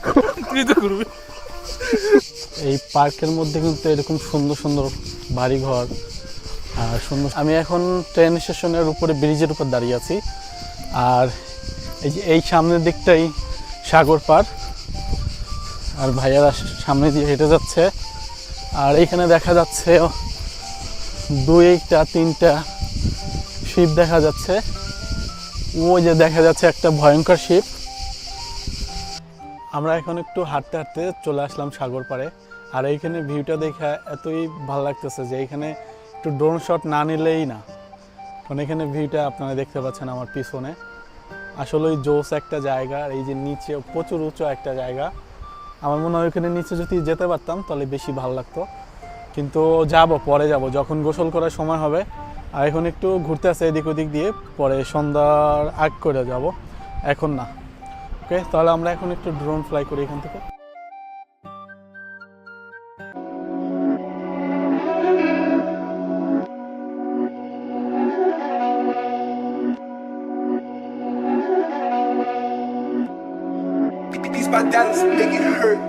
তুই তো ঘুরবি। এই পার্কের মধ্যে কিন্তু এরকম সুন্দর সুন্দর বাড়িঘর আর সুন্দর। আমি এখন ট্রেন স্টেশনের উপরে, ব্রিজের উপর দাঁড়িয়ে আছি, আর এই যে এই সামনের দিকটাই সাগর পার, আর ভাইয়ারা সামনে দিয়ে হেঁটে যাচ্ছে। আর এইখানে দেখা যাচ্ছে 2-3টা শিপ দেখা যাচ্ছে। ওই যে দেখা যাচ্ছে একটা ভয়ঙ্কর শিপ। আমরা এখন একটু হাঁটতে হাঁটতে চলে আসলাম সাগর পাড়ে, আর এইখানে ভিউটা দেখে এতই ভালো লাগতেছে যে এইখানে একটু ড্রোন শট না নিলেই না। কারণ এখানে ভিউটা আপনারা দেখতে পাচ্ছেন আমার পিছনে, আসলে ওই জোস একটা জায়গা। আর এই যে নিচে প্রচুর উঁচু একটা জায়গা, আমার মনে হয় ওইখানে নিচে যদি যেতে পারতাম তাহলে বেশি ভালো লাগতো, কিন্তু পরে যাব যখন গোসল করার সময় হবে। আর এখন একটু ঘুরতে আসে এদিক ওদিক দিয়ে, পরে সন্ধ্যার আগ করে যাব, এখন না। ওকে, তাহলে আমরা এখন একটু ড্রোন ফ্লাই করি এখান থেকে। These bandanas make it hurt.